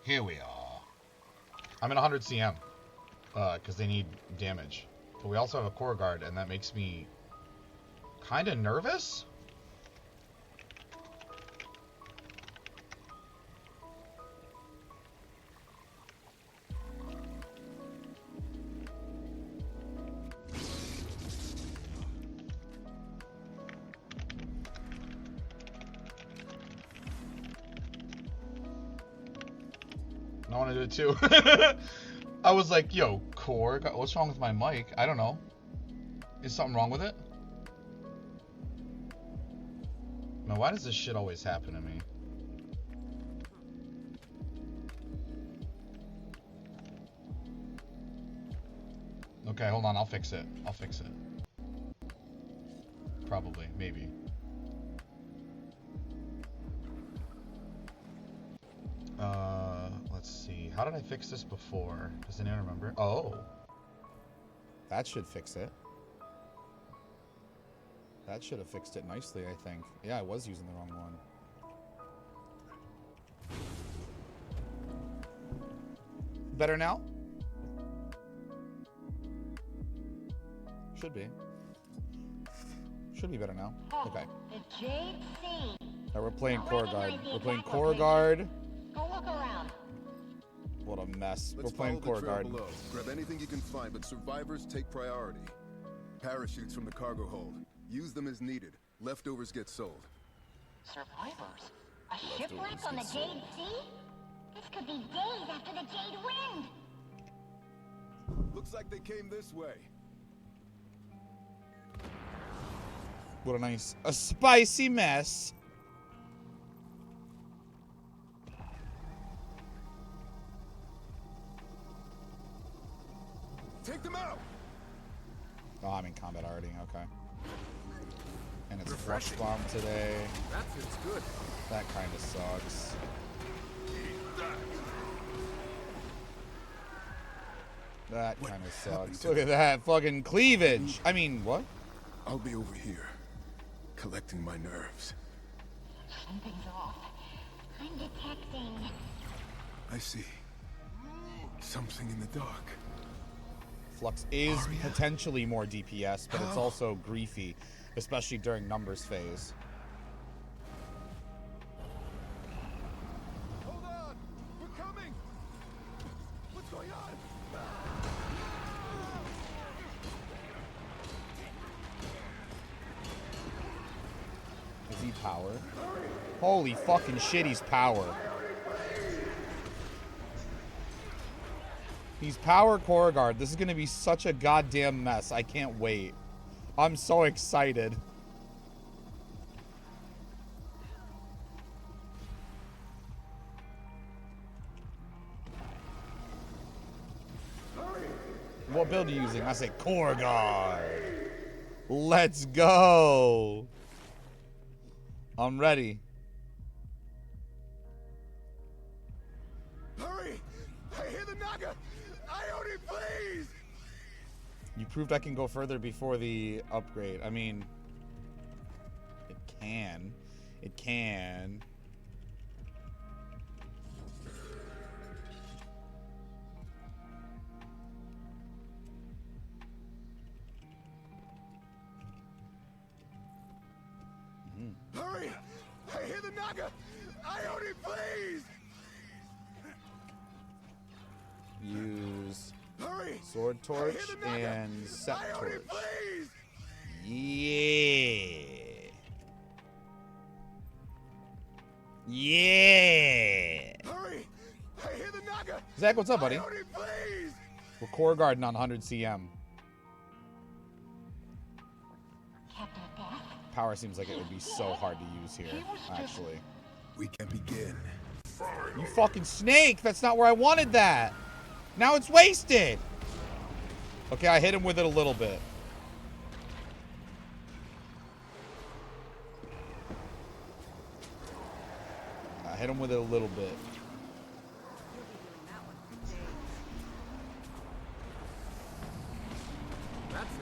Here we are. I'm at 100 CM. Because they need damage. But we also have a core guard, and that makes me kind of nervous. I want to do it too. I was like, yo, core, what's wrong with my mic? I don't know. Is something wrong with it? Man, why does this shit always happen to me? Okay, hold on, I'll fix it. I'll fix it. Probably, maybe. Let's see. How did I fix this before? Does anyone remember? Oh. That should fix it. That should have fixed it nicely, I think. Yeah, I was using the wrong one. Better now? Should be. Should be better now. Okay. The Jade Sea. We're playing Core Guard. We're playing Core Guard. Go look around. What a mess. Let's We're playing follow Core the trail Guard. below. Grab anything you can find, but survivors take priority. Parachutes from the cargo hold. Use them as needed. Leftovers get sold. Survivors? A shipwreck on the Jade Sea? This could be days after the Jade Wind. Looks like they came this way. What a spicy mess. Take them out! Oh, I'm in combat already. Okay. And it's Flush Bomb today. It's good. That kind of sucks. That kind of sucks. Look at that fucking cleavage. I mean, what? I'll be over here, collecting my nerves. Something's off. I'm detecting. I see. Something in the dark. Flux is potentially more DPS, but it's also griefy, especially during numbers phase. Hold on! We're coming! What's going on? Is he power? Holy fucking shit, he's power. He's power core guard. This is gonna be such a goddamn mess. I can't wait. I'm so excited. What build are you using? I say core guard. Let's go. I'm ready. Hurry! I hear the Naga! Ione, please! You proved I can go further before the upgrade. I mean, it can. It can. Hurry! I hear the Naga! Ione, please! Use Hurry! Sword Torch I hear the Naga! and Set Ione, Torch. please! Yeah. Yeah. Hurry! I hear the Naga! Zach, what's up, buddy? Ione, please! We're core guarding on 100 CM. Captain Death? Power seems like it would be so hard to use here, actually. We can begin. You fucking snake! That's not where I wanted that! Now it's wasted! Okay, I hit him with it a little bit. I hit him with it a little bit.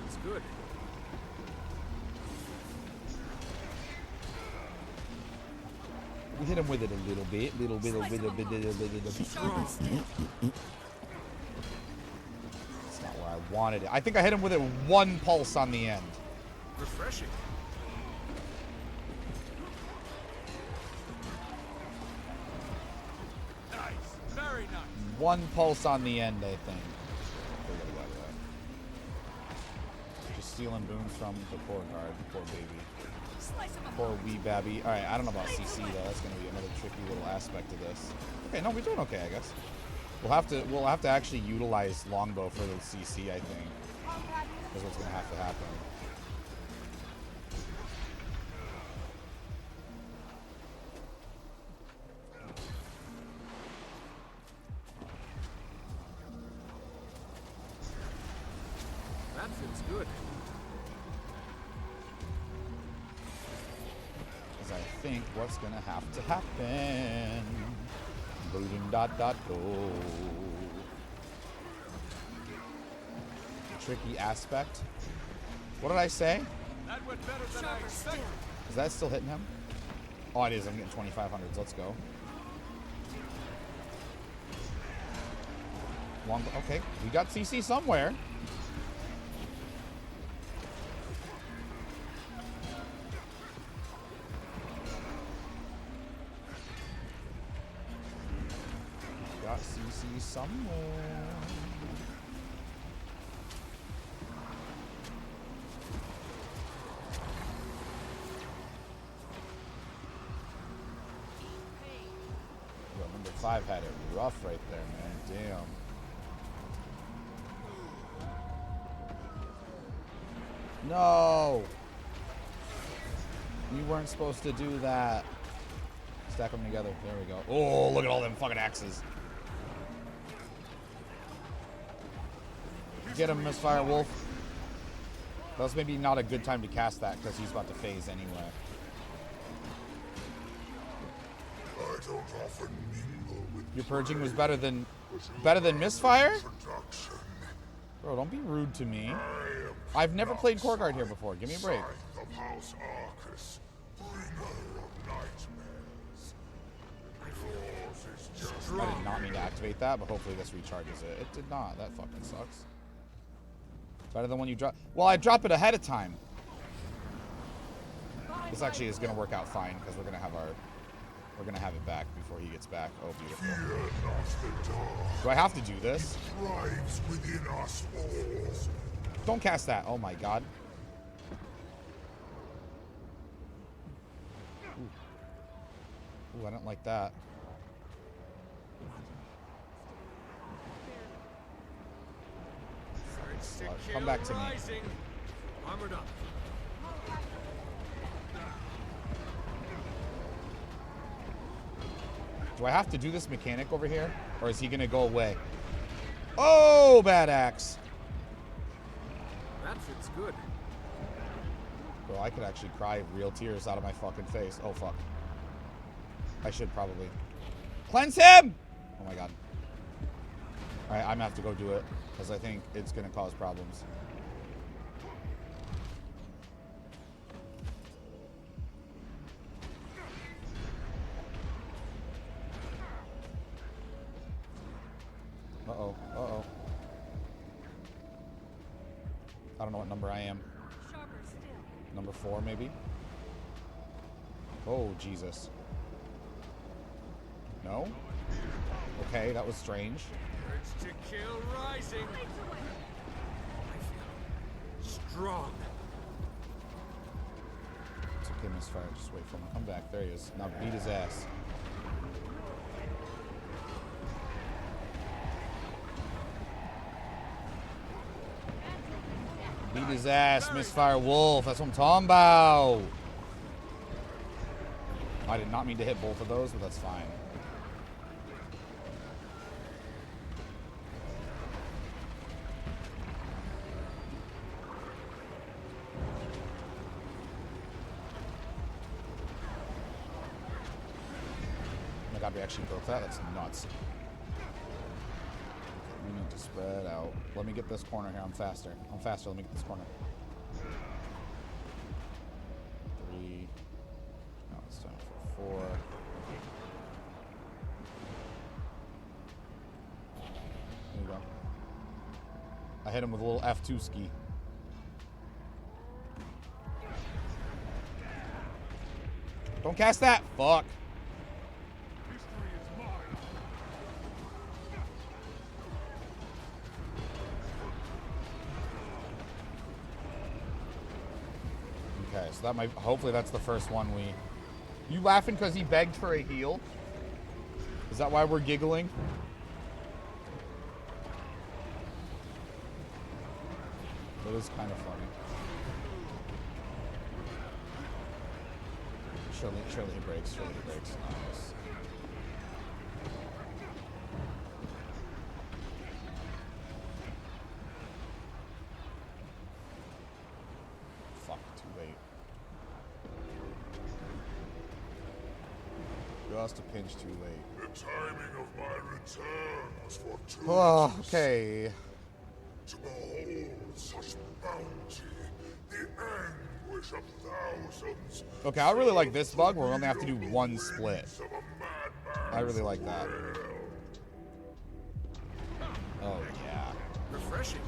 It's good. We hit him with it a little bit. Little bit. That's not where I wanted it. I think I hit him with it one pulse on the end. Refreshing. Nice. Very nice. One pulse on the end, I think. Just stealing booms from the poor guard, poor baby. Poor wee babby. Alright, I don't know about CC though. That's gonna be another tricky little aspect of this. Okay, no, we're doing okay, I guess. We'll have to actually utilize longbow for the CC, I think. That's what's gonna have to happen. That feels good. Because I think what's gonna have to happen. Boom dot dot go. Tricky aspect. What did I say? That went better than I expected. Is that still hitting him? Oh, it is. I'm getting 2500s. Let's go. Okay, we got CC somewhere. Got CC somewhere. Yo, number 5 had it rough right there, man. Damn. No! You weren't supposed to do that. Stack them together. There we go. Oh, look at all them fucking axes. Get him, Misfire Wolf. That was maybe not a good time to cast that because he's about to phase anyway. Your purging was better than Misfire? Bro, don't be rude to me. I've never played Core Guard here before. Give me a break. I did not mean to activate that, but hopefully this recharges it. It did not. That fucking sucks. Better than when you drop. Well, I drop it ahead of time. This actually is going to work out fine because we're going to have it back before he gets back. Oh, beautiful. Do I have to do this? Don't cast that. Oh my god. Ooh, I don't like that. Come back to me. Armored up. Do I have to do this mechanic over here? Or is he going to go away? Oh, bad axe. That fits good. Bro, I could actually cry real tears out of my fucking face. Oh, fuck. I should probably. Cleanse him! Oh, my God. Alright, I'm going to have to go do it. Because I think it's going to cause problems. Uh-oh. Uh-oh. I don't know what number I am. Number 4, maybe? Oh, Jesus. No? Okay, that was strange. Urge to kill rising. I feel strong. It's okay, Misfire. Just wait for him to come back. There he is. Now beat his ass. Beat his ass, Misfire Wolf. That's what I'm talking about. I did not mean to hit both of those, but that's fine. Oh my god, we actually broke that? That's nuts. We need to spread out. Let me get this corner here. I'm faster. Let me get this corner. 3. Now it's time for 4. I hit him with a little F2 ski. Don't cast that! Fuck. Okay, so that might... Hopefully that's the first one we... You laughing because he begged for a heal? Is that why we're giggling? That is kind of funny. Surely he breaks. Surely he breaks. Nice. Fuck, too late. Just a pinch too late. The timing of my return was fortuitous. Oh, okay. To behold such bounty, the anguish of thousands. Okay, I really like this bug where we only have to do one split. I really like that. Oh, yeah. Refreshing.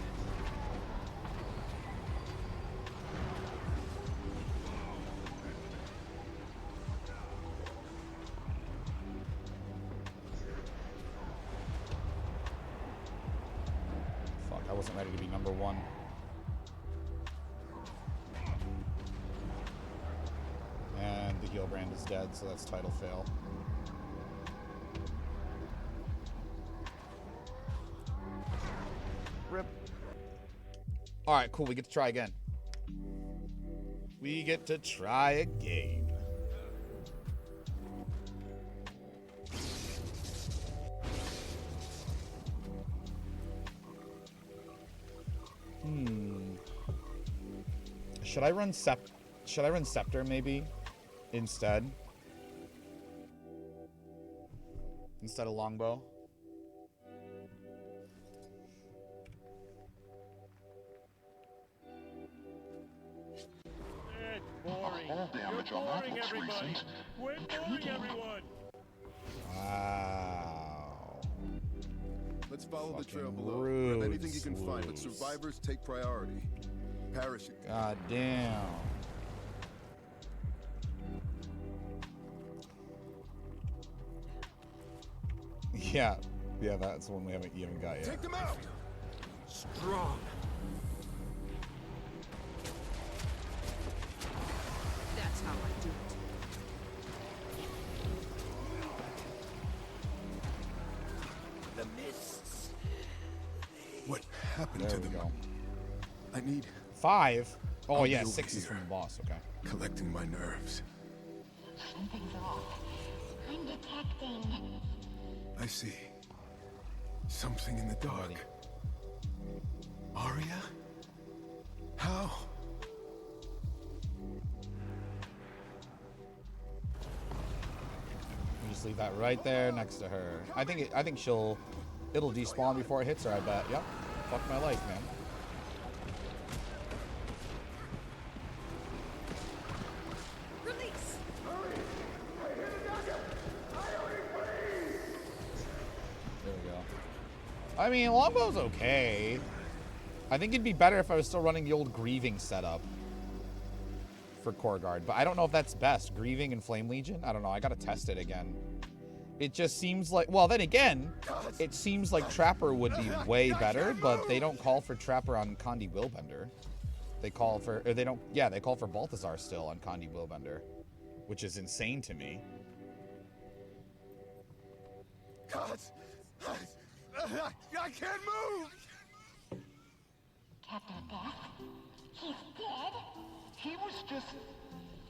Fuck, I wasn't ready to be number one. And the heal brand is dead, so that's title fail. Rip. Alright, cool, we get to try again. We get to try again. Should I run Scepter maybe instead? Instead of Longbow? Boring. Damage on that looks recent. Quit boring everyone. Wow. Let's follow the trail Fucking below. rude, Grab anything you can find, but Sleuths. survivors take priority. Parachute. God damn. Yeah, that's one we haven't even got yet. Take them out! Strong. That's how I do it. The mists. What happened There to we them? go. I need 5. Oh I'll yeah, be over 6 is here. from the boss. Okay. collecting my nerves. Something's off. I'm detecting. I see. Something in the dark. Ready. Arya? How? We just leave that right there next to her. I think it'll despawn before it hits her. I bet. Yep. Fuck my life, man. Release. There we go. I mean, Longbow's okay. I think it'd be better if I was still running the old Grieving setup for Core Guard, but I don't know if that's best. Grieving and Flame Legion? I don't know. I gotta test it again. It just seems like, well, then again, it seems like Trapper would be way better, but they don't call for Trapper on Condi Willbender. They call for, or they don't, yeah, they call for Balthazar still on Condi Willbender, which is insane to me. God, I can't move! Captain Death? He's dead? He was just...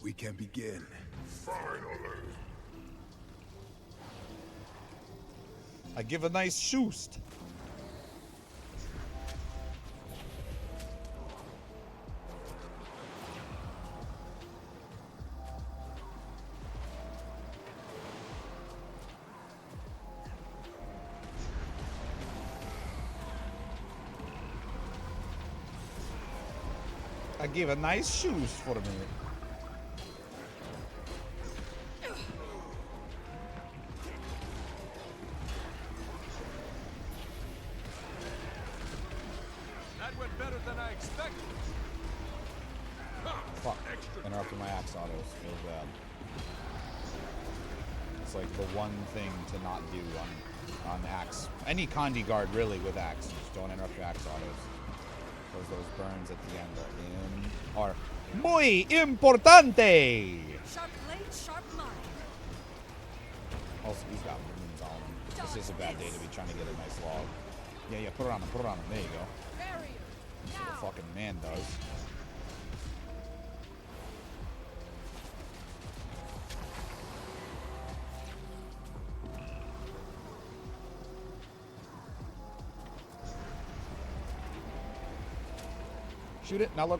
We can begin. Finally. I give a nice shoost. I give a nice shoes for a minute. That went better than I expected. Fuck. Interrupted my axe autos. Feels bad. It's like the one thing to not do on axe. Any Condi guard really with axe. Just don't interrupt your axe autos. Because those burns at the end are muy importante. Sharp blade, sharp mind. Also, he's got moons on him. This is a bad day to be trying to get a nice log. Yeah, put it on him, put it on him. There you go. Barrier. That's what a fucking man does. Shoot it, now look.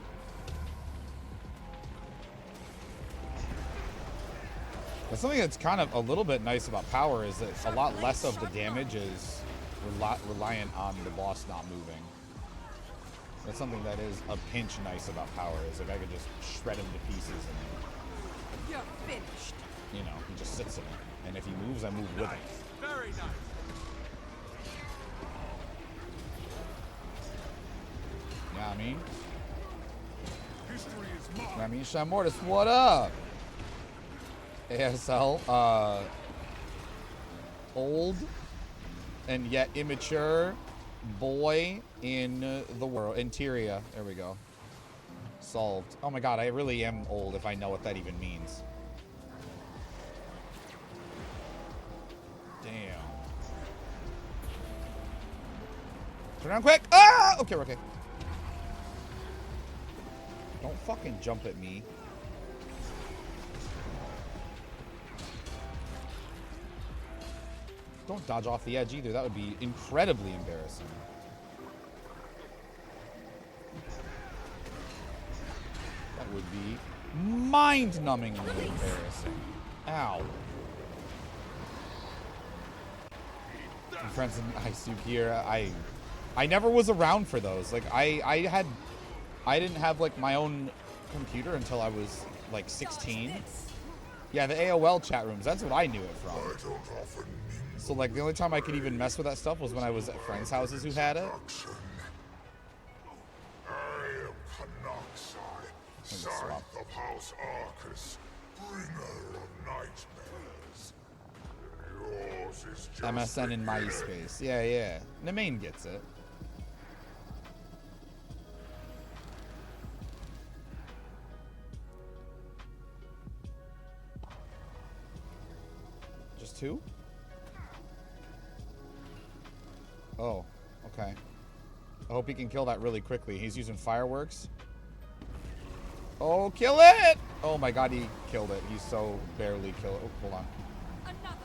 But something that's kind of a little bit nice about power is that a lot less of the damage is reliant on the boss not moving. That's something that is a pinch nice about power, is like I could just shred him to pieces and, You're finished. you know, he just sits in it. And if he moves, I move with him. Very nice. You know what I mean? History is mine. I mean, Sean Mortis, what up? ASL, old and yet immature boy in the world. Interior. There we go. Solved. Oh my god, I really am old if I know what that even means. Damn. Turn around quick! Ah! Okay, we're okay. Don't fucking jump at me. Don't dodge off the edge either. That would be incredibly embarrassing. That would be mind-numbingly embarrassing. Ow. And friends in Isu here, I never was around for those. Like I didn't have like my own computer until I was like 16. Yeah, the AOL chat rooms. That's what I knew it from. I don't often need So like the only time I could even mess with that stuff was when I was at friends' houses who had it. action. I am Canoxai, Scythe of House Arcus, bringer of nightmares. Yours is just MSN in beginning. MySpace. Yeah. The main gets it. Just two? Oh, okay. I hope he can kill that really quickly. He's using fireworks. Oh, kill it! Oh my god, he killed it. He's so barely killed it. Oh, hold on. Another.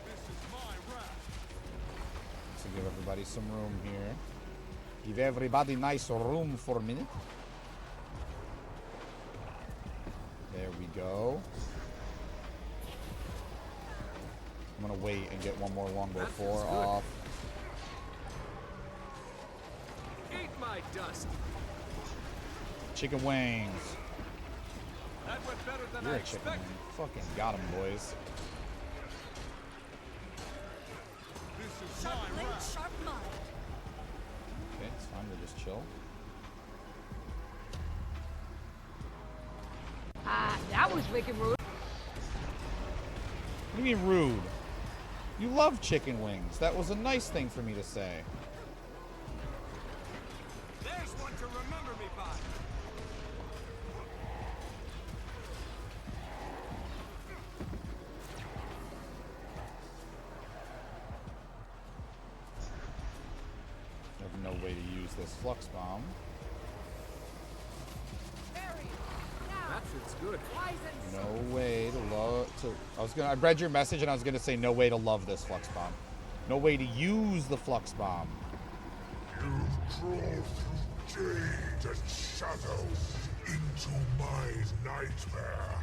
This is my wrath. So give everybody some room here. Give everybody nice room for a minute. There we go. I'm gonna wait and get one more longbow That 4 feels good. off. Eat my dust. Chicken wings. That went better than You're I a chicken expected. wing. Fucking got him, boys. This is Sharp my blade, wrath. sharp mind. Okay, it's fine. We'll just chill. That was wicked rude. What do you mean rude? You love chicken wings. That was a nice thing for me to say. There's one to remember me by. I have no way to use this flux bomb. Barrier. Now. That fits good. Poison. No way to love I read your message and I was gonna say no way to love this flux bomb. No way to use the flux bomb. You've crawled through jade and shadow into my nightmare.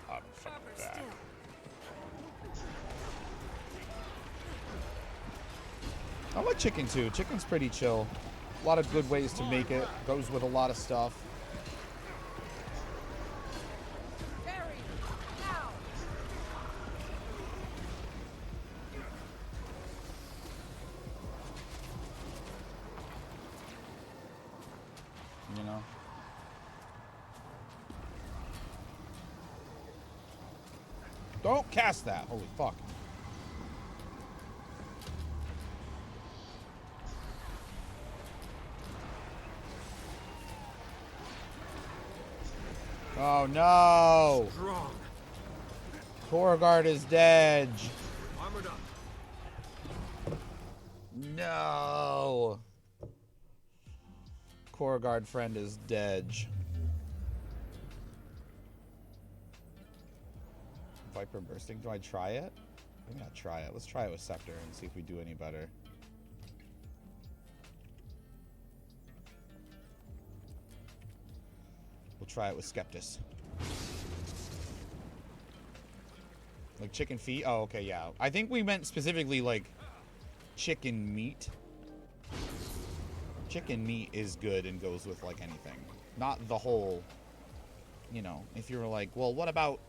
I'm Sharper back. still. I like chicken too. Chicken's pretty chill. A lot of good ways to make it. Goes with a lot of stuff. Don't cast that. Holy fuck. Oh no! Strong. Core guard is dead. Armored up. No. Core guard friend is dead. Viper bursting. Do I try it? Maybe not try it. Let's try it with Scepter and see if we do any better. We'll try it with Skeptis. Like chicken feet? Oh, okay, yeah. I think we meant specifically like chicken meat. Chicken meat is good and goes with like anything. Not the whole, you know, if you were like, well, what about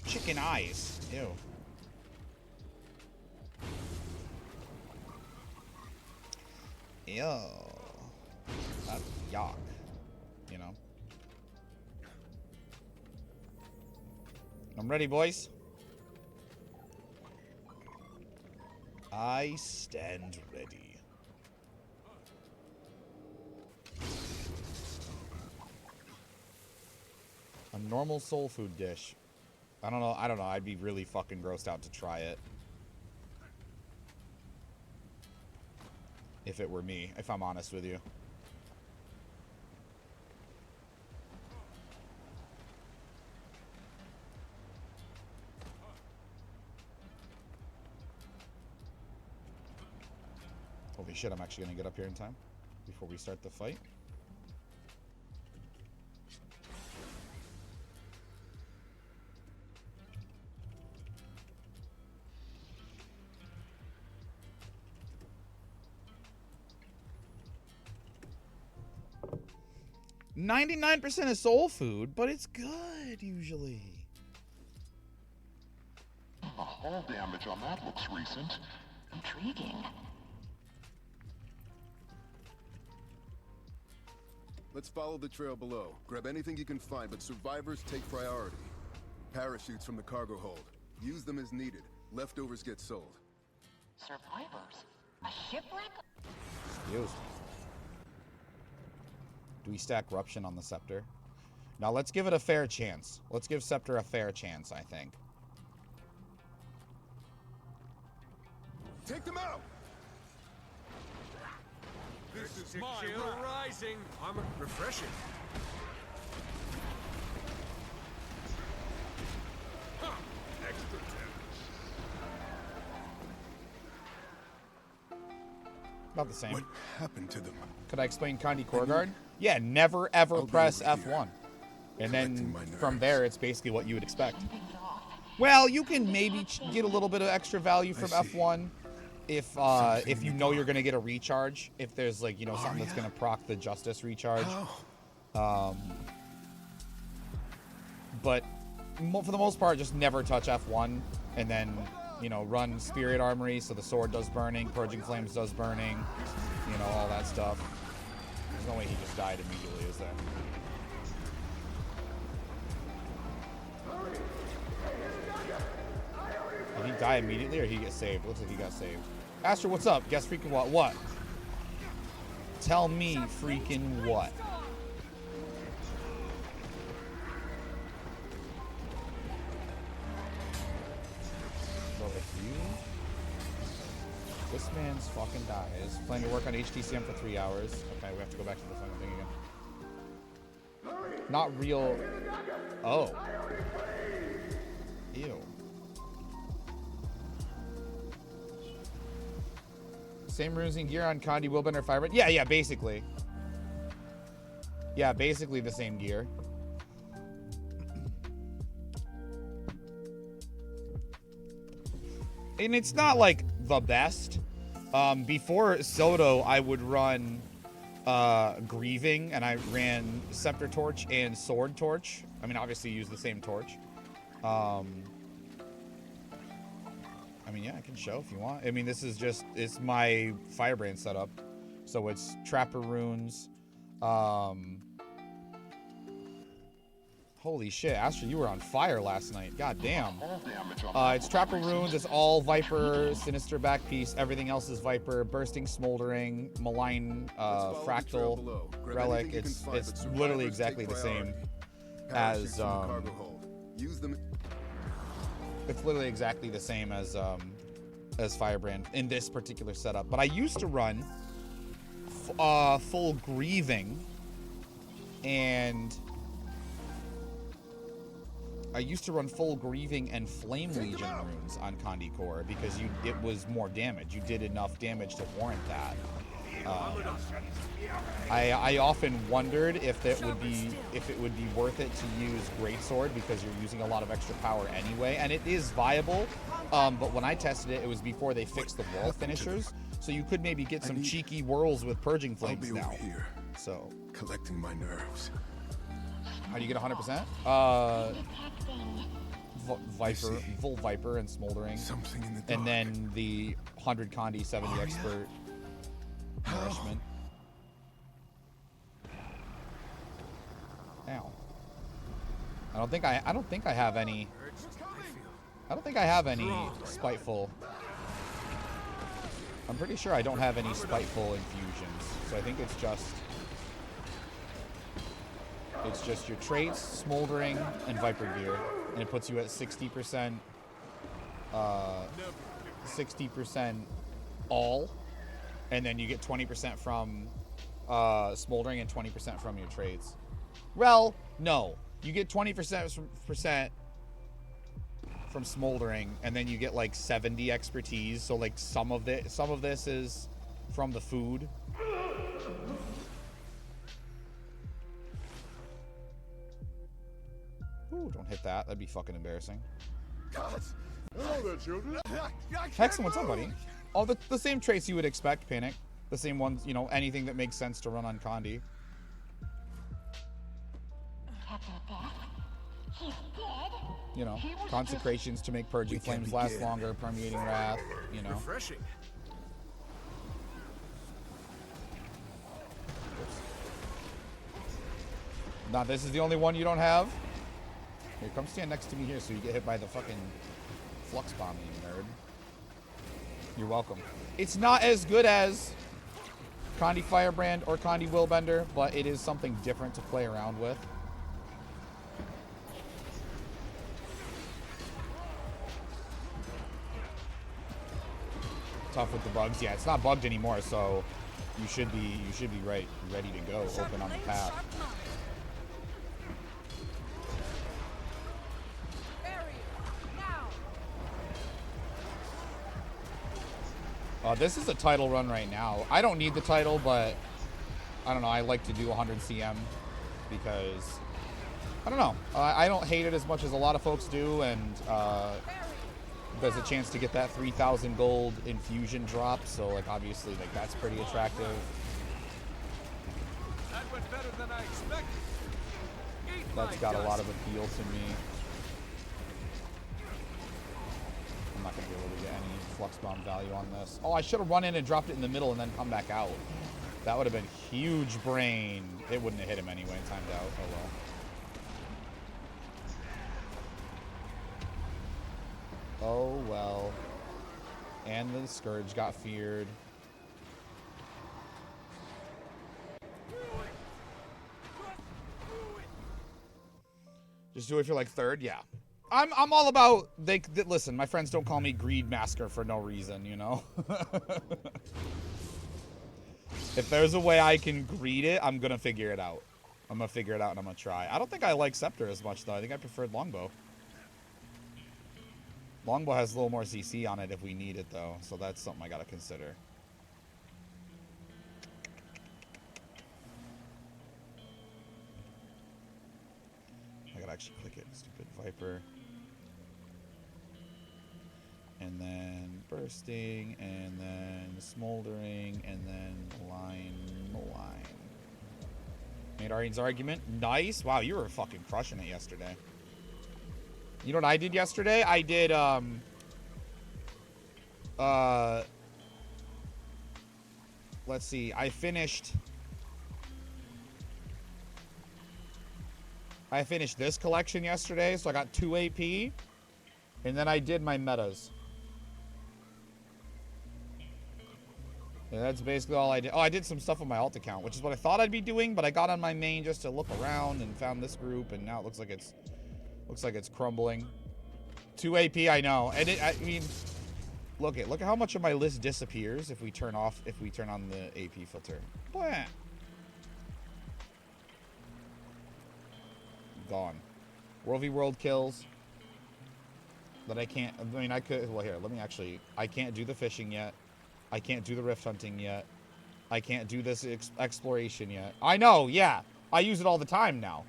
chicken eyes? Ew. Ew. That's yuck. You know? I'm ready, boys. I stand ready. A normal soul food dish. I don't know. I'd be really fucking grossed out to try it. If it were me, if I'm honest with you. Holy shit, I'm actually gonna get up here in time before we start the fight. %is soul food, but it's good usually. The hull damage on that looks recent. Intriguing. Let's follow the trail below. Grab anything you can find, but survivors take priority. Parachutes from the cargo hold. Use them as needed. Leftovers get sold. Survivors? A shipwreck? Excuse me. Do we stack Ruption on the Scepter? Now let's give it a fair chance. Let's give Scepter a fair chance, I think. Take them out! This is my chill rising. Armor refreshing. Huh. Extra About the same. What happened to them? Could I explain Kandi Core Guard? Yeah, never ever press over here. F1. And then Collecting my from nerves. there, it's basically what you would expect. Well, you can maybe get a little bit of extra value from I see. F1 if Something if you in the know dark. you're gonna get a recharge. If there's like, you know, something that's Aria? gonna proc the Justice recharge. How? But for the most part, just never touch F1, and then, you know, run Spirit Armory so the sword does burning, Purging Flames does burning, you know, all that stuff. There's no way he just died immediately, is there? Did he die immediately or he get saved? Looks like he got saved. Aster, what's up? Guess freaking what? What? Tell me freaking what? Go with you. This man's fucking dies. Plan to work on HTCM for 3 hours. Okay, we have to go back to the fucking thing again. Not real. Oh. Ew. Same runes and gear on Kandi, Willbender, Firebrand. Yeah, basically. Yeah, basically the same gear. And it's not like the best. Before Soto, I would run Grieving, and I ran Scepter Torch and Sword Torch. I mean, obviously use the same torch. I mean, yeah, I can show if you want. I mean, this is just, it's my Firebrand setup. So it's Trapper Runes. Holy shit, Astra, you were on fire last night. God damn. All damage on that It's looks Trapper recent. Runes. It's all Viper, Sinister back piece. Everything else is Viper. Bursting, Smoldering, Malign, Fractal, Relic. It's literally exactly the same as Use them. it's literally exactly the same as Firebrand in this particular setup. But I used to run full Grieving and Flame Legion runes on Condi Core because it was more damage. You did enough damage to warrant that. I often wondered if it would be worth it to use Greatsword because you're using a lot of extra power anyway, and it is viable. But when I tested it, it was before they fixed the wall finishers, so you could maybe get some cheeky whirls with Purging Flames now. Here, so collecting my nerves. How do you get 100%? Viper, Full Viper and Smoldering. Something in the dark. And then the 100 Condi, 70 Expert Nourishment. Ow. I don't think I have any Spiteful. I'm pretty sure I don't have any Spiteful infusions. So I think it's just your traits, Smoldering, and Viper Gear, and it puts you at 60%, 60% all, and then you get 20% from Smoldering and 20% from your traits. Well, no, you get 20% from Smoldering, and then you get like 70 expertise. So like some of this is from the food. Ooh, don't hit that. That'd be fucking embarrassing. Hello there, children. Hexen, what's up, buddy? All the same traits you would expect, Panic. The same ones, you know, anything that makes sense to run on Condi. Captain Death? He's dead? You know, consecrations to make Purging Flames last longer, Permeating Wrath, you know. Refreshing. Now, this is the only one you don't have? Here, come stand next to me here so you get hit by the fucking Flux Bomb, you nerd. You're welcome. It's not as good as Condi Firebrand or Condi Willbender, but it is something different to play around with. Tough with the bugs. Yeah, it's not bugged anymore, so you should be ready to go, open on the path. This is a title run right now. I don't need the title, but I don't know. I like to do 100 CM because I don't know. I don't hate it as much as a lot of folks do, and there's a chance to get that 3,000 gold infusion drop. So like obviously like that's pretty attractive. That went better than I expected. That's got a lot of appeal to me. I'm not going to be able to get any Flux Bomb value on this. Oh, I should have run in and dropped it in the middle and then come back out. That would have been huge brain. It wouldn't have hit him anyway and timed out. Oh well. Oh well. And the Scourge got feared. Just do it for like third, yeah. I'm all about listen, my friends don't call me Greed Masker for no reason, you know. If there's a way I can greed it, I'm gonna figure it out. I'm gonna figure it out and I'm gonna try. I don't think I like Scepter as much though. I think I preferred Longbow. Longbow has a little more CC on it if we need it though, so that's something I gotta consider. I gotta actually click it, stupid Viper. And then Bursting, and then Smoldering, and then Malign. Made Arian's argument. Nice. Wow, you were fucking crushing it yesterday. You know what I did yesterday? I did, let's see. I finished I finished this collection yesterday, so I got 2 AP. And then I did my metas. Yeah, that's basically all I did. Oh, I did some stuff on my alt account, which is what I thought I'd be doing, but I got on my main just to look around and found this group, and now it looks like it's crumbling. 2 AP, I know. And I mean, look at how much of my list disappears if we turn on the AP filter. Blah. Gone. World v World kills. That I can't, I mean, I could, well here, I can't do the fishing yet. I can't do the rift hunting yet. I can't do this exploration yet. I know, yeah. I use it all the time now.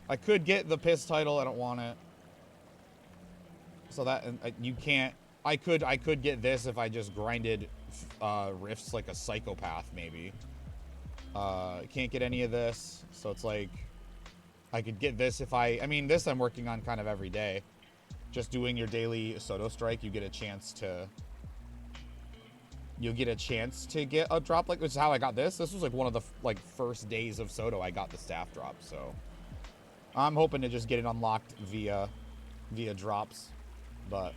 I could get the piss title, I don't want it. So that, you can't, I could get this if I just grinded rifts like a psychopath, maybe. Can't get any of this, so it's like, I could get this if I mean, this I'm working on kind of every day. Just doing your daily Soto strike, you get a chance to get a drop, like, which is how I got this. This was like one of the first days of Soto I got the staff drop, so I'm hoping to just get it unlocked via drops. But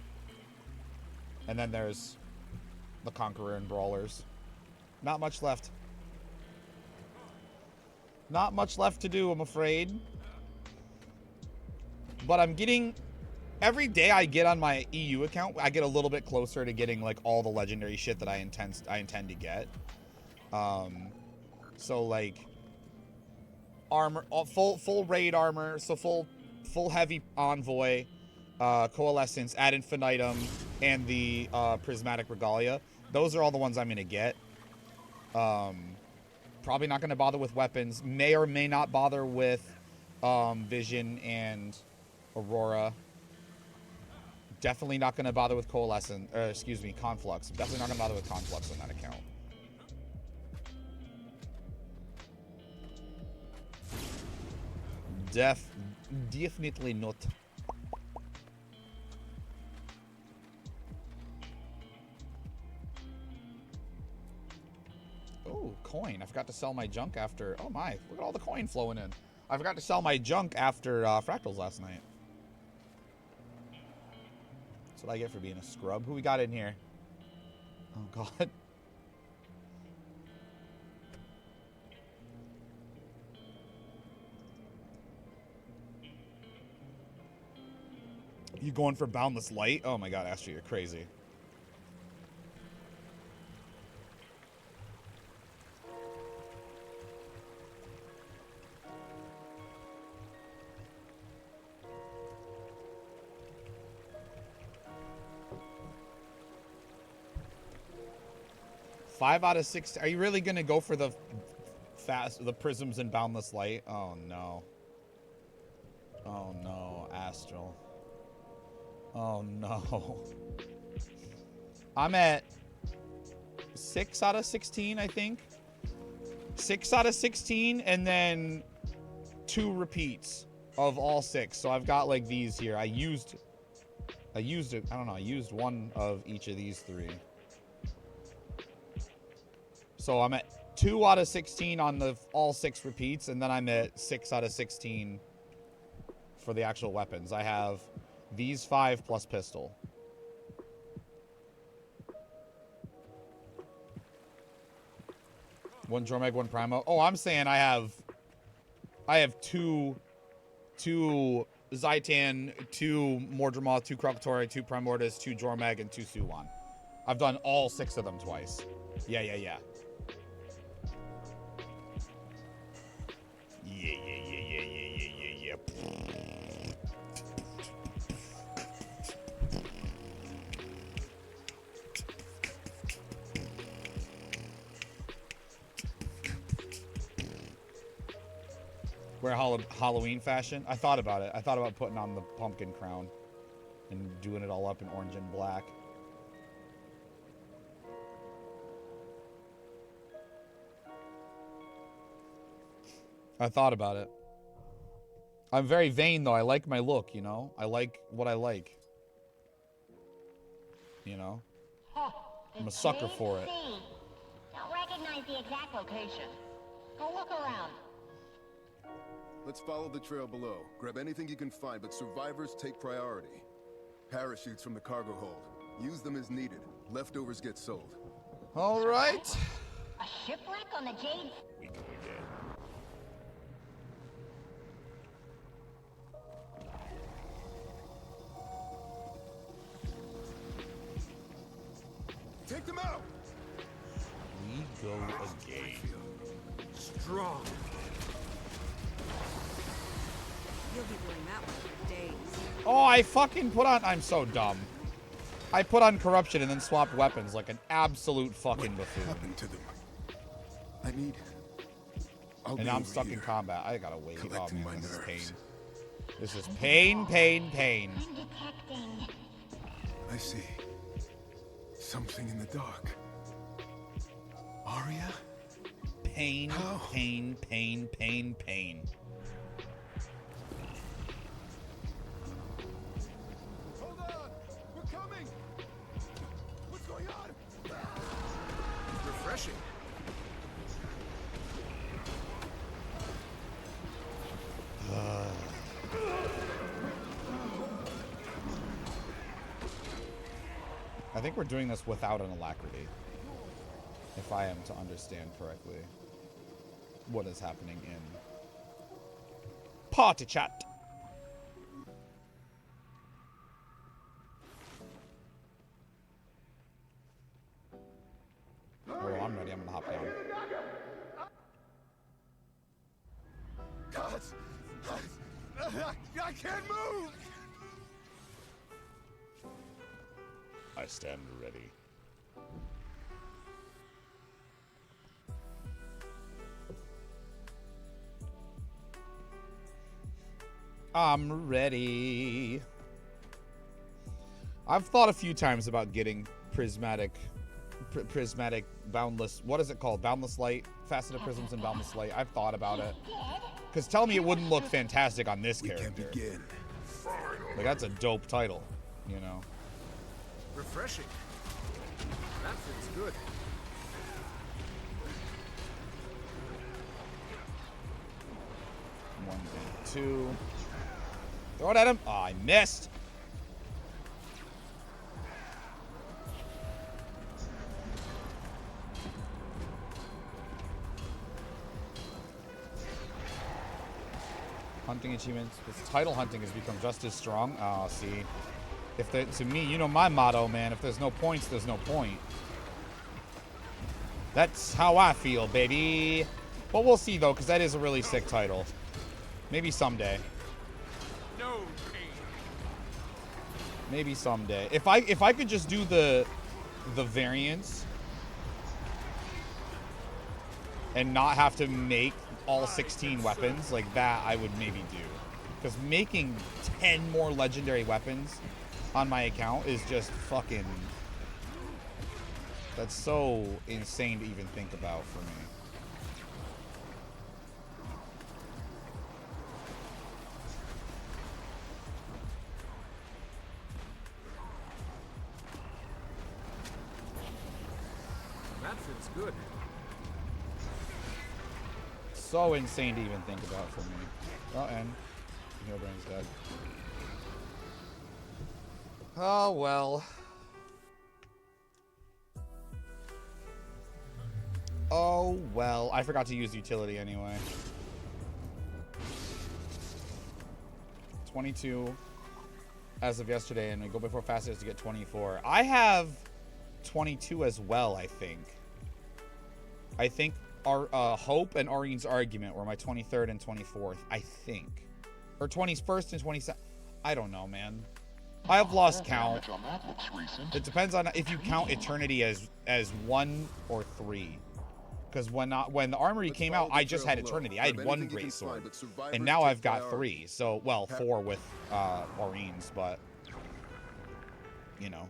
and then there's the Conqueror and Brawlers. Not much left. Not much left to do, I'm afraid. But I'm getting, every day I get on my EU account, I get a little bit closer to getting like all the legendary shit that I intend to get. So like armor, full raid armor, so full heavy envoy, coalescence, ad infinitum, and the prismatic regalia. Those are all the ones I'm gonna get. Probably not gonna bother with weapons. May or may not bother with vision and Aurora. Definitely not going to bother with Coalescent, or excuse me, Conflux. Definitely not going to bother with Conflux on that account. Definitely not. Oh, coin. I forgot to sell my junk after, oh my, look at all the coin flowing in. I forgot to sell my junk after Fractals last night. That's what I get for being a scrub. Who we got in here? Oh, God. You going for Boundless Light? Oh, my God, Astro, you're crazy. Five out of 6. Are you really gonna go for the prisms and Boundless Light? Oh no. Oh no, Astral. Oh no. I'm at 6 out of 16, I think. 6 out of 16, and then 2 repeats of all 6. So I've got like these here. I used it. I don't know. I used one of each of these 3. So I'm at 2 out of 16 on the all 6 repeats, and then I'm at 6 out of 16 for the actual weapons. I have these 5 plus pistol. One Dromeg, 1 Primo. Oh, I'm saying I have 2 Zaitan, 2 Mordremoth, 2 Krokatory, 2 Primordius, 2 Jormeg, and 2 Suwan. I've done all 6 of them twice. Yeah. Yeah. Wear Halloween fashion. I thought about it. I thought about putting on the pumpkin crown and doing it all up in orange and black. I thought about it. I'm very vain, though. I like my look, you know? I like what I like. You know? I'm a sucker for it. Don't recognize the exact location. Go look around. Let's follow the trail below. Grab anything you can find, but survivors take priority. Parachutes from the cargo hold. Use them as needed. Leftovers get sold. All right. A shipwreck on the Jade? We go again. Take them out! We go again. Strong. You'll be wearing that one for days. Oh, I fucking put on... I'm so dumb. I put on corruption and then swapped weapons like an absolute fucking buffoon. What happened to them? I need... I'll And be now I'm over stuck in here, combat. I gotta wait. Oh collecting man, my this is pain. nerves. This is pain, pain, pain. I'm detecting. I see. Something in the dark. Arya? Pain, How? pain, pain, pain, pain. Hold on! We're coming! What's going on? Refreshing. I think we're doing this without an alacrity. If I am to understand correctly what is happening in party chat. Oh, I'm ready. I'm gonna hop down. God! I can't move! I stand ready. I'm ready. I've thought a few times about getting prismatic boundless, what is it called? Boundless light, faceted prisms and boundless light. I've thought about it. Because tell me it wouldn't look fantastic on this We can character. begin. Like, that's a dope title, you know? Refreshing. That feels good. One, two. Throw it at him. Oh, I missed. Hunting achievements. This title hunting has become just as strong. Oh, see. If the, to me, you know my motto, man. If there's no points, there's no point. That's how I feel, baby. But we'll see, though, because that is a really sick title. Maybe someday. No pain. Maybe someday. If I could just do the variants and not have to make all 16 weapons, like that I would maybe do. Because making 10 more legendary weapons on my account is just fucking... That's so insane to even think about for me. That feels good. So insane to even think about for me. Oh, and Healbrain's dead. Oh, well. Oh, well. I forgot to use utility anyway. 22 as of yesterday, and we go before fastest to get 24. I have 22 as well, I think. I think our Hope and Aurine's Argument were my 23rd and 24th, I think. Or 21st and 27th. I don't know, man. I have lost count. Damage on that looks recent. It depends on if you count Eternity as 1 or 3. Because when the Armory came out, I just had Eternity. I had 1 great sword. And now I've got 3. So, well, 4 with Aurine's, but... You know.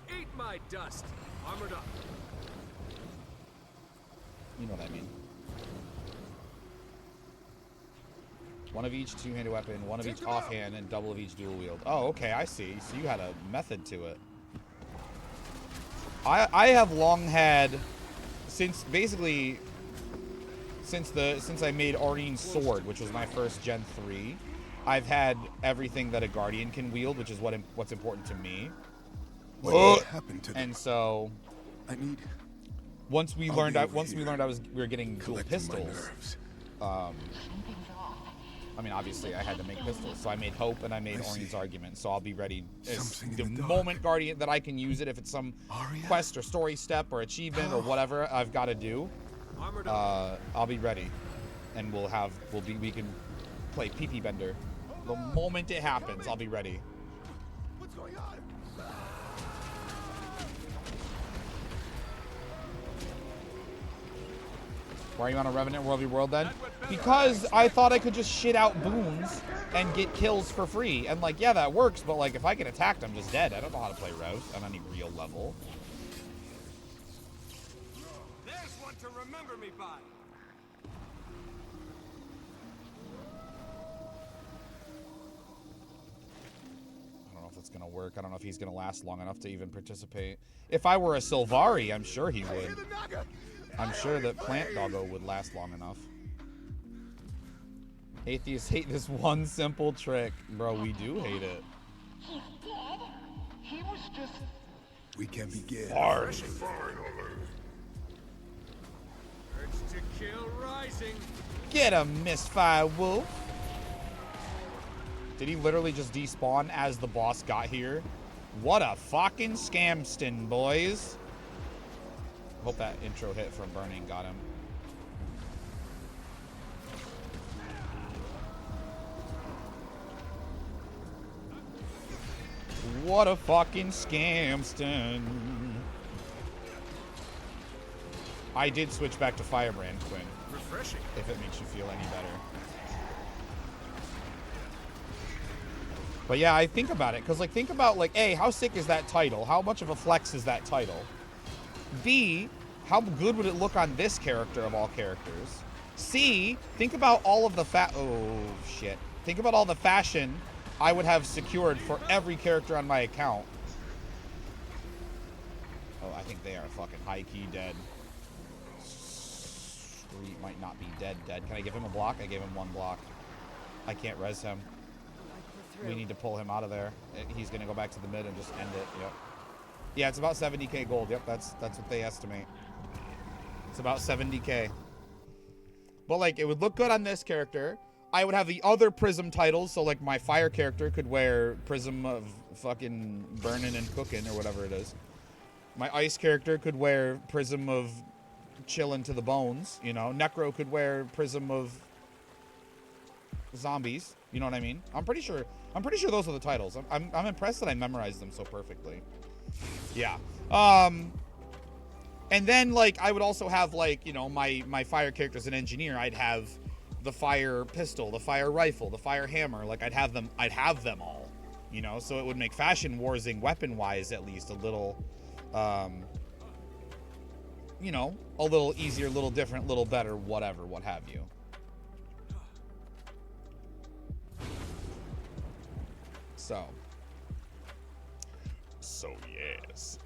Eat my dust. Armored up. You know what I mean. One of each two-handed weapon, one of each offhand, and double of each dual wield. Oh, okay, I see. So you had a method to it. I have long had, since basically since I made Aurine's sword, which was my first Gen 3, I've had everything that a Guardian can wield, which is what's important to me. What happened to them? And so, I need. once we I'll learned be I, over once we here, learned we were getting dual collecting my pistols. nerves. I mean, obviously, I had to make pistols, so I made Hope and I made I see. Aurine's Argument. So I'll be ready Something the in the dark. moment Guardian that I can use it. If it's some Aria? quest or story step or achievement or whatever I've got to do, Armored up. I'll be ready, and we can play PP Bender. The moment it happens, I'll be ready. What's going on? Why are you on a Revenant World v World then? Because I thought I could just shit out boons and get kills for free. And like, yeah, that works, but like if I get attacked, I'm just dead. I don't know how to play Rev on any real level. There's one to remember me by. I don't know if that's gonna work. I don't know if he's gonna last long enough to even participate. If I were a Sylvari, I'm sure he would. I'm sure that Plant Doggo would last long enough. Atheists hate this one simple trick. Bro, we do hate it. He's dead? He was just... We can begin. Urge to kill rising. Get him, Misfire Wolf. Did he literally just despawn as the boss got here? What a fucking scamston, boys. Hope that intro hit from Burning got him. What a fucking scamston. I did switch back to Firebrand, Quinn, Refreshing. if it makes you feel any better. But yeah, I think about it, because like think about like, A, how sick is that title? How much of a flex is that title? B, how good would it look on this character of all characters? C, think about all of the think about all the fashion I would have secured for every character on my account. Oh, I think they are fucking high-key dead. Street might not be dead. Can I give him a block? I gave him one block. I can't res him. We need to pull him out of there. He's gonna go back to the mid and just end it. Yep. Yeah, it's about 70k gold. Yep, that's what they estimate. It's about 70k. But like, it would look good on this character. I would have the other Prism titles, so like my fire character could wear Prism of fucking burning and cooking or whatever it is. My ice character could wear Prism of chilling to the bones. You know, Necro could wear Prism of zombies. You know what I mean? I'm pretty sure those are the titles. I'm impressed that I memorized them so perfectly. Yeah. And then like I would also have like, you know, my fire character as an engineer. I'd have the fire pistol, the fire rifle, the fire hammer. Like I'd have them all. You know, so it would make Fashion Warsing weapon wise at least a little you know, a little easier, a little different, a little better, whatever, what have you. So yes.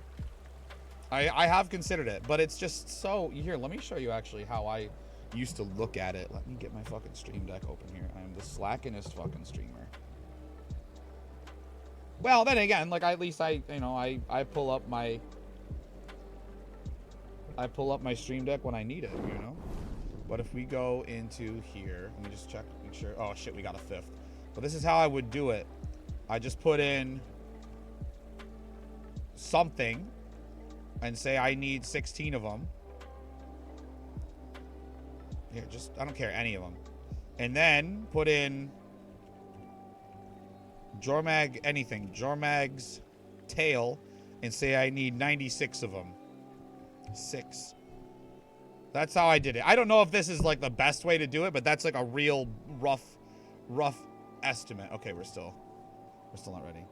I have considered it, but it's just so... Here, let me show you actually how I used to look at it. Let me get my fucking stream deck open here. I am the slackest fucking streamer. Well, then again, like at least I pull up my... I pull up my stream deck when I need it, you know? But if we go into here, let me just check, make sure... Oh shit, we got a 5th. But this is how I would do it. I just put in something and say I need 16 of them. Here, just, I don't care, any of them. And then put in Jormag anything, Jormag's tail, and say I need 96 of them. 6. That's how I did it. I don't know if this is like the best way to do it, but that's like a real rough estimate. Okay, we're still not ready.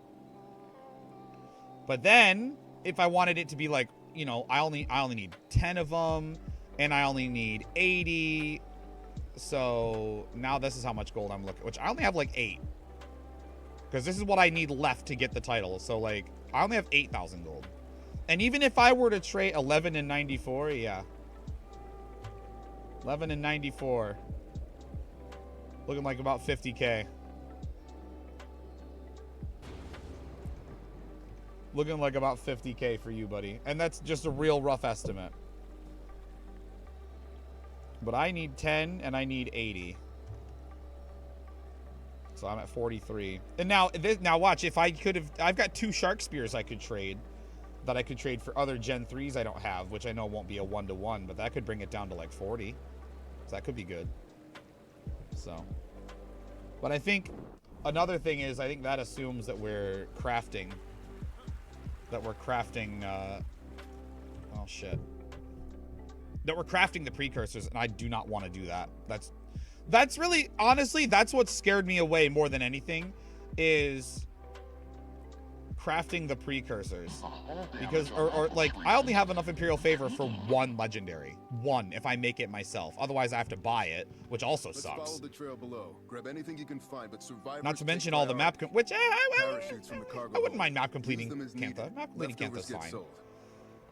But then if I wanted it to be like, you know, I only need 10 of them and I only need 80. So now this is how much gold I'm looking, which I only have like 8. Because this is what I need left to get the title. So like I only have 8,000 gold. And even if I were to trade 11 and 94, yeah. 11 and 94. Looking like about 50K. Looking like about 50K for you, buddy. And that's just a real rough estimate. But I need 10 and I need 80. So I'm at 43. And now watch, if I could have, I've got 2 shark spears I could trade. That I could trade for other Gen 3s I don't have, which I know won't be a 1-to-1, but that could bring it down to like 40. So that could be good. So. But I think another thing is, I think that assumes that we're crafting. That we're crafting, oh shit. That we're crafting the precursors, and I do not want to do that. That's really, honestly, that's what scared me away more than anything, is crafting the precursors. Because, or like, I only have enough Imperial Favor for 1 legendary. 1, if I make it myself. Otherwise, I have to buy it, which also Let's sucks. follow the trail below. Grab anything you can find, but survivors Not to take mention all the map, priority. which, Parachutes from the cargo I wouldn't hold. mind map completing Use them as Cantha. needed. Map completing Leftovers Cantha's get fine. sold.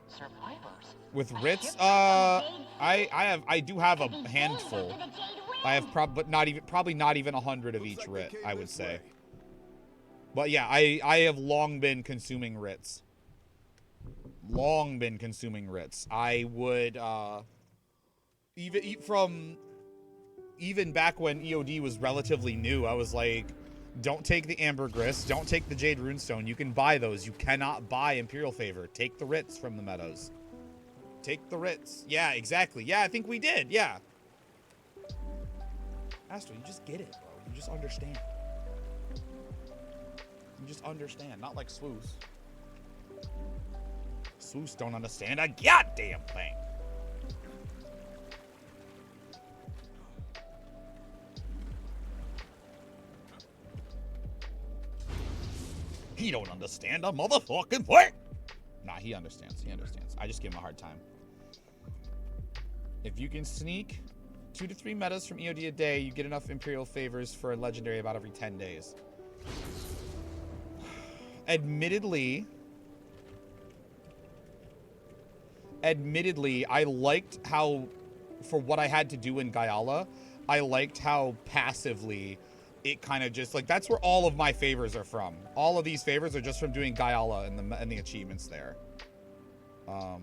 Survivors. With A writs, shipwreck on the Jade Sea? I do have a Could be days handful. after the Jade I have Ring. probably not even 100 of Looks each like they writ, came I would this say. way. But yeah, I have long been consuming writs. Long been consuming writs. I would even back when EOD was relatively new, I was like, don't take the ambergris, don't take the jade runestone. You can buy those. You cannot buy Imperial Favor. Take the writs from the meadows. Take the writs. Yeah, exactly. Yeah, I think we did. Yeah. Astro, you just get it, bro. You just understand. You just understand. Not like Swoos. Swoos don't understand a goddamn thing. He don't understand a motherfucking thing. Nah, he understands. He understands. I just give him a hard time. If you can sneak 2 to 3 metas from EOD a day, you get enough Imperial Favors for a legendary about every 10 days. Admittedly, I liked how, for what I had to do in Guyala, I liked how passively it kind of just, like, that's where all of my favors are from. All of these favors are just from doing Guyala and the achievements there.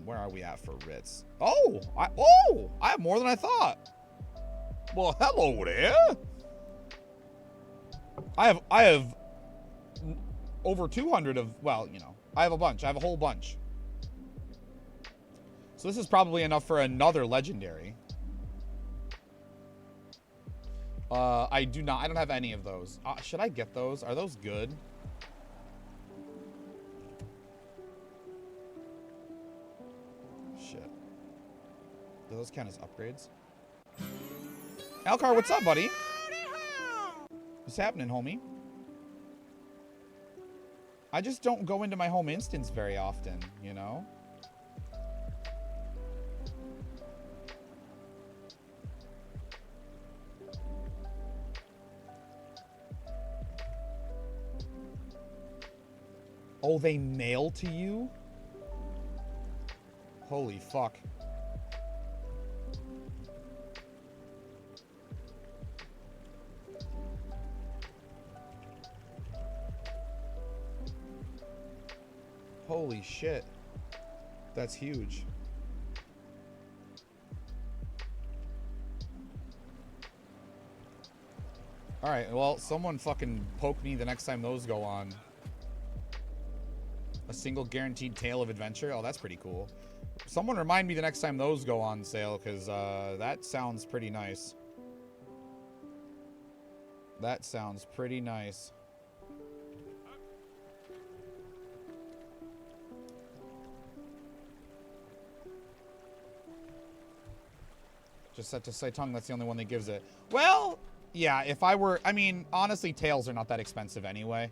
Where are we at for writs? Oh, I have more than I thought. Well, hello there. I have over 200 of, well, you know, I have a bunch. I have a whole bunch. So this is probably enough for another legendary. I don't have any of those. Should I get those? Are those good? Shit. Do those count as upgrades? Alcar, what's up, buddy? What's happening, homie? I just don't go into my home instance very often, you know? Oh, they mail to you? Holy fuck. Holy shit. That's huge. Alright, well, someone fucking poke me the next time those go on. A single guaranteed tale of adventure? Oh, that's pretty cool. Someone remind me the next time those go on sale, because that sounds pretty nice. That sounds pretty nice. Just set to Saitong, that's the only one that gives it. Well, yeah, if I were... I mean, honestly, tails are not that expensive anyway.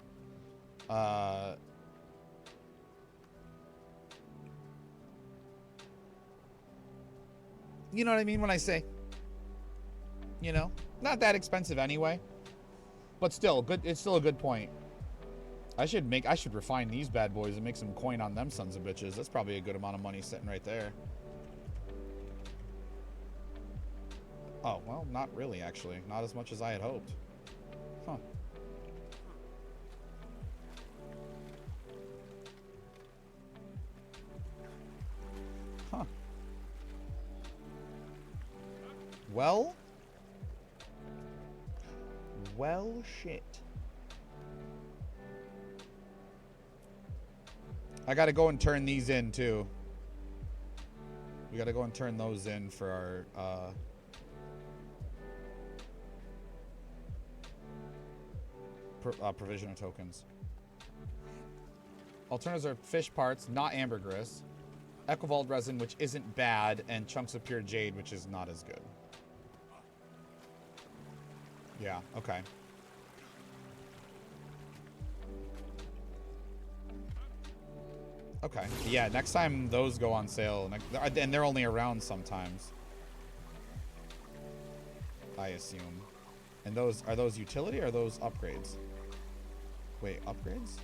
You know what I mean when I say, you know, not that expensive anyway. But still, good. It's still a good point. I should refine these bad boys and make some coin on them sons of bitches. That's probably a good amount of money sitting right there. Oh, well, not really, actually. Not as much as I had hoped. Huh. Huh. Well, shit. I gotta go and turn these in, too. We gotta go and turn those in for our, provision of tokens. Alternatives are fish parts, not ambergris. Equivald resin, which isn't bad, and chunks of pure jade, which is not as good. Yeah, okay. Okay. Yeah, next time those go on sale, and they're only around sometimes, I assume. And those, are those utility or are those upgrades? Wait, upgrades?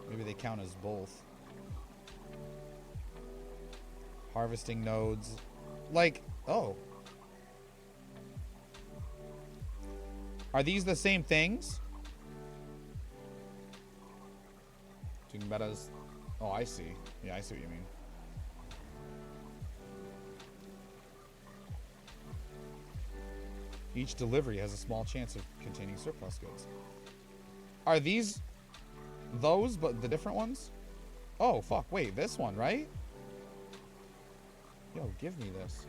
Maybe they count as both. Harvesting nodes. Like, oh. Are these the same things? Doing metas. Oh, I see. Yeah, I see what you mean. Each delivery has a small chance of containing surplus goods. Are these those, but the different ones? Oh, fuck. Wait, this one, right? Yo, give me this.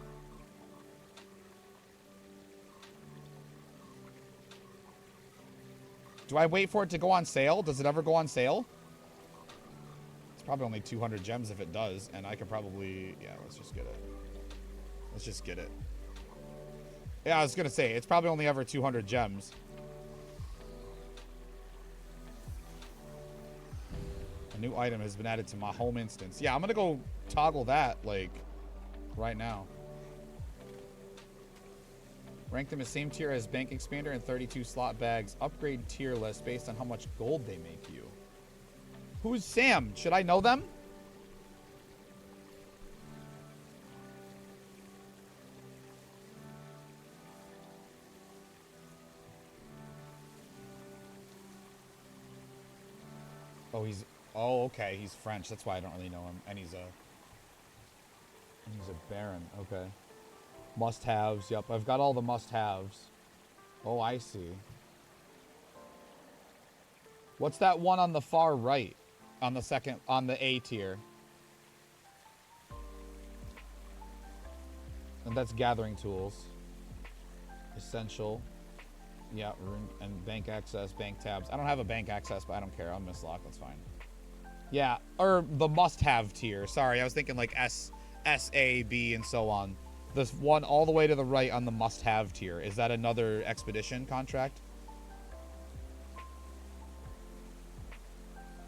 Do I wait for it to go on sale? Does it ever go on sale? It's probably only 200 gems if it does, and I could probably... Yeah, let's just get it. Let's just get it. Yeah, I was gonna say, it's probably only ever 200 gems. A new item has been added to my home instance. Yeah, I'm gonna go toggle that, like, right now. Rank them as same tier as Bank Expander and 32 slot bags. Upgrade tier list based on how much gold they make you. Who's Sam? Should I know them? Oh, he's... Oh, okay. He's French. That's why I don't really know him. And he's a baron. Okay. Must-haves. Yep. I've got all the must-haves. Oh, I see. What's that one on the far right? On the second... On the A tier. And that's gathering tools. Essential. Yeah, room and bank access, bank tabs. I don't have a bank access, but I don't care. I'll mislock. That's fine. Yeah, or the must-have tier. Sorry, I was thinking like S, A, B, and so on. This one all the way to the right on the must-have tier. Is that another expedition contract?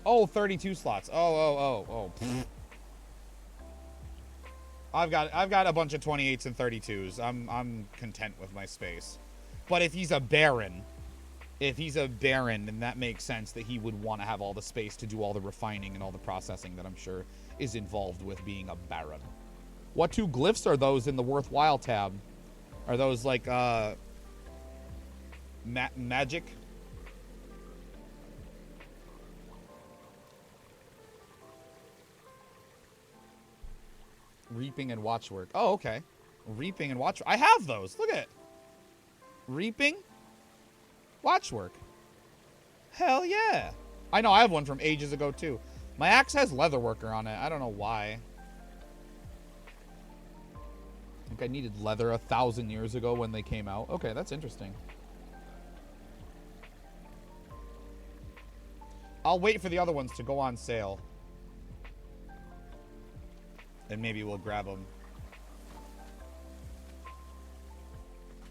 Oh, 32 slots. Oh. I've got a bunch of 28s and 32s. I'm content with my space. But if he's a baron, then that makes sense that he would want to have all the space to do all the refining and all the processing that I'm sure is involved with being a baron. What two glyphs are those in the worthwhile tab? Are those like magic? Reaping and watchwork. Oh, okay. Reaping and watch. I have those. Look at it. Reaping, watchwork. Hell yeah. I know, I have one from ages ago too. My axe has leatherworker on it. I don't know why. I think I needed leather 1,000 years ago when they came out. Okay, that's interesting. I'll wait for the other ones to go on sale. And maybe we'll grab them.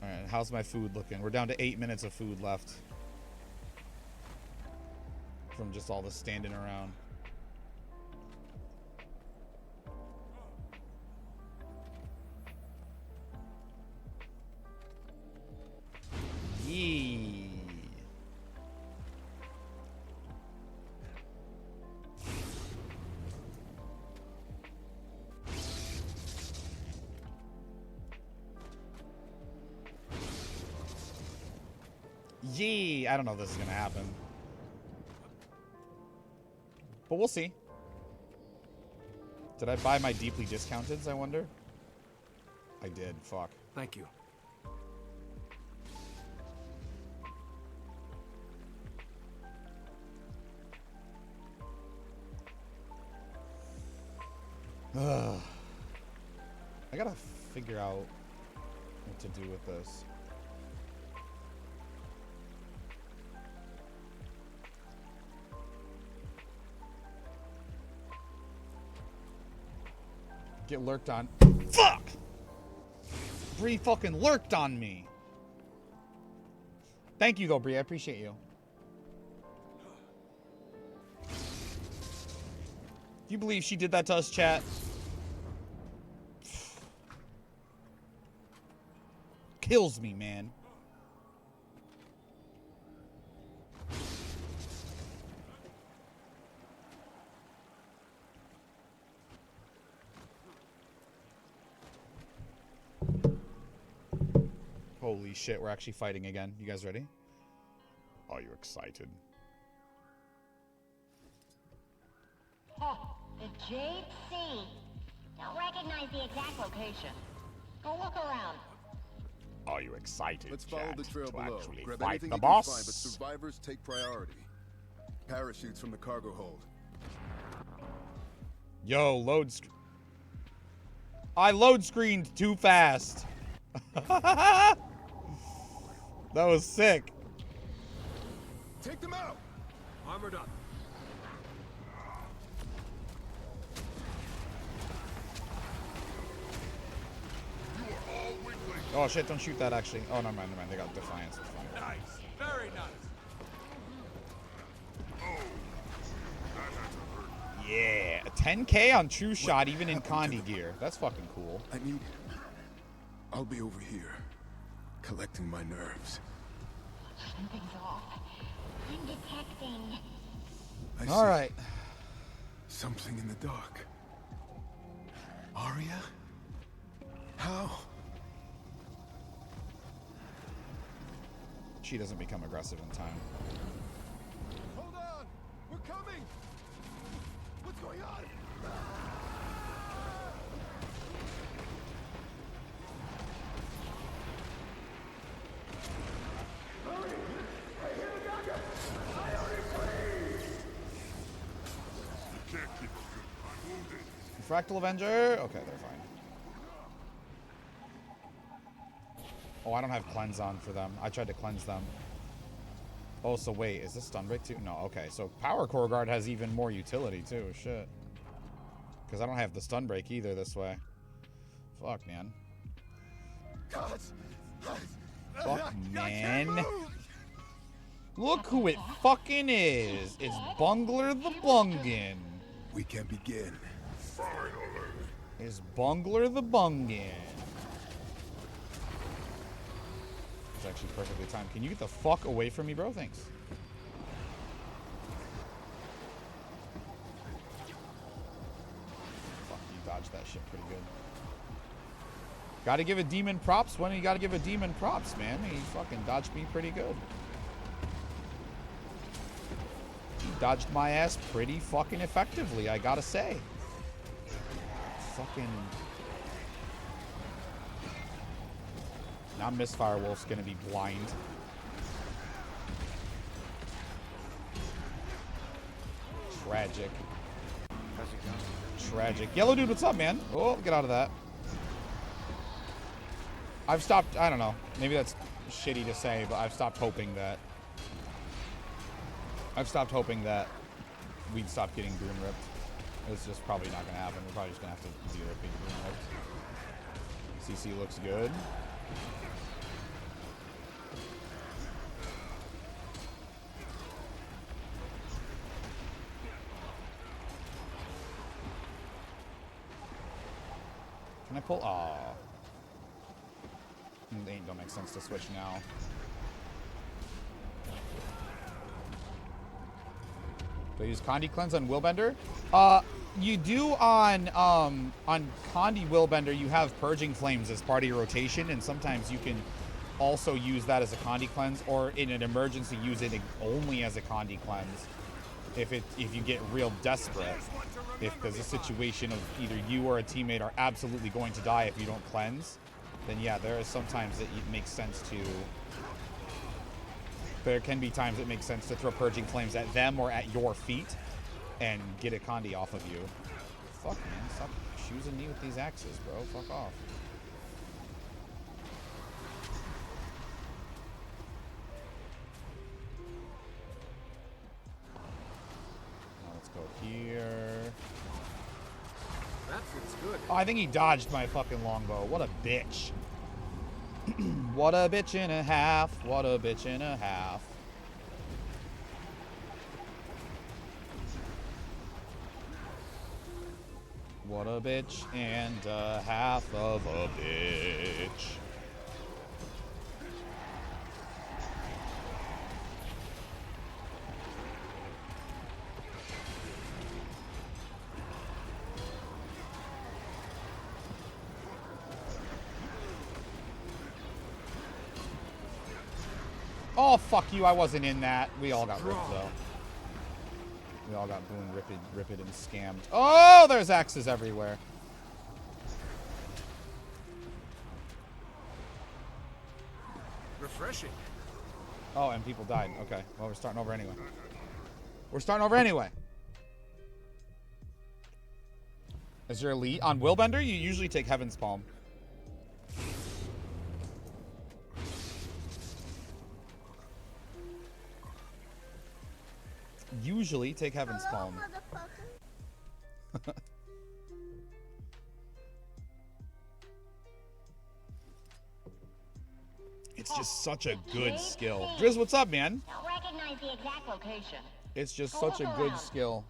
Alright, how's my food looking? We're down to 8 minutes of food left. From just all the standing around. Yee. GG. I don't know if this is gonna happen, but we'll see. Did I buy my deeply discounted? I wonder. I did. Fuck. Thank you. I gotta figure out what to do with this. Get lurked on. Fuck! Bree fucking lurked on me. Thank you though, Bree. I appreciate you. You believe she did that to us, chat? Kills me, man. Holy shit, we're actually fighting again. You guys ready? Are you excited? Huh, the Jade Sea. Don't recognize the exact location. Go look around. Are you excited, Let's follow chat, the trail to below. actually Grab fight anything the you can boss? find, but survivors take priority. Parachutes from the cargo hold. Yo, load I load screened too fast. That was sick. Take them out! Armored up. Oh shit, don't shoot that actually. Oh, never mind, they got Defiance. It's fine. Nice. Very nice. Yeah, a 10K on True Shot even in Condi gear. That's fucking cool. I need him. I'll be over here, collecting my nerves. Something's off. I'm detecting. I see Alright. something in the dark. Arya? How? She doesn't become aggressive in time. Hold on! We're coming! What's going on? Fractal Avenger? Okay, they're fine. Oh, I don't have cleanse on for them. I tried to cleanse them. Oh, so wait, is this stun break too? No, okay. So Power Core Guard has even more utility too. Shit. Because I don't have the stun break either this way. Fuck, man. Fuck, man. Look who it fucking is. It's Bungler the Bungin. We can begin. It's Bungler the Bungin. It's actually perfectly timed. Can you get the fuck away from me, bro? Thanks. Fuck, you dodged that shit pretty good. Gotta give a demon props when you gotta give a demon props, man. He fucking dodged me pretty good. He dodged my ass pretty fucking effectively, I gotta say. Fucking... Now Misfire Wolf's gonna be blind. Tragic. How's it going? Tragic. Yellow dude, what's up, man? Oh, get out of that. I've stopped, I don't know. Maybe that's shitty to say, but I've stopped hoping that we'd stop getting Boon ripped. It's just probably not gonna happen. We're probably just gonna have to deal with being Boon ripped. CC looks good. Can I pull? Aw. It don't make sense to switch now. Do I use Condi Cleanse on Willbender? You do on Condi Willbender, you have Purging Flames as part of your rotation, and sometimes you can also use that as a Condi cleanse, or in an emergency use it only as a Condi cleanse. If you get real desperate, if there's a situation of either you or a teammate are absolutely going to die if you don't cleanse, then yeah, there is sometimes that it makes sense to. There can be times it makes sense to throw Purging Flames at them or at your feet and get a Condi off of you. Fuck, man. Stop choosing me with these axes, bro. Fuck off. Now let's go here. That fits good. Oh, I think he dodged my fucking longbow. What a bitch. What a bitch and a half. What a bitch and a half. What a bitch and a half of a bitch. Oh, fuck you. I wasn't in that. We all got ripped, though. We all got boon, ripped, and scammed. Oh, there's axes everywhere. Refreshing. Oh, and people died. Okay. Well, we're starting over anyway. We're starting over anyway. Is your elite on Willbender? You usually take Heaven's Palm. Usually take Heaven's Palm. It's just such a good skill. Driz, what's up, man? Don't recognize the exact location. It's just such a good skill.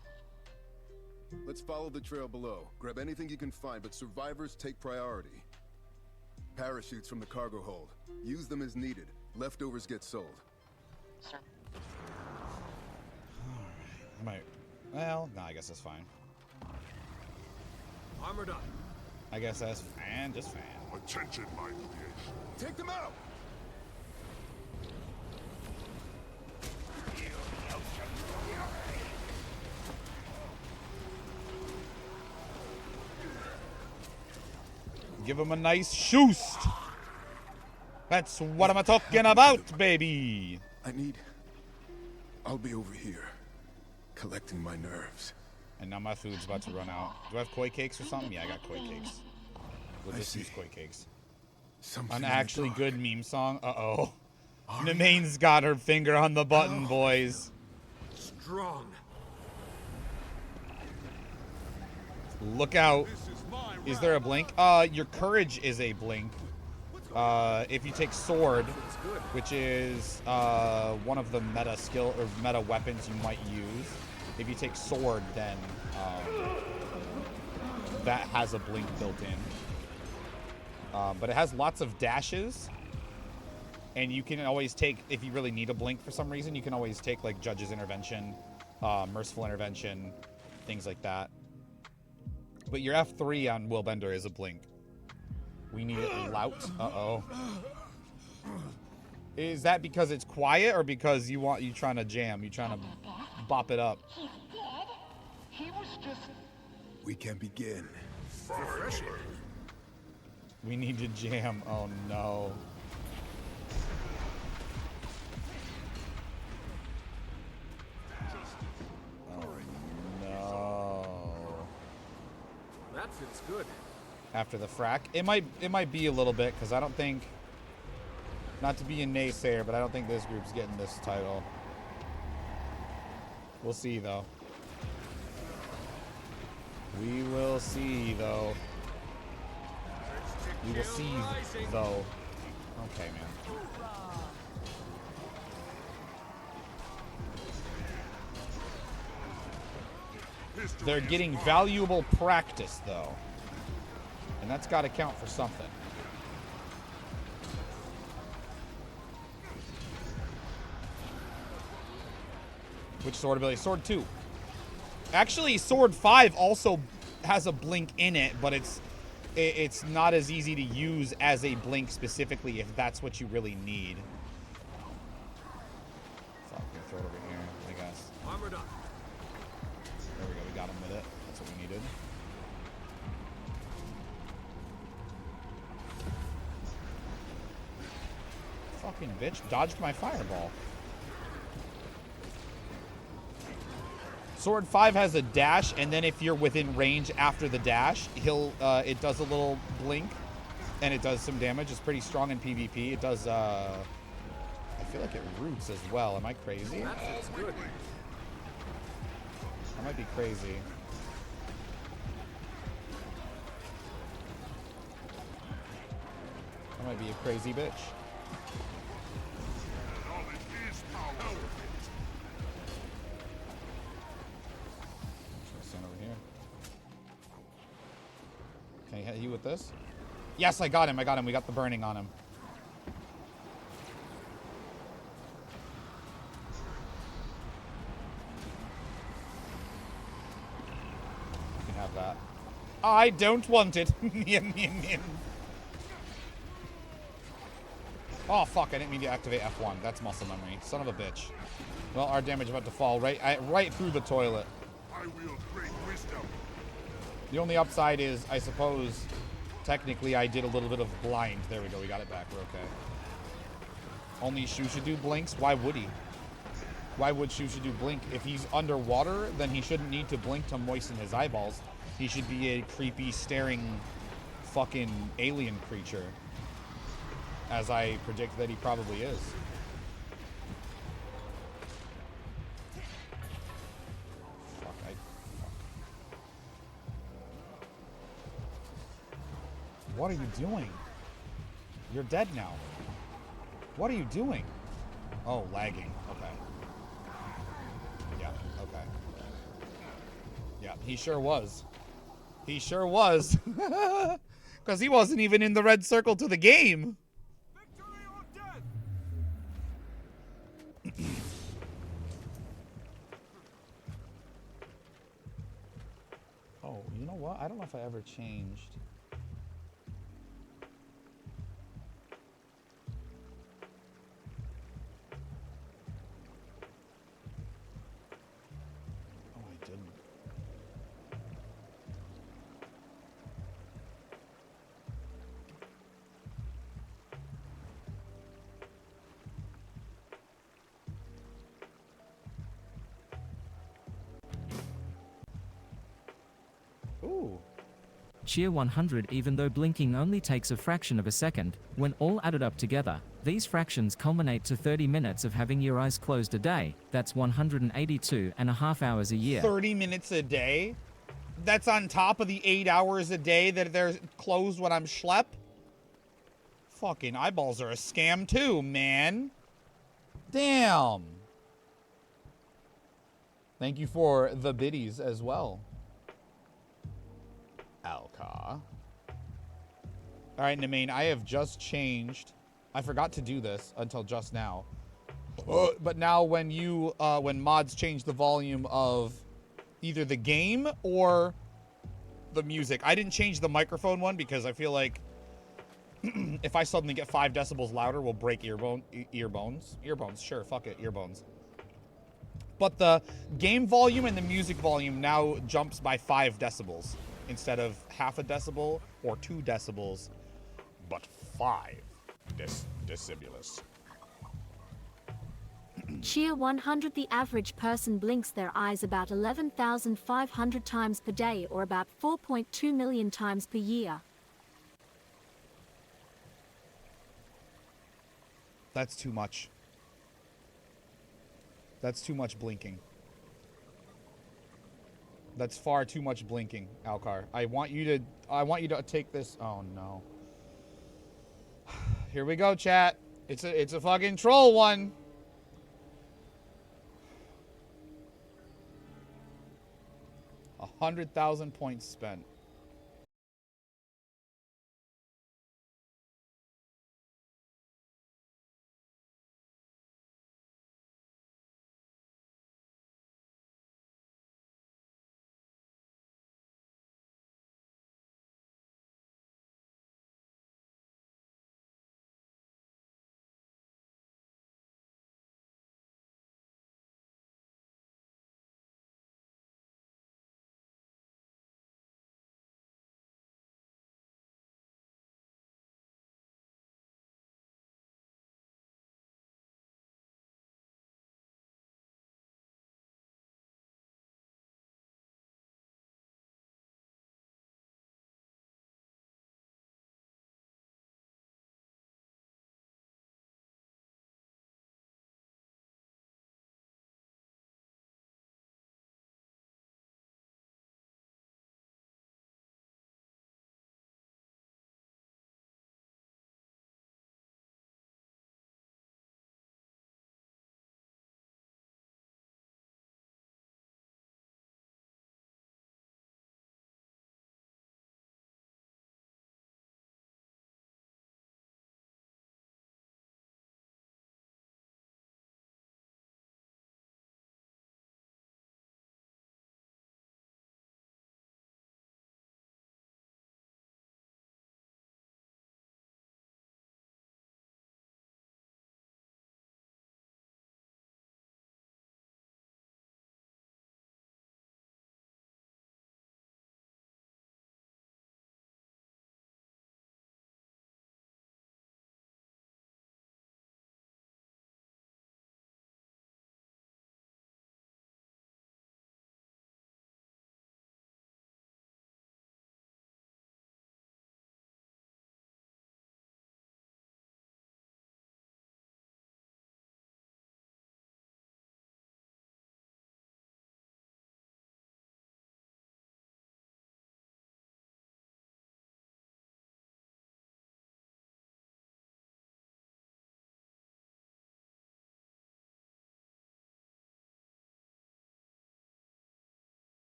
Let's follow the trail below. Grab anything you can find, but survivors take priority. Parachutes from the cargo hold. Use them as needed. Leftovers get sold. Sir. I might. Well, no, I guess that's fine. Armored up. I guess that's fine, just fine. Attention, my creation. Take them out! Give him a nice shoost. That's what I'm talking about, baby. I'll be over here, collecting my nerves. And now my food's about to run out. Do I have koi cakes or something? Yeah, I got koi cakes. We'll just use koi cakes. An actually good meme song. Uh-oh. Nemane's got her finger on the button, boys. Strong. Look out. Is there a blink? Your courage is a blink. If you take sword, which is one of the meta skill or meta weapons you might use. If you take sword, then that has a blink built in. But it has lots of dashes. And you can always take, if you really need a blink for some reason, you can always take like Judge's Intervention, Merciful Intervention, things like that. But your F3 on Willbender is a blink. We need it loud. Uh-oh. Is that because it's quiet or because you trying to jam? You trying to bop it up? He's dead? He was just... We can begin. Refreshing. We need to jam. Oh, no. That fits good. After the frack, it might be a little bit because I don't think, not to be a naysayer, but I don't think this group's getting this title. We'll see though. We will see though. We will see though. Okay, man. They're getting valuable practice, though. And that's got to count for something. Which sword ability? Sword 2. Actually, Sword 5 also has a blink in it, but it's it's not as easy to use as a blink specifically if that's what you really need. Fuck, I'm gonna throw it over here, I guess. Armored up. There we go, we got him with it. That's what we needed. Fucking bitch, dodged my fireball. Sword 5 has a dash, and then if you're within range after the dash, it does a little blink, and it does some damage. It's pretty strong in PvP. It does, I feel like it roots as well. Am I crazy? That's good. I might be crazy. I might be a crazy bitch. Stand over here. Can I hit you with this? Yes, I got him. I got him. We got the burning on him. You can have that. I don't want it. Oh, fuck. I didn't mean to activate F1. That's muscle memory. Son of a bitch. Well, our damage about to fall right through the toilet. I wield great wisdom. The only upside is, I suppose, technically I did a little bit of blind. There we go. We got it back. We're okay. Only Shu should do blinks. Why would he? Why would Shu should do blink? If he's underwater, then he shouldn't need to blink to moisten his eyeballs. He should be a creepy, staring, fucking alien creature. As I predict that he probably is. Fuck. What are you doing? You're dead now. What are you doing? Oh, lagging. Okay. Yeah, okay. Yeah, he sure was. He sure was. Because he wasn't even in the red circle to the game. Victory or death! Oh, you know what? I don't know if I ever changed. Oh, I didn't. Ooh. Cheer 100. Even though blinking only takes a fraction of a second, when all added up together, these fractions culminate to 30 minutes of having your eyes closed a day. That's 182.5 hours a year. 30 minutes a day? That's on top of the 8 hours a day that they're closed when I'm schlep? Fucking eyeballs are a scam too, man. Damn. Thank you for the biddies as well. Alka. Alright, Nemain, I have just changed. I forgot to do this until just now. But now when you, when mods change the volume of either the game or the music. I didn't change the microphone one because I feel like if I suddenly get 5 decibels louder, we'll break earbones. Earbones, sure, fuck it, earbones. But the game volume and the music volume now jumps by 5 decibels instead of half a decibel or 2 decibels, but 5 decibels. Cheer 100. The average person blinks their eyes about 11,500 times per day, or about 4.2 million times per year. That's too much. That's too much blinking. That's far too much blinking, Alcar. I want you to take this. Oh no. Here we go, chat. It's a fucking troll one. 100,000 points spent.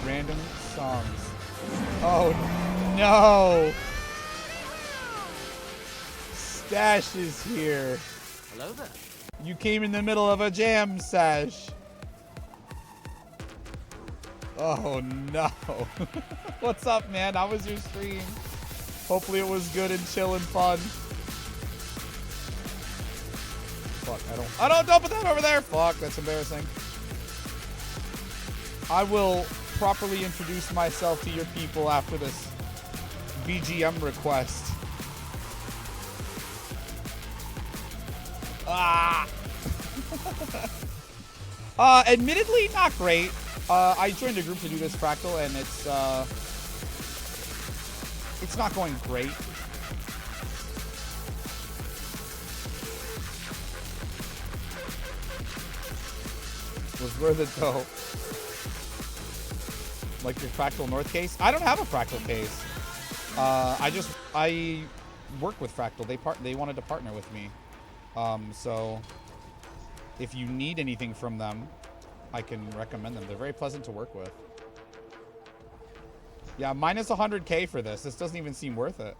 Random songs. Oh no! Stash is here. Hello there. You came in the middle of a jam, Sash. Oh no. What's up, man? How was your stream? Hopefully it was good and chill and fun. Fuck, don't put that over there. Fuck, that's embarrassing. I will properly introduce myself to your people after this BGM request. Admittedly, not great. I joined a group to do this fractal, and it's not going great. Was worth it though. Like your fractal north case? I don't have a fractal case. I work with fractal. They wanted to partner with me. So if you need anything from them, I can recommend them. They're very pleasant to work with. Yeah, minus 100K for this. This doesn't even seem worth it.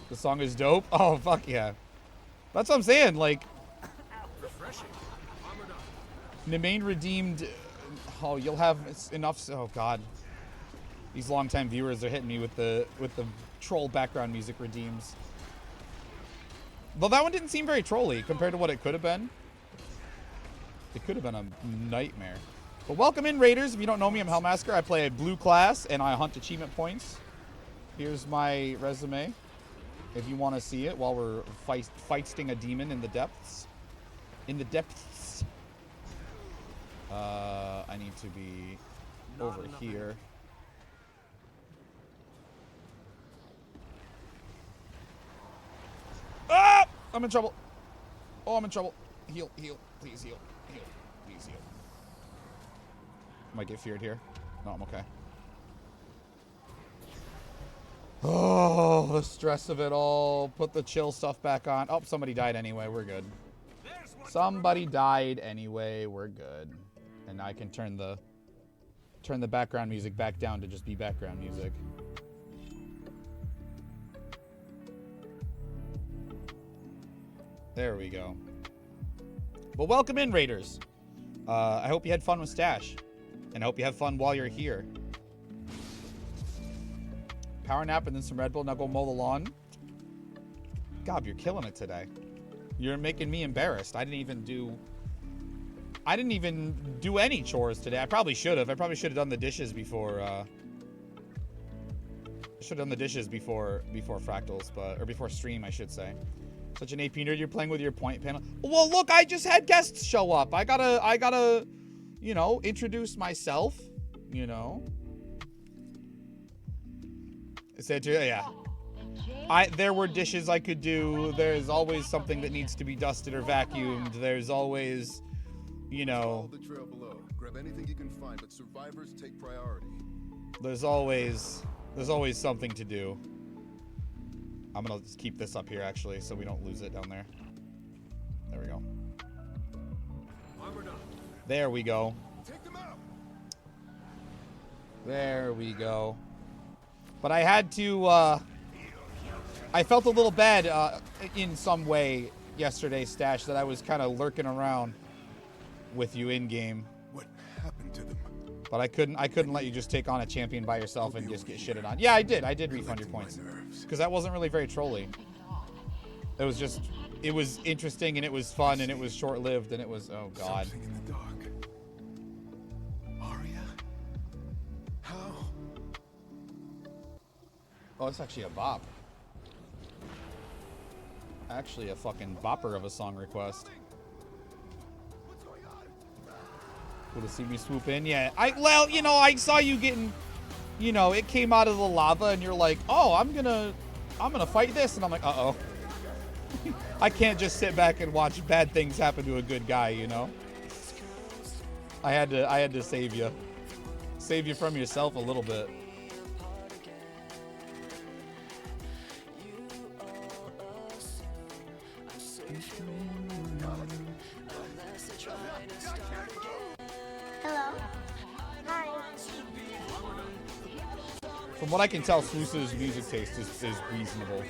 The song is dope. Oh, fuck yeah. That's what I'm saying. Like, Nemain redeemed. Oh, you'll have enough. Oh, God. These longtime viewers are hitting me with the troll background music redeems. Though that one didn't seem very trolly compared to what it could have been. It could have been a nightmare. But welcome in, Raiders. If you don't know me, I'm Hellmasker. I play a blue class, and I hunt achievement points. Here's my resume, if you want to see it while we're fighting a demon in the depths. In the depths. I need to be over here. Ah! I'm in trouble. Oh, I'm in trouble. Heal, heal. Please heal. Heal. Please heal. Might get feared here. No, I'm okay. Oh, the stress of it all. Put the chill stuff back on. Oh, somebody died anyway. We're good. Somebody died anyway. We're good. And I can turn the background music back down to just be background music. There we go. But welcome in, Raiders. I hope you had fun with Stash. And I hope you have fun while you're here. Power nap and then some Red Bull. Now go mow the lawn. God, you're killing it today. You're making me embarrassed. I didn't even do any chores today. I probably should have. I probably should have done the dishes before. Should have done the dishes before fractals, or before stream, I should say. Such an AP nerd. You're playing with your point panel. Well, look, I just had guests show up. I gotta, you know, introduce myself. You know. Said to yeah. There were dishes I could do. There's always something that needs to be dusted or vacuumed. There's always, you know. Follow the trail below. Grab anything you can find, but survivors take priority. There's always something to do. I'm gonna just keep this up here actually, so we don't lose it down there. There we go. There we go. There we go. But I had to, I felt a little bad in some way yesterday, Stash, that I was kind of lurking around with you in-game. What happened to them? But I couldn't let you just take on a champion by yourself and just get shitted on. Yeah, I did refund your points. Because that wasn't really very trolly. It was interesting and it was fun and it was short-lived and it was, oh God. Something in the dark. Oh, it's actually a bop. Actually a fucking bopper of a song request. Would have seen me swoop in? Yeah. Well, you know, I saw you getting, you know, it came out of the lava and you're like, oh, I'm gonna fight this. And I'm like, uh-oh. I can't just sit back and watch bad things happen to a good guy, you know? I had to save you. Save you from yourself a little bit. Hello? Hi. From what I can tell, Sluice's music taste is reasonable.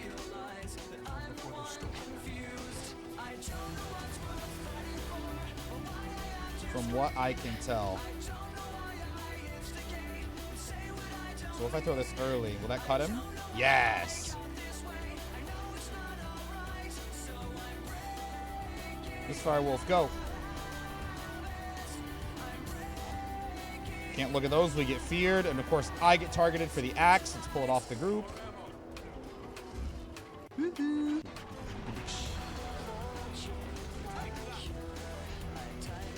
From what I can tell. So if I throw this early, will that cut him? Yes! This Firewolf, go! Can't look at those, we get feared, and of course I get targeted for the axe. Let's pull it off the group.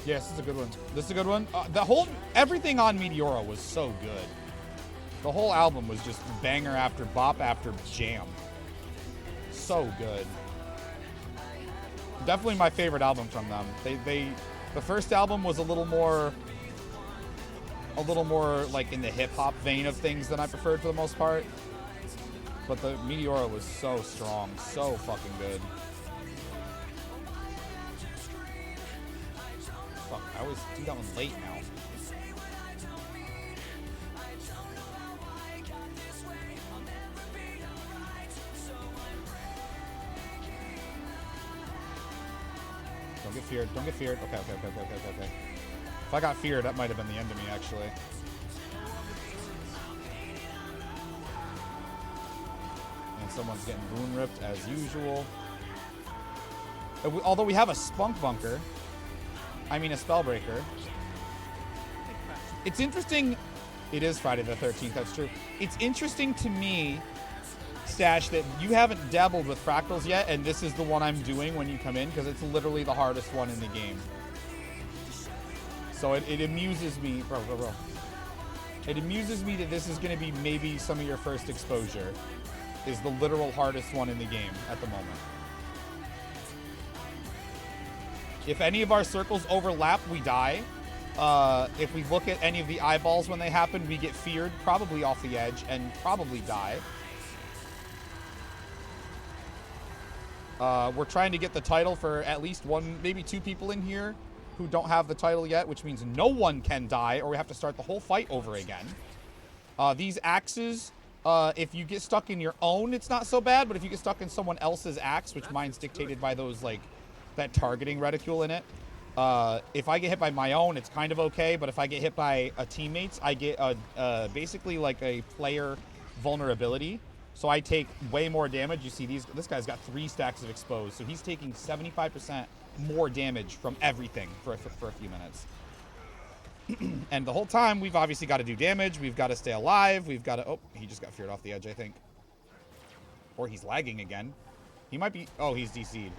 Yes, this is a good one. This is a good one. Everything on Meteora was so good. The whole album was just banger after bop after jam. So good. Definitely my favorite album from them. The first album was a little more like in the hip hop vein of things than I preferred for the most part. But the Meteora was so strong, so fucking good. Fuck, I always do that one late now. Don't get feared. Don't get feared. Okay. If I got feared, that might have been the end of me, actually. And someone's getting boon ripped as usual. Although we have a spunk bunker. I mean a spellbreaker. It's interesting. It is Friday the 13th, that's true. It's interesting to me, Stash, that you haven't dabbled with fractals yet, and this is the one I'm doing when you come in, because it's literally the hardest one in the game. So it amuses me, bro. It amuses me that this is going to be maybe some of your first exposure. Is the literal hardest one in the game at the moment. If any of our circles overlap, we die. If we look at any of the eyeballs when they happen, we get feared, probably off the edge, and probably die. We're trying to get the title for at least one, maybe two people in here who don't have the title yet, which means no one can die, or we have to start the whole fight over again. These axes, if you get stuck in your own, it's not so bad, but if you get stuck in someone else's axe, which mine's dictated by those, like, that targeting reticule in it, if I get hit by my own, it's kind of okay, but if I get hit by a teammate's, I get basically like a player vulnerability. So I take way more damage. You see, this guy's got 3 stacks of exposed, so he's taking 75% more damage from everything for a few minutes. And the whole time, we've obviously got to do damage. We've got to stay alive. We've got to... Oh, he just got feared off the edge, I think. Or he's lagging again. He might be... Oh, he's DC'd.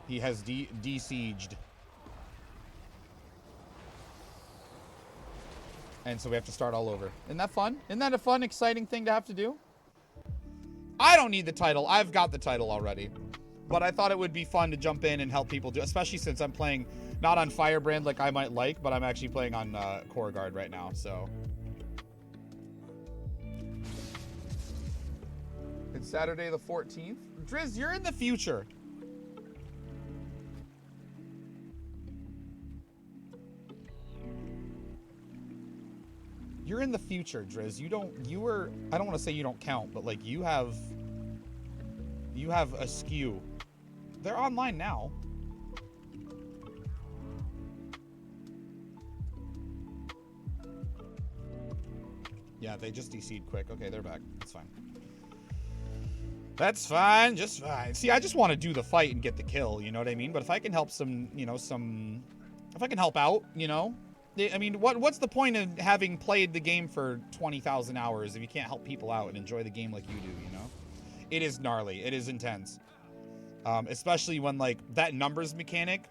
He has de-sieged. And so we have to start all over. Isn't that fun? Isn't that a fun, exciting thing to have to do? I don't need the title. I've got the title already. But I thought it would be fun to jump in and help people do, especially since I'm playing not on Firebrand like I might like, but I'm actually playing on Core Guard right now, so. It's Saturday the 14th. Driz, you're in the future. You're in the future, Driz. I don't want to say you don't count, but like you have a skew. They're online now. Yeah, they just DC'd quick. Okay, they're back. That's fine. That's fine, just fine. See, I just want to do the fight and get the kill, you know what I mean? But if I can help if I can help out, you know? I mean, what's the point of having played the game for 20,000 hours if you can't help people out and enjoy the game like you do, you know? It is gnarly. It is intense. Especially when, like, that numbers mechanic,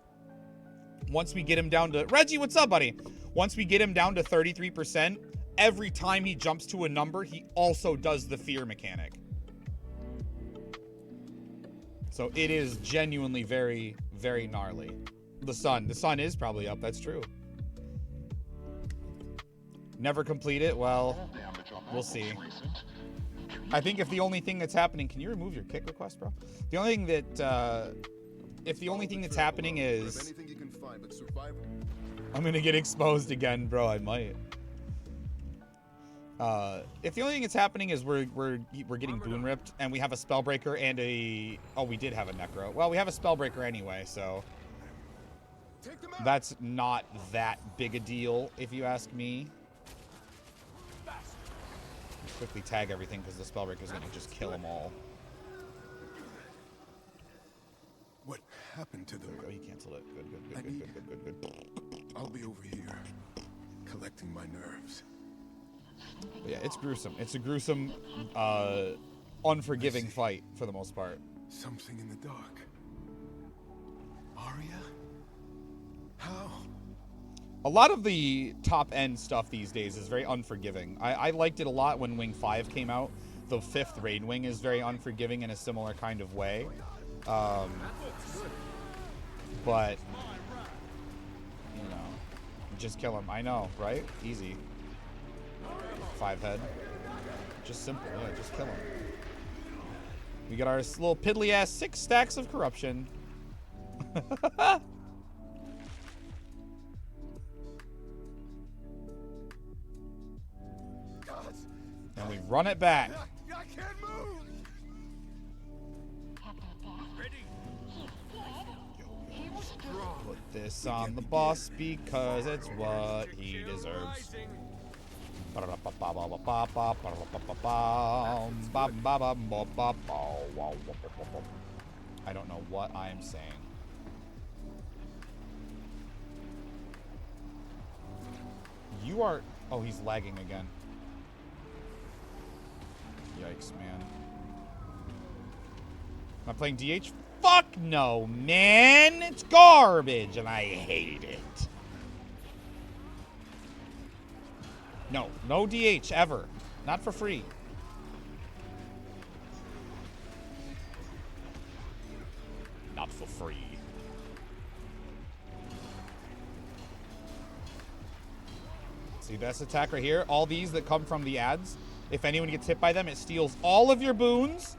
once we get him down to... Reggie, what's up, buddy? Once we get him down to 33%, every time he jumps to a number, he also does the fear mechanic. So it is genuinely very, very gnarly. The sun is probably up. That's true. Never complete it. Well, we'll see. I think if the only thing that's happening, can you remove your kick request, bro? The only thing that, if the only thing that's happening is, I'm gonna get exposed again, bro. I might. If the only thing that's happening is we're getting boon ripped, and we have a spellbreaker and a, oh, we did have a necro. Well, we have a spellbreaker anyway, so that's not that big a deal, if you ask me. Quickly tag everything because the spellbreaker is gonna just kill them all. What happened to them? There we go. He canceled it. Good. I'll be over here, collecting my nerves. But yeah, it's gruesome. It's a gruesome, unforgiving fight for the most part. Something in the dark. Arya? How? A lot of the top-end stuff these days is very unforgiving. I liked it a lot when Wing 5 came out. The 5th Raid Wing is very unforgiving in a similar kind of way. But, you know, just kill him. I know, right? Easy. 5 head. Just simple, yeah, just kill him. We got our little piddly-ass 6 stacks of corruption. And we run it back. I can't move. Put this on the boss because it's what he deserves. I don't know what I am saying. You are... Oh, he's lagging again. Yikes, man. Am I playing DH? Fuck no, man! It's garbage, and I hate it. No, no DH, ever. Not for free. Not for free. See, best attack right here. All these that come from the ads, if anyone gets hit by them, it steals all of your boons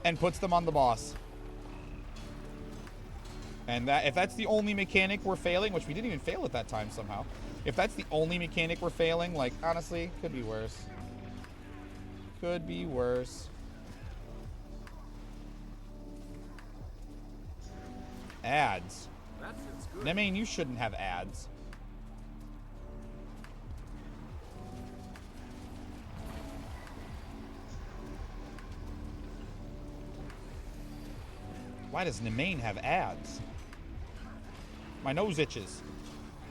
and puts them on the boss. And that, if that's the only mechanic we're failing, which we didn't even fail at that time somehow. If that's the only mechanic we're failing, like, honestly, could be worse. Could be worse. Ads. I mean, you shouldn't have ads. Why does Nemain have ads? My nose itches.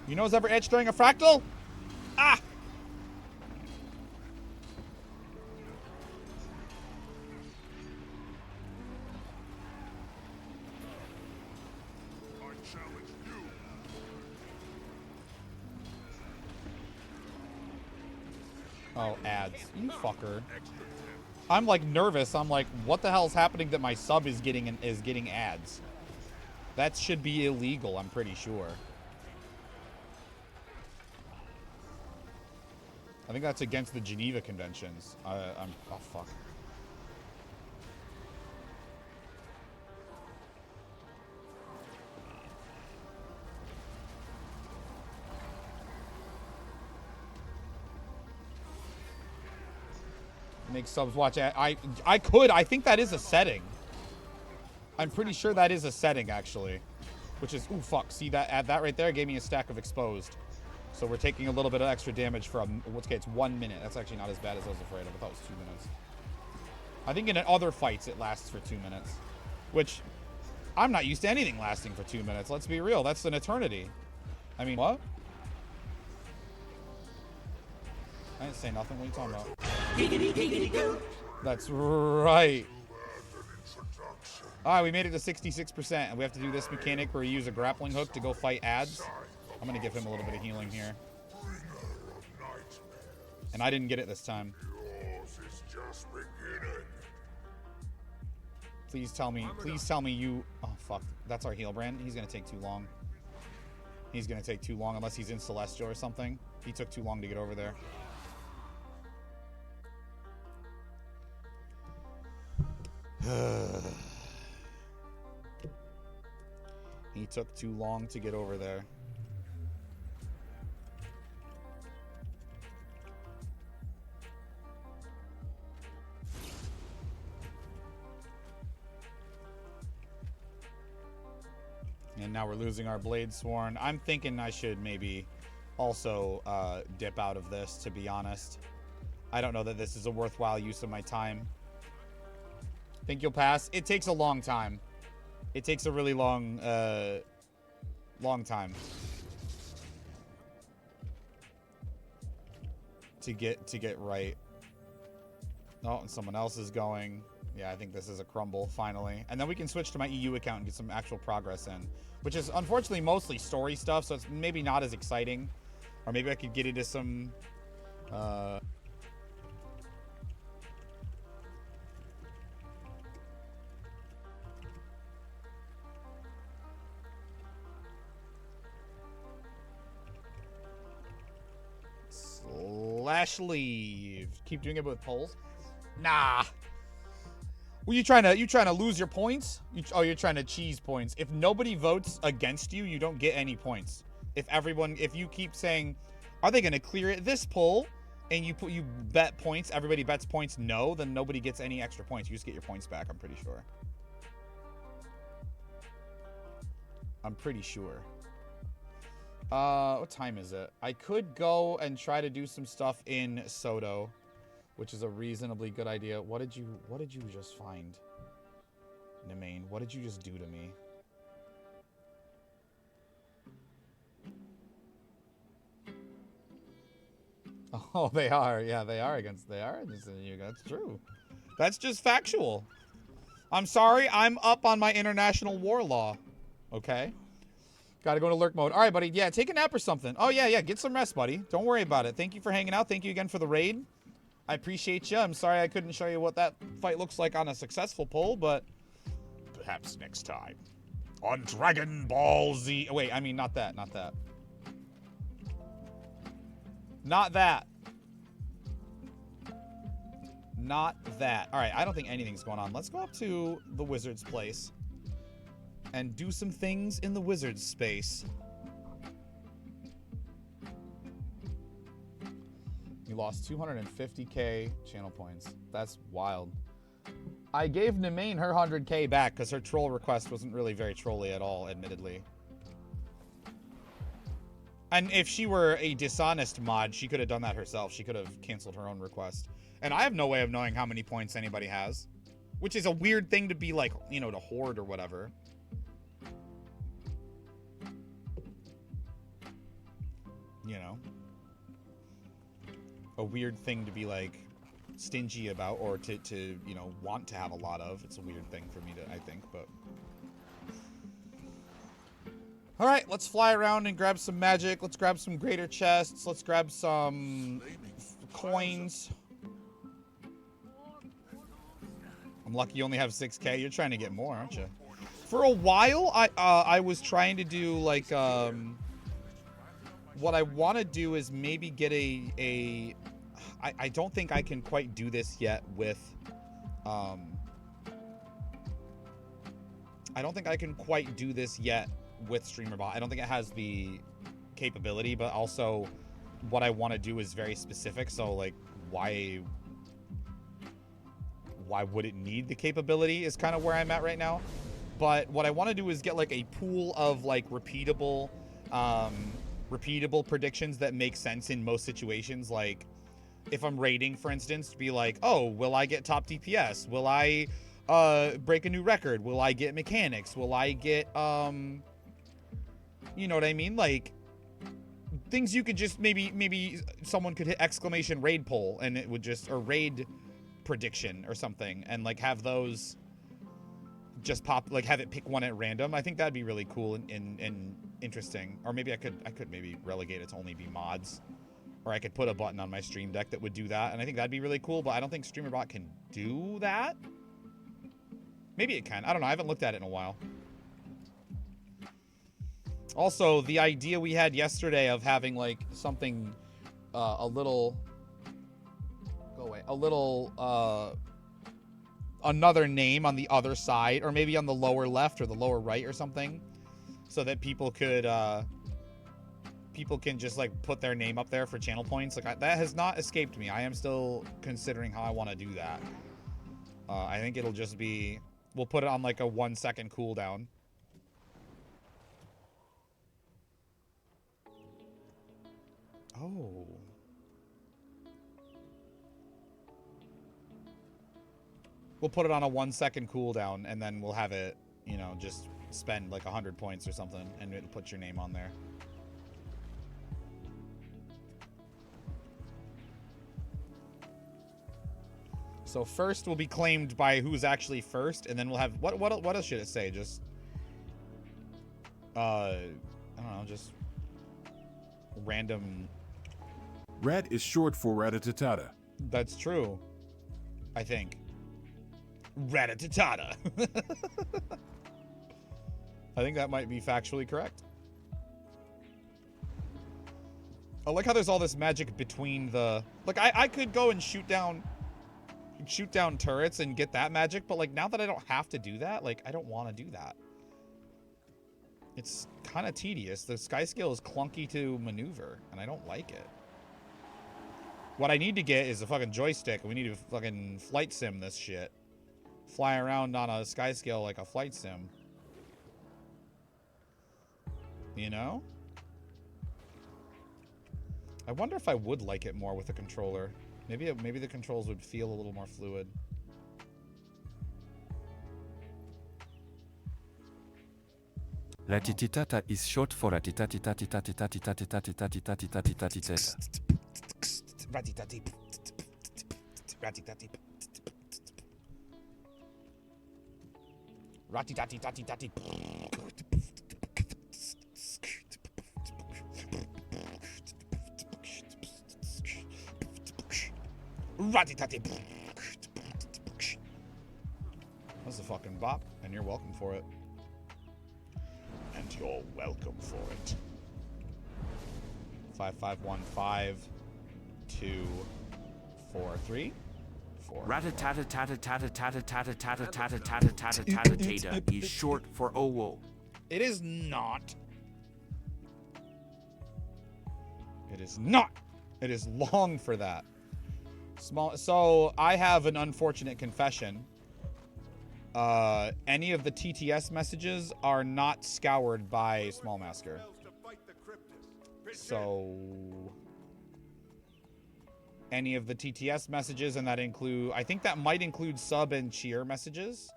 Your nose ever itched during a fractal? Ah! I challenge you. Oh, ads. You fucker. I'm like nervous. I'm like, what the hell is happening that my sub is getting ads? That should be illegal, I'm pretty sure. I think that's against the Geneva Conventions. Oh, fuck. Make subs watch ad. I could. I think that is a setting. I'm pretty sure that is a setting, actually. Which is, ooh, fuck. See, that right there gave me a stack of exposed. So we're taking a little bit of extra damage from, okay, it's 1 minute. That's actually not as bad as I was afraid of. I thought it was 2 minutes. I think in other fights it lasts for 2 minutes. Which, I'm not used to anything lasting for 2 minutes. Let's be real. That's an eternity. I mean, what? I didn't say nothing. What are you talking about? That's right. Alright, we made it to 66%, and we have to do this mechanic where we use a grappling hook to go fight ads. I'm gonna give him a little bit of healing here. And I didn't get it this time. Please tell me you... Oh, fuck. That's our heal brand. He's gonna take too long. He's gonna take too long unless he's in Celestial or something. He took too long to get over there. He took too long to get over there. And now we're losing our Blade Sworn. I'm thinking I should maybe also dip out of this, to be honest. I don't know that this is a worthwhile use of my time. Think you'll pass? It takes a long time. It takes a really long time to get right. Oh, and someone else is going. Yeah, I think this is a crumble, finally. And then we can switch to my EU account and get some actual progress in, which is unfortunately mostly story stuff, so it's maybe not as exciting. Or maybe I could get into some... slash leave. Keep doing it with polls? Nah. Well, you trying to lose your points? You're trying to cheese points. If nobody votes against you, you don't get any points. If you keep saying, are they going to clear it this poll? And you bet points, everybody bets points no, then nobody gets any extra points. You just get your points back, I'm pretty sure. What time is it? I could go and try to do some stuff in Soto, which is a reasonably good idea. What did you just find? Nemain, what did you just do to me? Oh, they are. Yeah, they are against you. That's true. That's just factual. I'm sorry. I'm up on my international war law. Okay. Gotta go to lurk mode. All right, buddy. Yeah, take a nap or something. Oh, yeah. Get some rest, buddy. Don't worry about it. Thank you for hanging out. Thank you again for the raid. I appreciate you. I'm sorry I couldn't show you what that fight looks like on a successful poll, but perhaps next time on Dragon Ball Z. Wait, I mean, not that. Not that. All right, I don't think anything's going on. Let's go up to the wizard's place and do some things in the wizard's space. You lost 250k channel points. That's wild. I gave Nemain her 100k back because her troll request wasn't really very trolly at all, admittedly. And if she were a dishonest mod, she could have done that herself. She could have canceled her own request. And I have no way of knowing how many points anybody has, which is a weird thing to be like, you know, to hoard or whatever. You know, a weird thing to be like stingy about, or to you know, want to have a lot of. It's a weird thing for me to, I think, but. All right, let's fly around and grab some magic. Let's grab some greater chests. Let's grab some coins. I'm lucky you only have 6k. You're trying to get more, aren't you? For a while, I was trying to do like what I want to do is maybe get I don't think I can quite do this yet with I don't think I can quite do this yet with StreamerBot. I don't think it has the capability, but also what I want to do is very specific, so like why would it need the capability is kind of where I'm at right now. But what I want to do is get like a pool of like repeatable predictions that make sense in most situations. Like if I'm raiding, for instance, to be like, oh, will I get top DPS? Will I break a new record? Will I get mechanics? Will I get you know what I mean? Like things you could just maybe someone could hit exclamation raid poll and it would just, or raid prediction or something, and like have those just pop, like have it pick one at random. I think that'd be really cool and interesting. Or maybe I could maybe relegate it to only be mods, or I could put a button on my stream deck that would do that, and I think that'd be really cool. But I don't think StreamerBot can do that. Maybe it can. I don't know. I haven't looked at it in a while. Also, the idea we had yesterday of having like something a little another name on the other side, or maybe on the lower left or the lower right or something, so that people could people can just like put their name up there for channel points. Like that has not escaped me. I am still considering how I want to do that. I think it'll just be, we'll put it on like a 1 second cooldown. Oh. We'll put it on a 1 second cooldown, and then we'll have it, you know, just spend like 100 points or something, and it'll put your name on there. So first will be claimed by who's actually first, and then we'll have, what else should it say? Just, I don't know, just random. Rat is short for Ratatatata. That's true, I think. Ratatatata. I think that might be factually correct. I like how there's all this magic between the, like I could go and shoot down turrets and get that magic, but like now that I don't have to do that, like I don't want to do that. It's kind of tedious. The sky scale is clunky to maneuver, and I don't like it. What I need to get is a fucking joystick. We need to fucking flight sim this shit. Fly around on a sky scale like a flight sim. You know? I wonder if I would like it more with a controller. Maybe the controls would feel a little more fluid. Ratitata is short for ratitatitatitatitatitatitatitatitatitatitatitatitatitata. Ratitati. Ratitati. Ratitati tati tati. Ratitati. That's a fucking bop, and you're welcome for it. And you're welcome for it. 5515-243-4. Ratatatatatatatatatatatatatatatatata is short for owo. It is not. It is not. It is long for that. Small. So I have an unfortunate confession. Any of the TTS messages are not scoured by Hellmasker. So any of the TTS messages, and that include, I think that might include sub and cheer messages,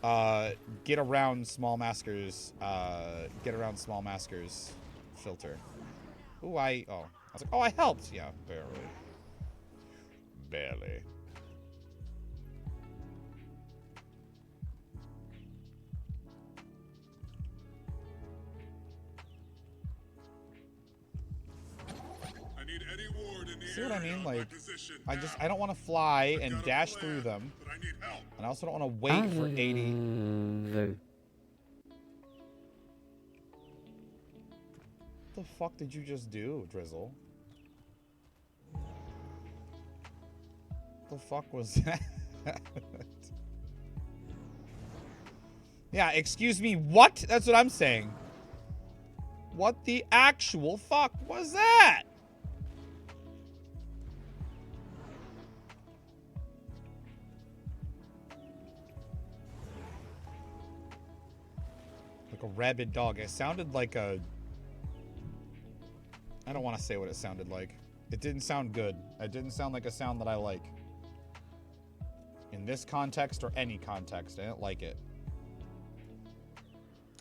get around Hellmasker's filter. Ooh, I was like, oh, I helped. Yeah, barely. Barely. See what I mean? Like, I don't want to fly and dash through them. And I also don't want to wait for 80. What the fuck did you just do, Drizzle? What the fuck was that? Yeah, excuse me, what? That's what I'm saying. What the actual fuck was that? Like a rabid dog. It sounded like a... I don't want to say what it sounded like. It didn't sound good. It didn't sound like a sound that I like. In this context or any context, I didn't like it.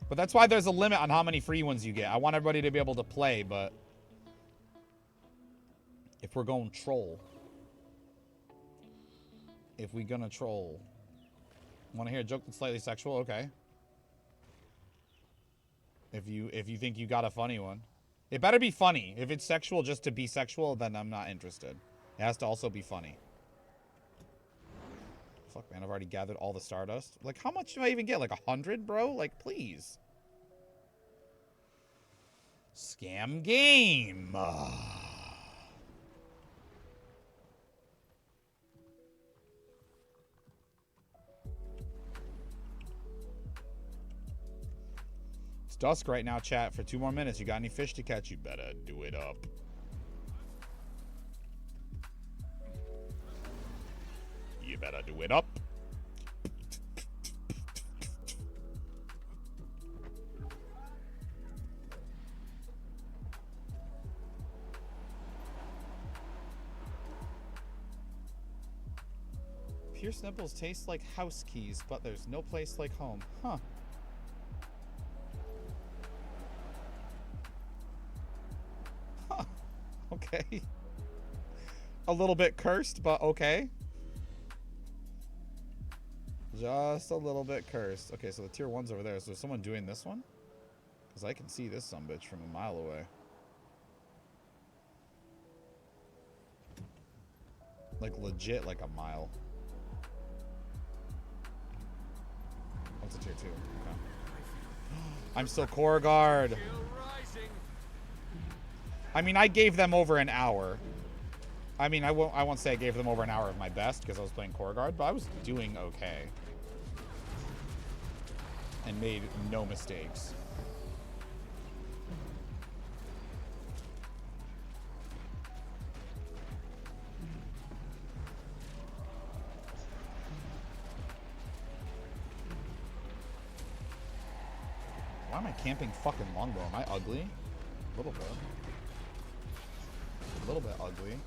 But that's why there's a limit on how many free ones you get. I want everybody to be able to play, but... if we're going troll... if we gonna troll... Want to hear a joke that's slightly sexual? Okay. If you think you got a funny one. It better be funny. If it's sexual just to be sexual, then I'm not interested. It has to also be funny. Fuck, man, I've already gathered all the Stardust. Like, how much do I even get? Like 100, bro? Like, please. Scam game. dusk right now, chat, for 2 more minutes. You got any fish to catch? You better do it up. You better do it up. Pierced nipples taste like house keys, but there's no place like home. Huh. Huh. Okay. A little bit cursed, but okay. Just a little bit cursed. Okay, so the tier 1's over there. So is someone doing this one? Because I can see this sumbitch from a mile away. Like legit like a mile. What's a tier 2? Okay. I'm still core guard. I mean, I gave them over an hour. I mean, I won't say I gave them over an hour of my best because I was playing core guard, but I was doing okay. And made no mistakes. Why am I camping fucking longbow? Am I ugly? A little bit. A little bit ugly.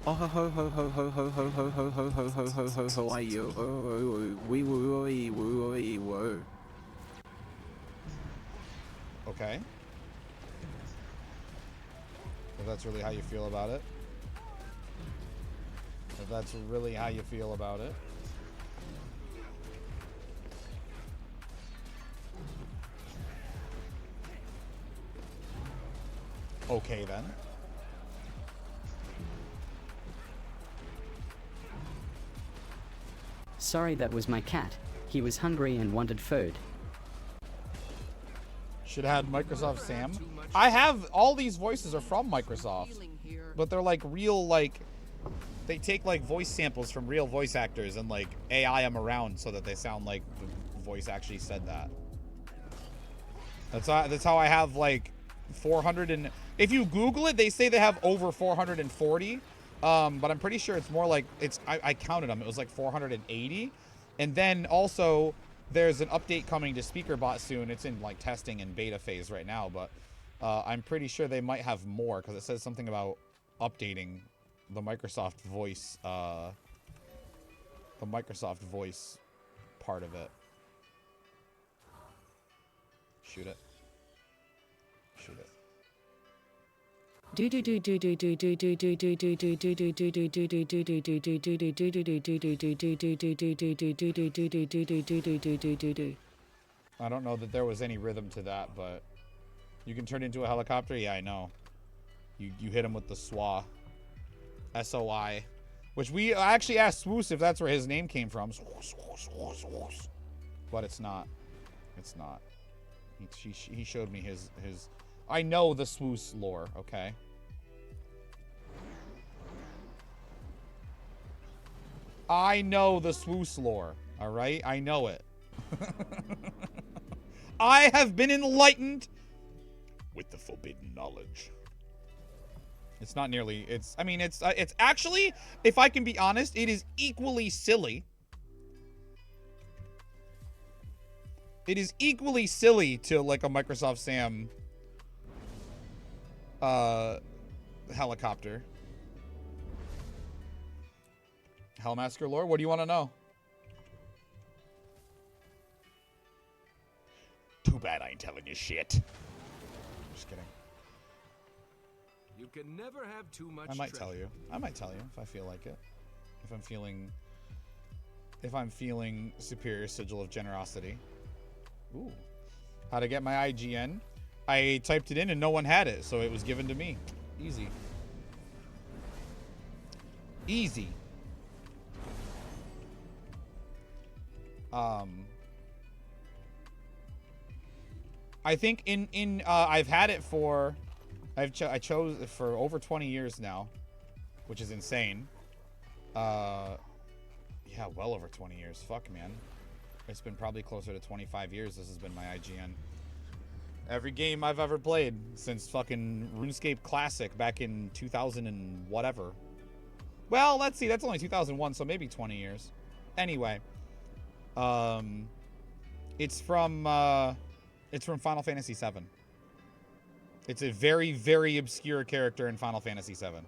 Oh ho ho ho ho ho ho ho ho ho ho ho ho ho ho ho are you? We whoa. Okay. If that's really how you feel about it. If that's really how you feel about it. Okay then. Sorry, that was my cat. He was hungry and wanted food. Should have had Microsoft Sam. I have all these voices are from Microsoft, but they're like real, like they take like voice samples from real voice actors and like AI them around so that they sound like the voice actually said that. That's how I have like 400 and if you Google it, they say they have over 440. But I'm pretty sure it's more like I counted them. It was like 480. And then also there's an update coming to SpeakerBot soon. It's in like testing and beta phase right now, but I'm pretty sure they might have more because it says something about updating the Microsoft Voice part of it. Shoot it. Shoot it. I don't know that there was any rhythm to that, but you can turn into a helicopter. Yeah, I know. You hit him with the SWA, SOI, which we actually asked Swoos if that's where his name came from. But it's not. It's not. He showed me his. I know the Swoos lore, okay? I know the Swoos lore, alright? I know it. I have been enlightened with the forbidden knowledge. It's not nearly, I mean, it's actually, if I can be honest, it is equally silly. It is equally silly to like a Microsoft Sam helicopter. Hellmasker lore? What do you want to know? Too bad I ain't telling you shit. Just kidding. You can never have too much. I might tell you. I might tell you if I feel like it. If I'm feeling superior sigil of generosity. Ooh. How to get my IGN? I typed it in and no one had it, so it was given to me. Easy. Easy. I think I've had it for I chose it for over 20 years now, which is insane. Yeah, well over 20 years. Fuck, man. It's been probably closer to 25 years this has been my IGN. Every game I've ever played since fucking RuneScape Classic back in 2000 and whatever. Well, let's see. That's only 2001, so maybe 20 years. Anyway, it's from Final Fantasy VII. It's a very, very obscure character in Final Fantasy VII.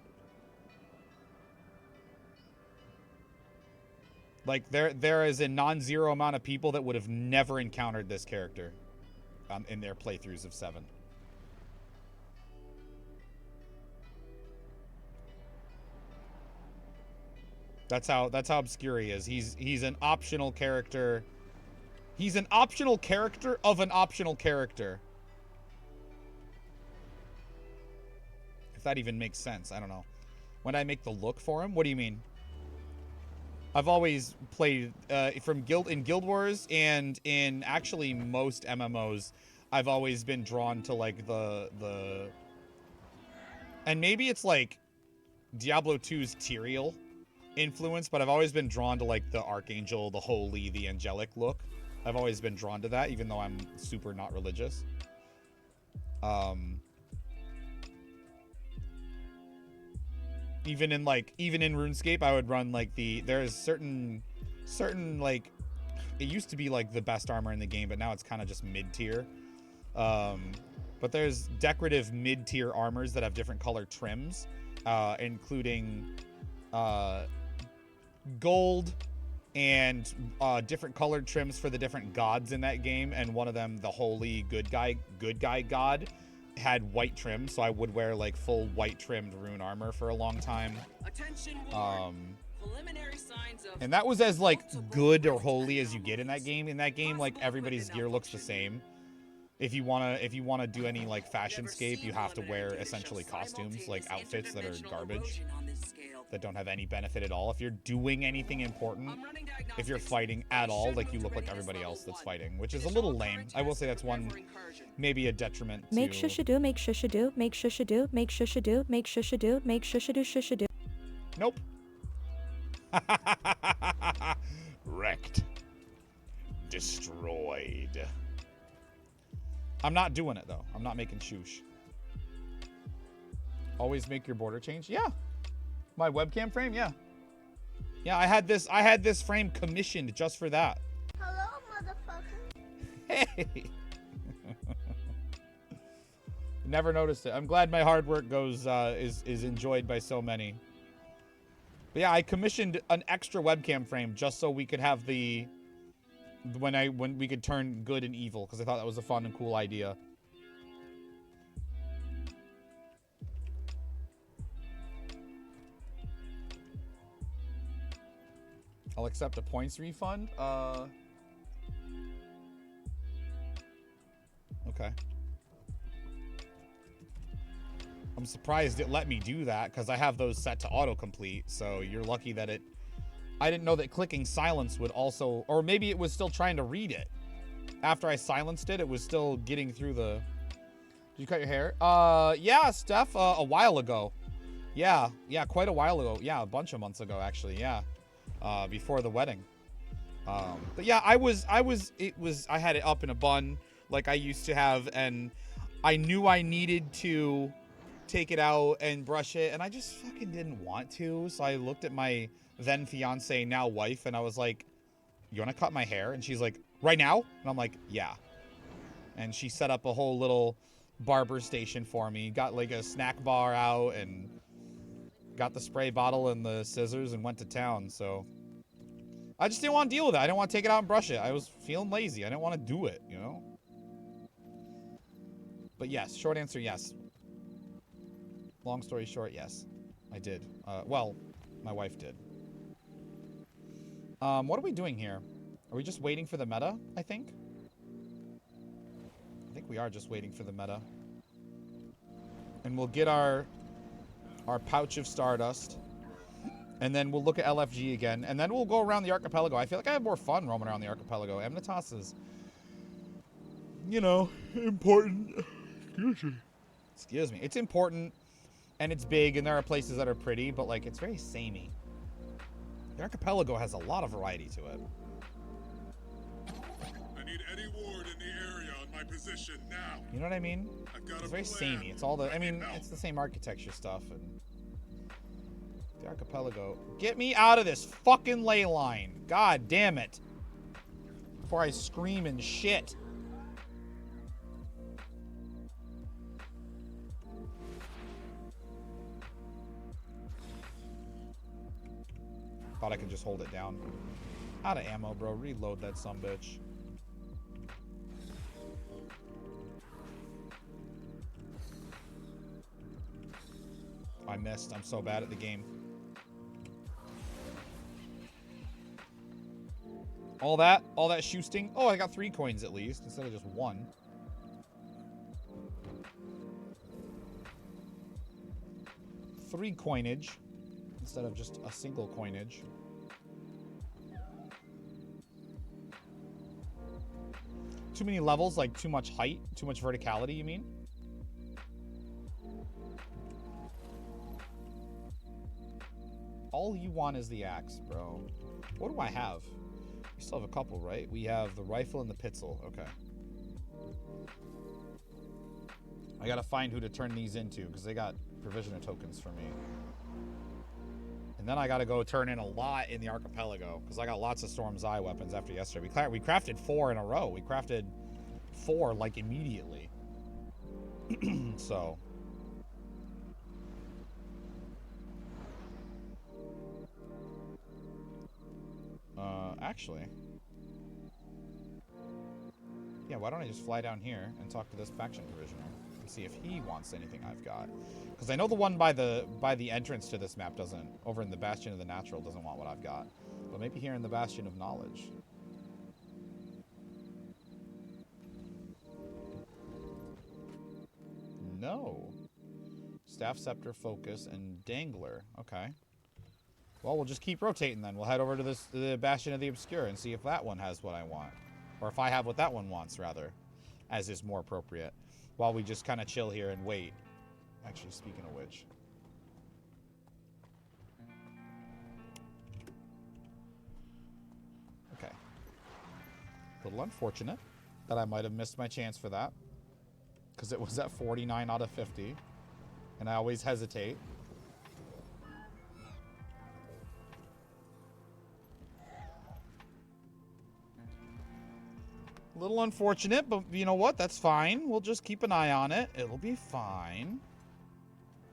Like, there is a non-zero amount of people that would have never encountered this character in their playthroughs of 7. That's how obscure he is. He's an optional character. He's an optional character of an optional character. If that even makes sense, I don't know. When I make the look for him, what do you mean? I've always played in Guild Wars and in actually most MMOs. I've always been drawn to like the and maybe it's like Diablo 2's Tyrael influence, but I've always been drawn to like the Archangel, the Holy, the Angelic look. I've always been drawn to that, even though I'm super not religious. Even in RuneScape, I would run like there's certain like, it used to be like the best armor in the game, but now it's kind of just mid-tier. But there's decorative mid-tier armors that have different color trims, including gold and different colored trims for the different gods in that game. And one of them, the holy good guy god, had white trim, so I would wear like full white trimmed rune armor for a long time. And that was as like good or holy as you get in that game. In that game, like everybody's gear looks the same. If you wanna do any like fashionscape, you have to wear essentially costumes, like outfits that are garbage, that don't have any benefit at all. If you're doing anything important, if you're fighting at all, like you look like everybody else that's fighting, which is a little lame. I will say that's one, maybe a detriment to... Make shush do, make shush do, make shush do, make shush do, make shush do, make shush do, shush do. Nope. Wrecked. Destroyed. I'm not doing it though. I'm not making shoosh. Always make your border change? Yeah. My webcam frame? Yeah. Yeah, I had this frame commissioned just for that. Hello, motherfucker. Hey. Never noticed it. I'm glad my hard work is enjoyed by so many. But yeah, I commissioned an extra webcam frame just so we could have the when we could turn good and evil, because I thought that was a fun and cool idea. I'll accept a points refund. Okay. I'm surprised it let me do that, because I have those set to autocomplete, so you're lucky that it... I didn't know that clicking silence would also... Or maybe it was still trying to read it. After I silenced it, it was still getting through the... Did you cut your hair? Yeah, Steph, a while ago. Yeah, quite a while ago. Yeah, a bunch of months ago, actually, yeah. Before the wedding. But yeah, I had it up in a bun like I used to have, and I knew I needed to take it out and brush it, and I just fucking didn't want to. So I looked at my then fiance, now wife, and I was like, you want to cut my hair? And she's like, right now? And I'm like, yeah. And she set up a whole little barber station for me, got like a snack bar out, and got the spray bottle and the scissors and went to town. So I just didn't want to deal with it. I didn't want to take it out and brush it. I was feeling lazy. I didn't want to do it, you know? But yes, short answer, yes. Long story short, yes, I did. Well, my wife did. What are we doing here? Are we just waiting for the meta, I think? I think we are just waiting for the meta. And we'll get our pouch of Stardust. And then we'll look at LFG again. And then we'll go around the archipelago. I feel like I have more fun roaming around the archipelago. Amnitas is, you know, important. Excuse me. It's important, and it's big, and there are places that are pretty, but, like, it's very samey. The archipelago has a lot of variety to it. I need any ward in the area on my my position now. You know what I mean? It's very samey. It's all the, I mean, it's the same architecture stuff and the archipelago. Get me out of this fucking ley line. God damn it. Before I scream and shit. Thought I could just hold it down. Out of ammo, bro. Reload that sumbitch. I missed. I'm so bad at the game. All that shoosting. Oh, I got 3 coins at least instead of just 1. Three coinage instead of just a single coinage. Too many levels, like too much height, too much verticality, you mean? All you want is the axe, bro. What do I have? We still have a couple, right? We have the rifle and the pistol. Okay. I gotta find who to turn these into, because they got provisioner tokens for me. And then I gotta go turn in a lot in the archipelago, because I got lots of Storm's Eye weapons after yesterday. We crafted 4 in a row. We crafted 4, like, immediately. So... actually... yeah, why don't I just fly down here and talk to this faction provisioner and see if he wants anything I've got. Because I know the one by the entrance to this map doesn't, over in the Bastion of the Natural, doesn't want what I've got. But maybe here in the Bastion of Knowledge. No. Staff, Scepter, Focus, and Dangler. Okay. Well, we'll just keep rotating then. We'll head over to the Bastion of the Obscure and see if that one has what I want. Or if I have what that one wants, rather. As is more appropriate. While we just kind of chill here and wait. Actually, speaking of which. Okay. A little unfortunate that I might have missed my chance for that. Because it was at 49 out of 50. And I always hesitate. A little unfortunate, but you know what? That's fine. We'll just keep an eye on it. It'll be fine.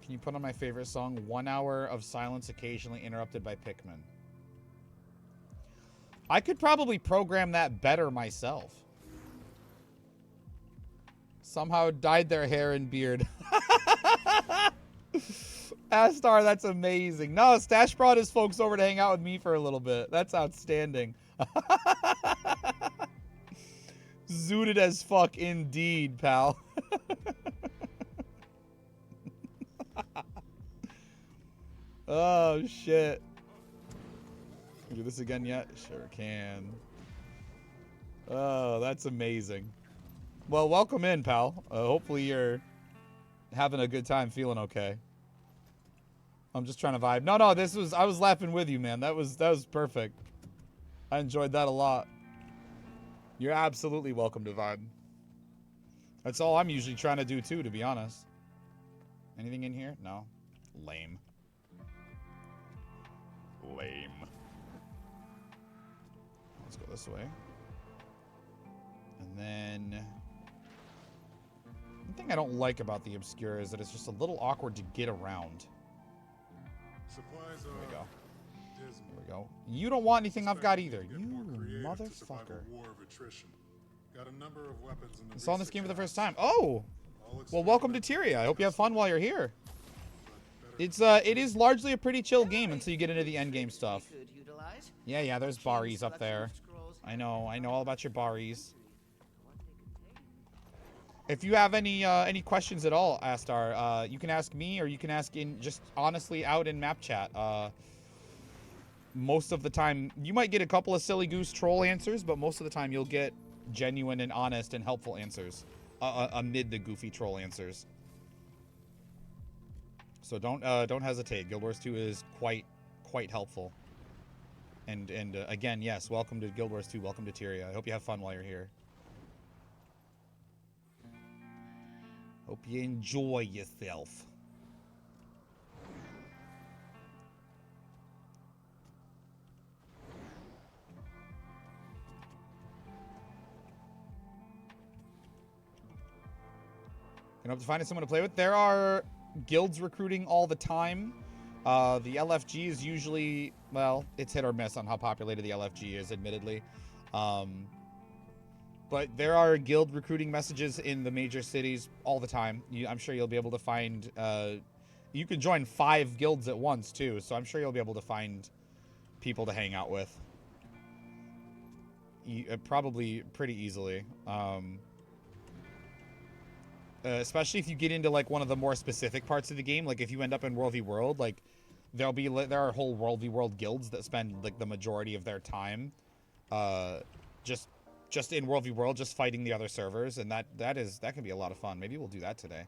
Can you put on my favorite song? 1 hour of silence occasionally interrupted by Pikmin. I could probably program that better myself. Somehow dyed their hair and beard. Astar, that's amazing. No, Stash brought his folks over to hang out with me for a little bit. That's outstanding. Zooted as fuck indeed, pal. Oh, shit. Can we do this again yet? Sure can. Oh, that's amazing. Well, welcome in, pal. Hopefully you're having a good time, feeling okay. I'm just trying to vibe. No, I was laughing with you, man. That was perfect. I enjoyed that a lot. You're absolutely welcome to vibe. That's all I'm usually trying to do too, to be honest. Anything in here? No. Lame. Lame. Let's go this way. And then... one thing I don't like about the Obscure is that it's just a little awkward to get around. Supplies There we go. dismal. There we go. You don't want anything I've got either. You motherfucker. War of attrition. Got a number of weapons in the Saw this game for the first time. Oh! Well, welcome to Tyria. I hope you have fun while you're here. It is largely a pretty chill game until you get into the end game stuff. Yeah, there's Baris up there. I know all about your Baris. If you have any questions at all, Astar, you can ask me or you can ask just honestly out in map chat. Most of the time, you might get a couple of silly goose troll answers, but most of the time you'll get genuine and honest and helpful answers amid the goofy troll answers. So don't hesitate. Guild Wars 2 is quite helpful. And again, yes, welcome to Guild Wars 2. Welcome to Tyria. I hope you have fun while you're here. Hope you enjoy yourself. Gonna have to find someone to play with. There are guilds recruiting all the time. The LFG is usually, well, it's hit or miss on how populated the LFG is, admittedly. But there are guild recruiting messages in the major cities all the time. I'm sure you'll be able to find, you can join 5 guilds at once too, so I'm sure you'll be able to find people to hang out with. Probably pretty easily. Especially if you get into like one of the more specific parts of the game, like if you end up in World v World, like there are whole World v World guilds that spend like the majority of their time just in World v World, just fighting the other servers, and that can be a lot of fun. Maybe we'll do that today.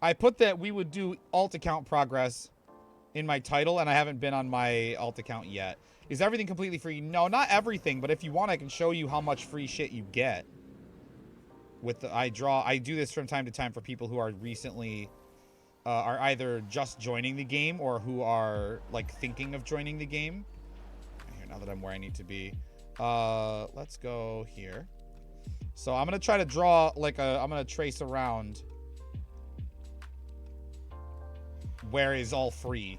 I put that we would do alt account progress in my title, and I haven't been on my alt account yet. Is everything completely free? No, not everything, but if you want, I can show you how much free shit you get. With the I do this from time to time for people who are recently are either just joining the game or who are like thinking of joining the game. Here, now that I'm where I need to be, let's go here. So I'm gonna try to draw like I'm gonna trace around where is all free.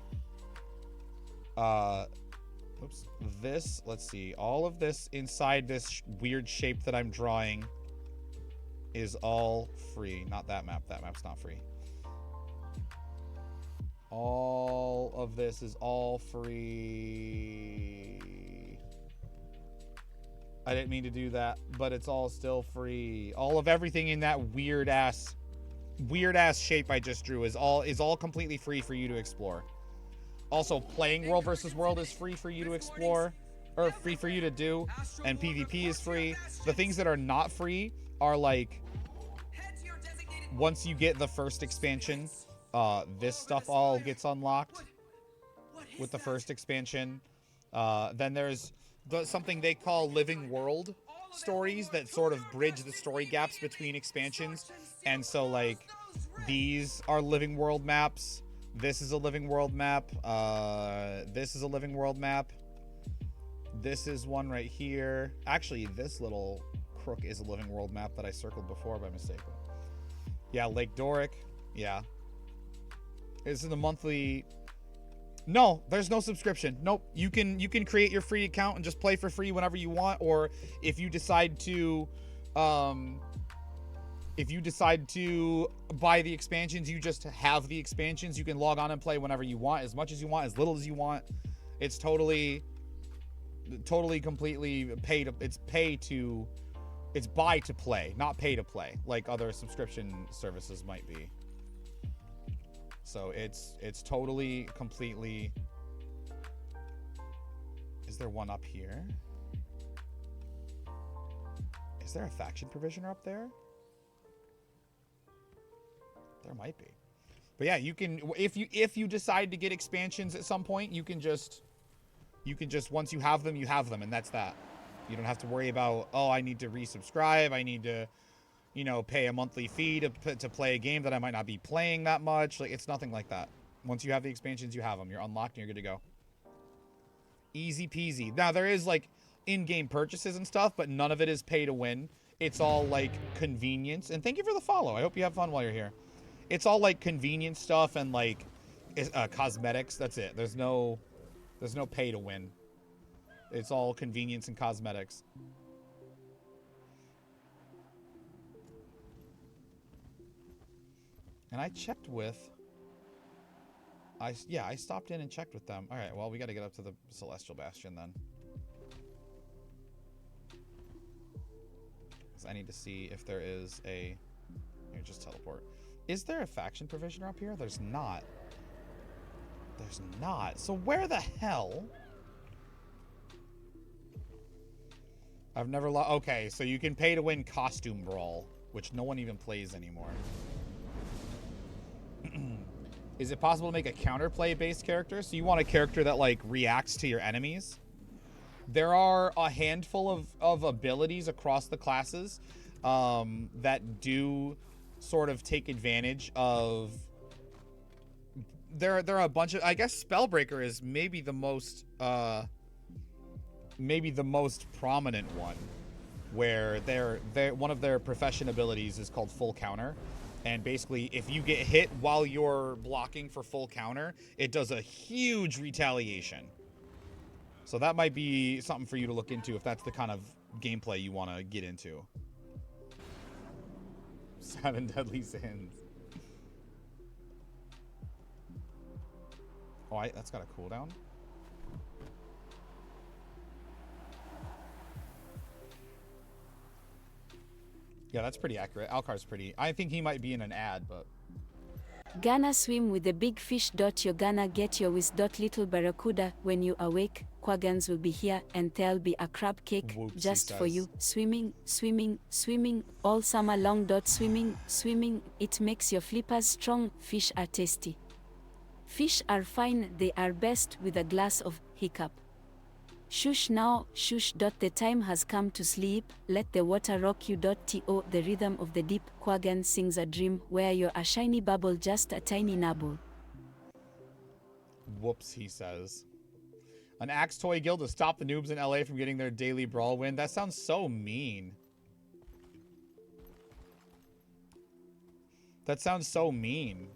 Oops, this, let's see, all of this inside this weird shape that I'm drawing is all free. Not that map. That map's not free. All of this is all free. I didn't mean to do that, but it's all still free. All of everything in that weird ass shape I just drew is all completely free for you to explore. Also, playing World versus World is free for you to explore, or free for you to do, and PvP is free. The things that are not free are like, once you get the first expansion, this stuff all gets unlocked with the first expansion. Then there's something they call living world stories that sort of bridge the story gaps between expansions. And so like these are living world maps. This is a living world map. This is a living world map. This is one right here. Actually, this little crook is a living world map that I circled before by mistake. Yeah, Lake Doric. Yeah. This is the monthly. No, there's no subscription. Nope. You can create your free account and just play for free whenever you want, or if you decide to buy the expansions, you just have the expansions. You can log on and play whenever you want, as much as you want, as little as you want. It's totally completely it's buy to play, not pay to play, like other subscription services might be. So it's totally, completely. Is there one up here? Is there a faction provisioner up there? There might be. But yeah, you can, if you decide to get expansions at some point, you can just once you have them, and that's that. You don't have to worry about, oh, I need to resubscribe, I need to, you know, pay a monthly fee to play a game that I might not be playing that much. Like, it's nothing like that. Once you have the expansions, you have them. You're unlocked and you're good to go. Easy peasy. Now, there is, like, in-game purchases and stuff, but none of it is pay to win. It's all, like, convenience. And thank you for the follow. I hope you have fun while you're here. It's all, like, convenience stuff and, like, cosmetics. That's it. There's no pay to win. It's all convenience and cosmetics. And I checked with... I stopped in and checked with them. Alright, well, we got to get up to the Celestial Bastion then. Because I need to see if there is a... Here, just teleport. Is there a faction provisioner up here? There's not. There's not. So where the hell... I've never okay, so you can pay to win Costume Brawl, which no one even plays anymore. Is it possible to make a counterplay based character? So you want a character that like reacts to your enemies? There are a handful of abilities across the classes that do sort of take advantage of. There are a bunch of, I guess Spellbreaker is maybe the most prominent one, where one of their profession abilities is called full counter, and basically if you get hit while you're blocking for full counter, it does a huge retaliation. So that might be something for you to look into if that's the kind of gameplay you want to get into. 7 deadly sins. Oh, that's got a cooldown? Yeah, that's pretty accurate. Alcar's pretty... I think he might be in an ad, but... Gonna swim with the big fish. You're gonna get your with. Little barracuda. When you awake, Quagans will be here and there'll be a crab cake just for you. Swimming, swimming, swimming all summer long. Swimming, swimming. It makes your flippers strong. Fish are tasty. Fish are fine. They are best with a glass of hiccup. Shush now, shush. The time has come to sleep. Let the water rock you. To the rhythm of the deep. Quagan sings a dream where you're a shiny bubble, just a tiny nubble. Whoops, he says. An axe toy guild to stop the noobs in LA from getting their daily brawl win. That sounds so mean. That sounds so mean.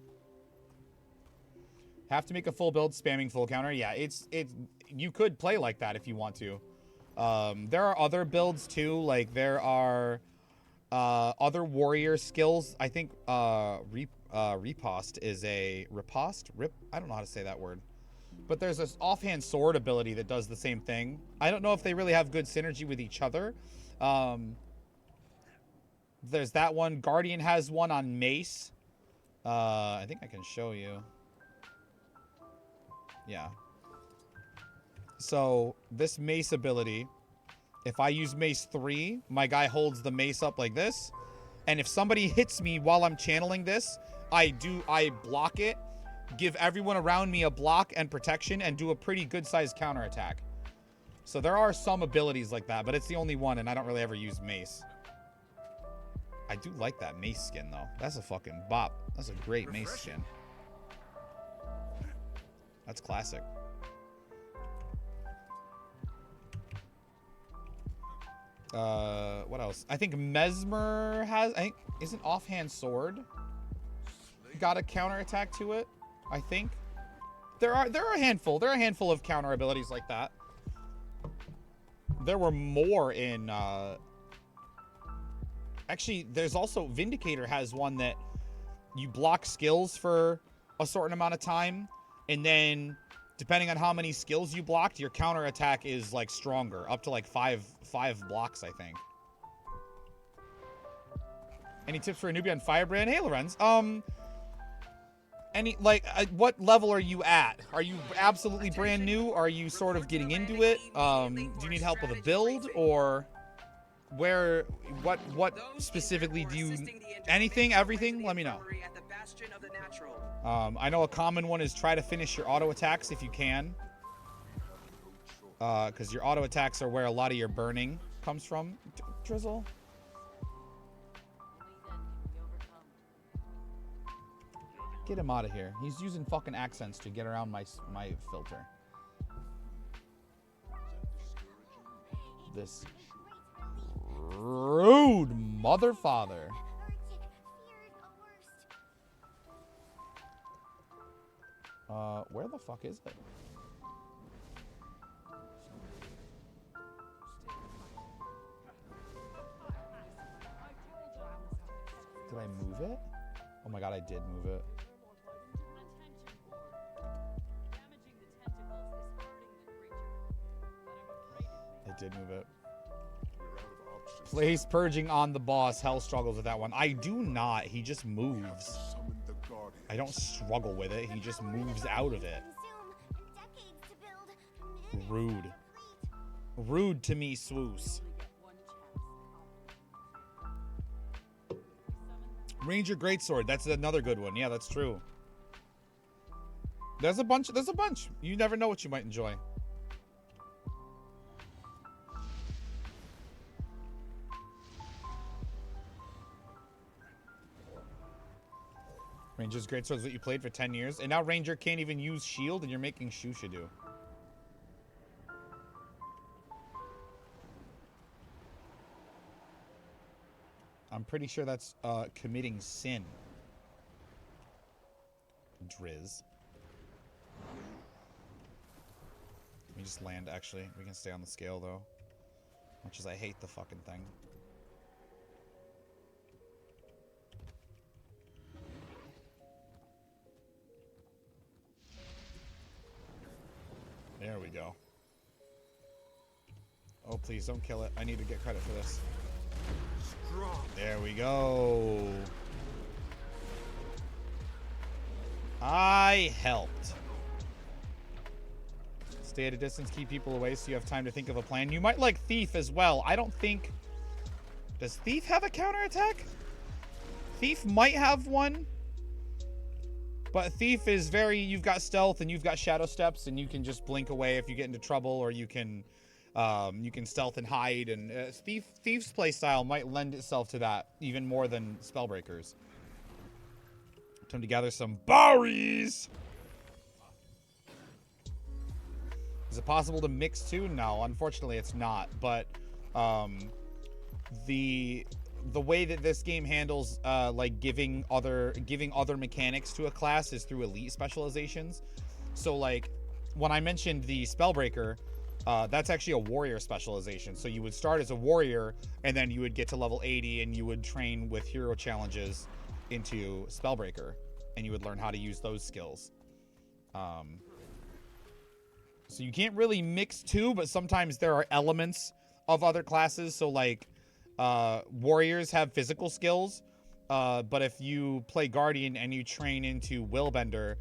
Have to make a full build spamming full counter. Yeah, it's you could play like that if you want to. There are other builds too. Like there are other warrior skills. I think riposte is a riposte. I don't know how to say that word. But there's this offhand sword ability that does the same thing. I don't know if they really have good synergy with each other. There's that one. Guardian has one on mace. I think I can show you. Yeah. So this mace ability, if I use mace 3, my guy holds the mace up like this. And if somebody hits me while I'm channeling this, I block it, give everyone around me a block and protection, and do a pretty good sized counterattack. So there are some abilities like that, but it's the only one, and I don't really ever use mace. I do like that mace skin though. That's a fucking bop. That's a great mace skin. That's classic. What else? I think Mesmer has... isn't Offhand Sword got a counterattack to it? I think. There are a handful. There are a handful of counter abilities like that. There were more in... Actually, there's also... Vindicator has one that you block skills for a certain amount of time, and then depending on how many skills you blocked, your counter attack is like stronger, up to like five blocks, I think. Any tips for a newbie on Firebrand? Hey, Lorenz. What level are you at? Are you absolutely brand new? Are you sort of getting into it? Do you need help with a build, or what specifically do you? Anything, everything? Let me know. I know a common one is try to finish your auto attacks if you can. Because your auto attacks are where a lot of your burning comes from. Drizzle. Get him out of here. He's using fucking accents to get around my filter. This rude mother father. Where the fuck is it? Did I move it? Oh my god, I did move it. I did move it. Place purging on the boss. Hell struggles with that one. I do not. He just moves. I don't struggle with it. He just moves out of it. Rude. Rude to me, swoos. Ranger Greatsword. That's another good one. Yeah, that's true. There's a bunch. There's a bunch. You never know what you might enjoy. Ranger's greatsword is what you played for 10 years, and now Ranger can't even use shield, and you're making Shushidu. I'm pretty sure that's committing sin. Drizz. Let me just land, actually. We can stay on the scale, though. Much as I hate the fucking thing. There we go. Oh, please, don't kill it. I need to get credit for this. There we go. I helped. Stay at a distance, keep people away so you have time to think of a plan. You might like Thief as well. I don't think... Does Thief have a counterattack? Thief might have one. But Thief is very... You've got stealth and you've got shadow steps and you can just blink away if you get into trouble, or you can stealth and hide. And Thief's playstyle might lend itself to that even more than Spellbreakers. Time to gather some berries. Is it possible to mix two? No, unfortunately it's not. But the way that this game handles like giving other mechanics to a class is through elite specializations. So like when I mentioned the Spellbreaker, that's actually a warrior specialization. So you would start as a warrior and then you would get to level 80 and you would train with hero challenges into Spellbreaker and you would learn how to use those skills. So you can't really mix two, but sometimes there are elements of other classes. So like warriors have physical skills, but if you play Guardian and you train into Willbender,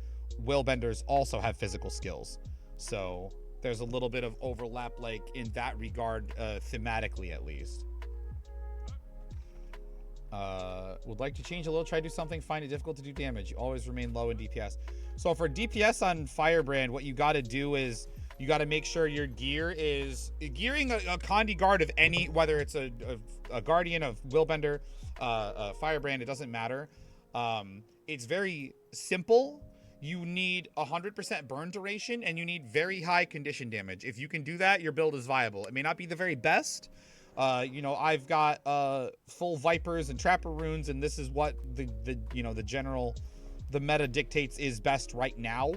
Willbenders also have physical skills. So there's a little bit of overlap, like in that regard, thematically at least. Would like to change a little, try to do something, find it difficult to do damage. You always remain low in DPS. So for DPS on Firebrand, what you got to do is you got to make sure your gear is gearing a Condi guard of any, whether it's a Guardian of Willbender, Firebrand, it doesn't matter. It's very simple. You need 100% burn duration and you need very high condition damage. If you can do that, your build is viable. It may not be the very best. You know, I've got full Vipers and Trapper runes, and this is what the meta dictates is best right now.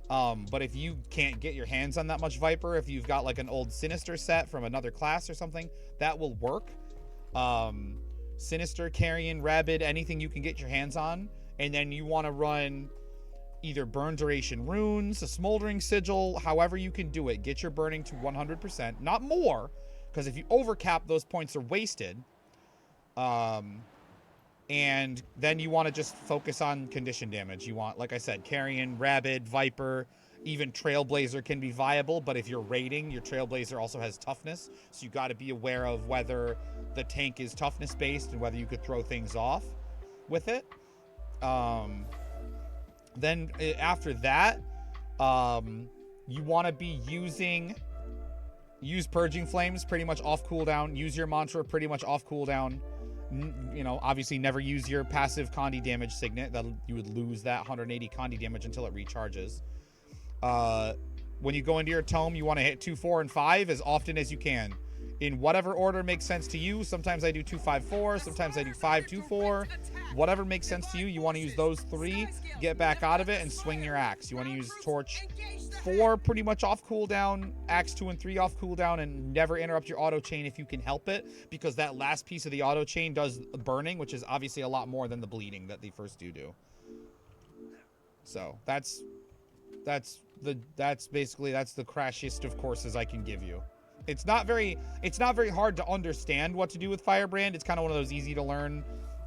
But if you can't get your hands on that much Viper, if you've got like an old Sinister set from another class or something, that will work. Sinister, Carrion, Rabid, anything you can get your hands on. And then you want to run either burn duration runes, a smoldering sigil, however you can do it. Get your burning to 100%, not more, because if you overcap, those points are wasted. And then you want to just focus on condition damage. You want, like I said, Carrion, Rabid, Viper, even Trailblazer can be viable, but if you're raiding, your Trailblazer also has toughness, so you got to be aware of whether the tank is toughness based and whether you could throw things off with it. Then after that, you want to be use Purging Flames pretty much off cooldown. Use your mantra pretty much off cooldown. You know, obviously never use your passive Condi damage signet. That you would lose that 180 Condi damage until it recharges. When you go into your tome, you want to hit 2, 4, and 5 as often as you can, in whatever order makes sense to you. Sometimes I do 2, 5, 4. Sometimes I do 5, 2, 4. Whatever makes sense to you. You want to use those 3, get back out of it, and swing your axe. You want to use Torch 4 pretty much off cooldown, Axe 2 and 3 off cooldown, and never interrupt your auto chain if you can help it, because that last piece of the auto chain does burning, which is obviously a lot more than the bleeding that the first do. So that's basically the crashiest of courses I can give you. It's not very hard to understand what to do with Firebrand. It's kind of one of those easy to learn,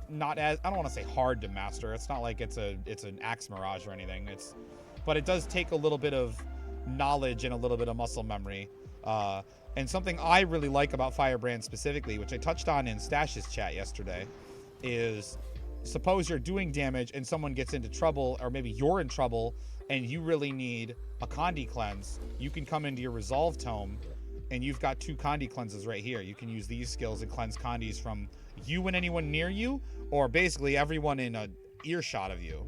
not as, I don't want to say hard to master. It's not like it's an Axe Mirage or anything. But it does take a little bit of knowledge and a little bit of muscle memory. And something I really like about Firebrand specifically, which I touched on in Stash's chat yesterday, is suppose you're doing damage and someone gets into trouble, or maybe you're in trouble and you really need a Condi cleanse. You can come into your Resolve Tome and you've got 2 Condi cleanses right here. You can use these skills and cleanse Condis from you and anyone near you, or basically everyone in a earshot of you.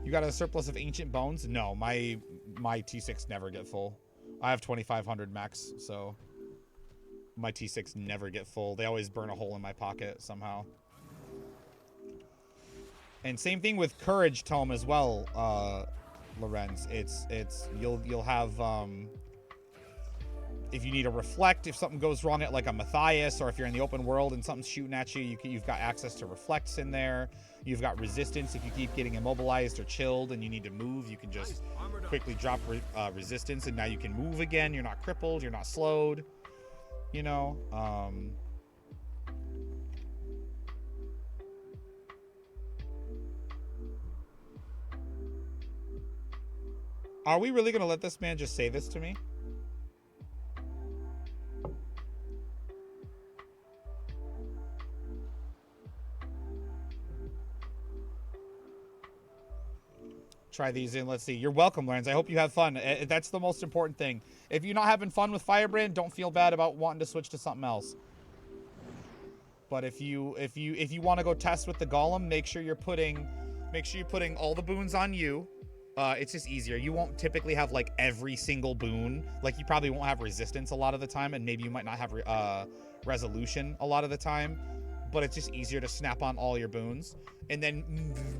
You got a surplus of ancient bones? No, my T6 never get full. I have 2,500 max, so my T6 never get full. They always burn a hole in my pocket somehow. And same thing with courage tome as well, Lorenz. It's you'll have if you need to reflect, if something goes wrong at like a Matthias, or if you're in the open world and something's shooting at you, you've got access to reflects in there. You've got resistance if you keep getting immobilized or chilled and you need to move. You can just quickly drop resistance, and now you can move again. You're not crippled. You're not slowed. You know. Are we really gonna let this man just say this to me? Try these in. Let's see. You're welcome, Lorenz. I hope you have fun. That's the most important thing. If you're not having fun with Firebrand, don't feel bad about wanting to switch to something else. But if you want to go test with the Golem, make sure you're putting all the boons on you. It's just easier. You won't typically have like every single boon. Like you probably won't have resistance a lot of the time, and maybe you might not have resolution a lot of the time. But it's just easier to snap on all your boons. And then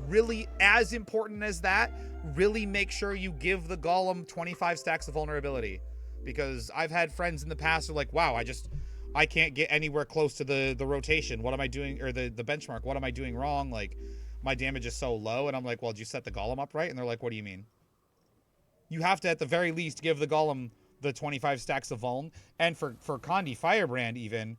really, as important as that, really make sure you give the Golem 25 stacks of vulnerability. Because I've had friends in the past who are like, wow, I can't get anywhere close to the rotation. What am I doing? Or the benchmark. What am I doing wrong? Like, my damage is so low. And I'm like, well, did you set the Golem up right? And they're like, what do you mean? You have to, at the very least, give the Golem the 25 stacks of vuln. And for Condi Firebrand even,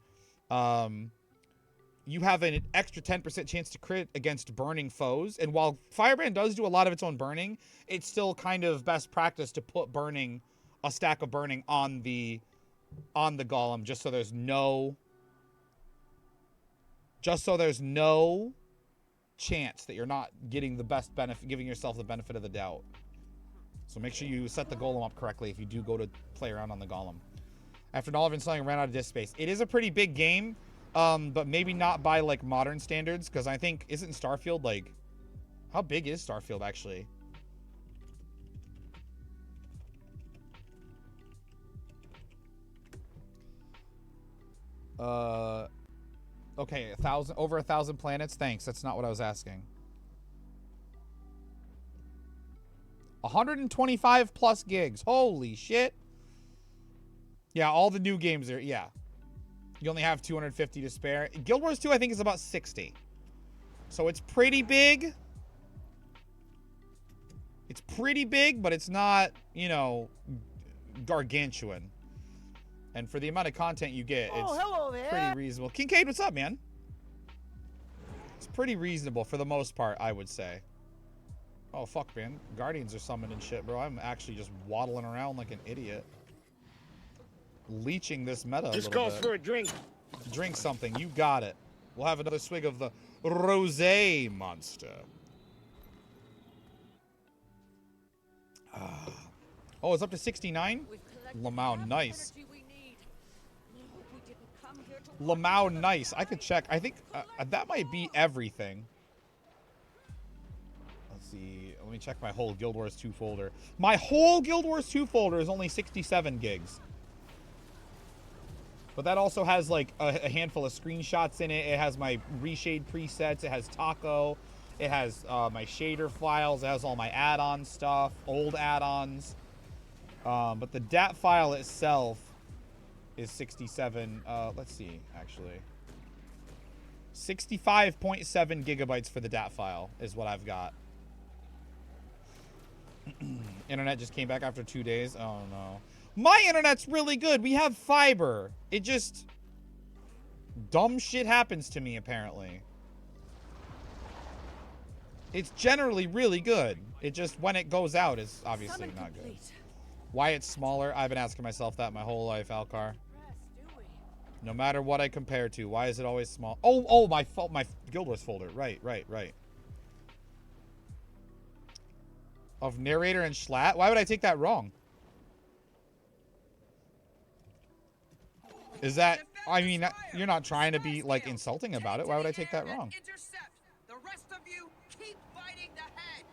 you have an extra 10% chance to crit against burning foes. And while Firebrand does do a lot of its own burning, it's still kind of best practice to put a stack of burning on the Golem, just so there's no chance that you're not getting the best benefit, giving yourself the benefit of the doubt. So make sure you set the Golem up correctly if you do go to play around on the Golem. After Knowledge and Slaying ran out of disk space. It is a pretty big game. But maybe not by like modern standards, because I think, isn't Starfield like, how big is Starfield actually? Okay, over 1,000 planets. Thanks. That's not what I was asking. 125 plus gigs. Holy shit. Yeah, all the new games are, yeah. You only have 250 to spare. Guild Wars 2, I think, is about 60. So it's pretty big. It's pretty big, but it's not, you know, gargantuan. And for the amount of content you get, it's pretty reasonable. Kincaid, what's up, man? It's pretty reasonable for the most part, I would say. Oh, fuck, man. Guardians are summoning shit, bro. I'm actually just waddling around like an idiot. Leeching this meta Just a go little bit. for a drink. Drink something. You got it. We'll have another swig of the Rosé Monster. Oh, it's up to 69? Lamau, nice. Lamau, nice. I could check. I think that might be everything. Let's see. Let me check my whole Guild Wars 2 folder. My whole Guild Wars 2 folder is only 67 gigs. But that also has like a handful of screenshots in it. It has my reshade presets. It has Taco. It has my shader files. It has all my add-on stuff, old add-ons. But the DAT file itself is 67. Let's see, actually. 65.7 gigabytes for the DAT file is what I've got. Internet just came back after 2 days. Oh, no. My internet's really good. We have fiber. It just... dumb shit happens to me, apparently. It's generally really good. It just, when it goes out, is obviously not good. Why it's smaller? I've been asking myself that my whole life, Alcar. No matter what I compare to, why is it always small? Oh, my fault. My Guild Wars folder. Right. Of narrator and Schlatt? Why would I take that wrong? Is that, I mean, you're not trying to be, like, insulting about it. Why would I take that wrong? The rest of you keep fighting the head.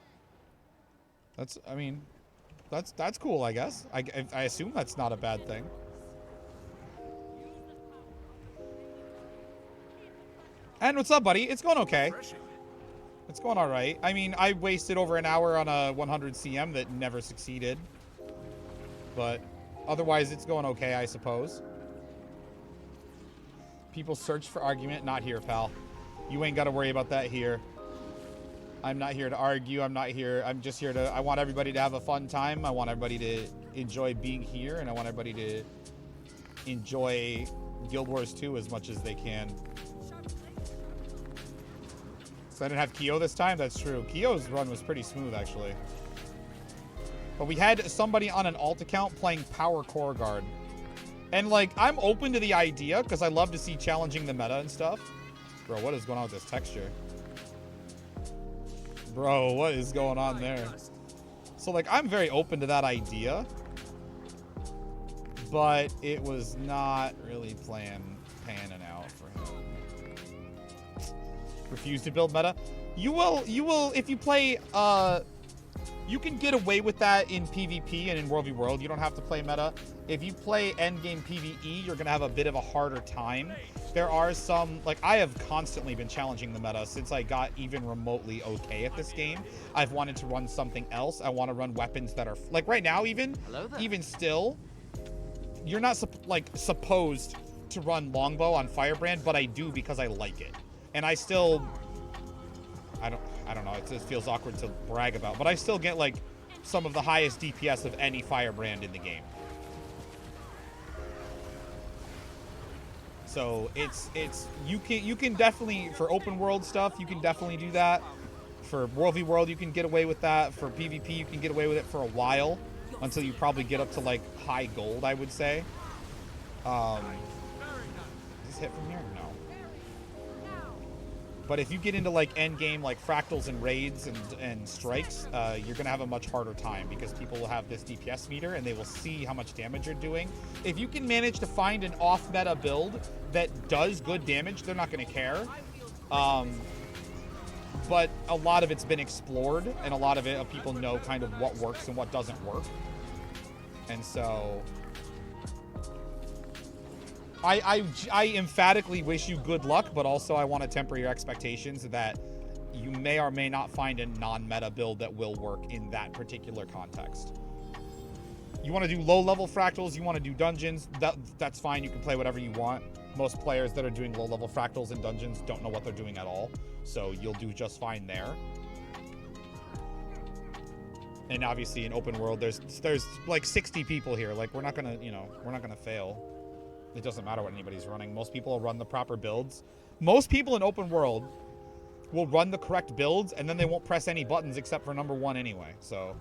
That's, I mean, that's cool, I guess. I assume that's not a bad thing. And what's up, buddy? It's going okay. It's going all right. I mean, I wasted over an hour on a 100 CM that never succeeded. But otherwise, it's going okay, I suppose. People search for argument. Not here, pal. You ain't got to worry about that here. I'm not here to argue. I'm not here. I'm just here to... I want everybody to have a fun time. I want everybody to enjoy being here. And I want everybody to enjoy Guild Wars 2 as much as they can. So I didn't have Kyo this time? That's true. Kyo's run was pretty smooth, actually. But we had somebody on an alt account playing Power Core Guard. And, like, I'm open to the idea, because I love to see challenging the meta and stuff. Bro, what is going on with this texture? Bro, what is going on there? So, like, I'm very open to that idea. But it was not really panning out for him. Refuse to build meta. You will, if you play, you can get away with that in PvP and in World v World. You don't have to play meta. If you play endgame PvE, you're going to have a bit of a harder time. There are some, like, I have constantly been challenging the meta since I got even remotely okay at this game. I've wanted to run something else. I want to run weapons that are, like, right now even still, you're not, supposed to run longbow on Firebrand, but I do because I like it. And I still, I don't know, it just feels awkward to brag about, but I still get, like, some of the highest DPS of any Firebrand in the game. So it's you can definitely, for open world stuff, you can definitely do that. For World v World, you can get away with that. For PvP, you can get away with it for a while, until you probably get up to, like, high gold, I would say. Is this hit from here? No. But if you get into, like, end game, like fractals and raids and strikes, you're gonna have a much harder time because people will have this DPS meter and they will see how much damage you're doing. If you can manage to find an off-meta build that does good damage, they're not gonna care. But a lot of it's been explored, and a lot of it, people know kind of what works and what doesn't work. And so I emphatically wish you good luck, but also I want to temper your expectations that you may or may not find a non-meta build that will work in that particular context. You want to do low-level fractals, you want to do dungeons, that's fine. You can play whatever you want. Most players that are doing low-level fractals and dungeons don't know what they're doing at all, so you'll do just fine there. And obviously in open world, there's like 60 people here. Like, we're not gonna, we're not gonna fail. It doesn't matter what anybody's running. Most people will run the proper builds. Most people in open world will run the correct builds, and then they won't press any buttons except for number 1 anyway. So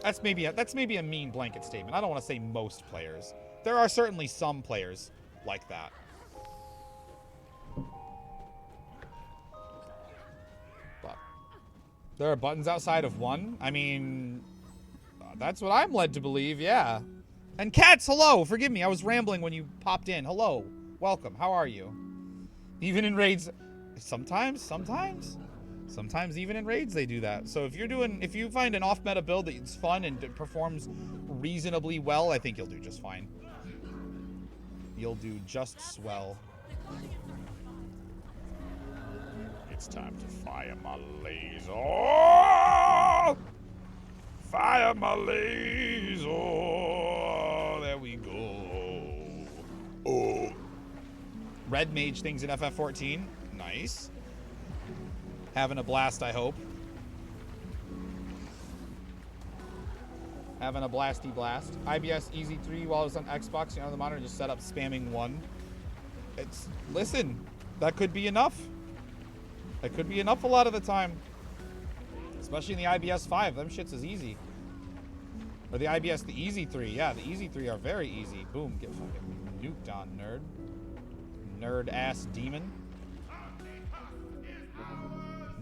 that's maybe a mean blanket statement. I don't want to say most players. There are certainly some players like that. But there are buttons outside of 1. I mean, that's what I'm led to believe, yeah. And cats, hello! Forgive me, I was rambling when you popped in. Hello. Welcome. How are you? Even in raids, sometimes even in raids they do that. So if you find an off-meta build that's fun and it performs reasonably well, I think you'll do just fine. You'll do just swell. It's time to fire my laser. Fire my laser. There we go. Oh. Red mage things in FF14. Nice. Having a blast, I hope. Having a blasty blast. IBS Easy 3 while I was on Xbox, the monitor, just set up spamming 1. Listen, that could be enough. That could be enough a lot of the time. Especially in the IBS 5, them shits is easy. Or the IBS, the Easy 3. Yeah, the Easy 3 are very easy. Boom, get fucking nuked on, nerd. Nerd-ass demon.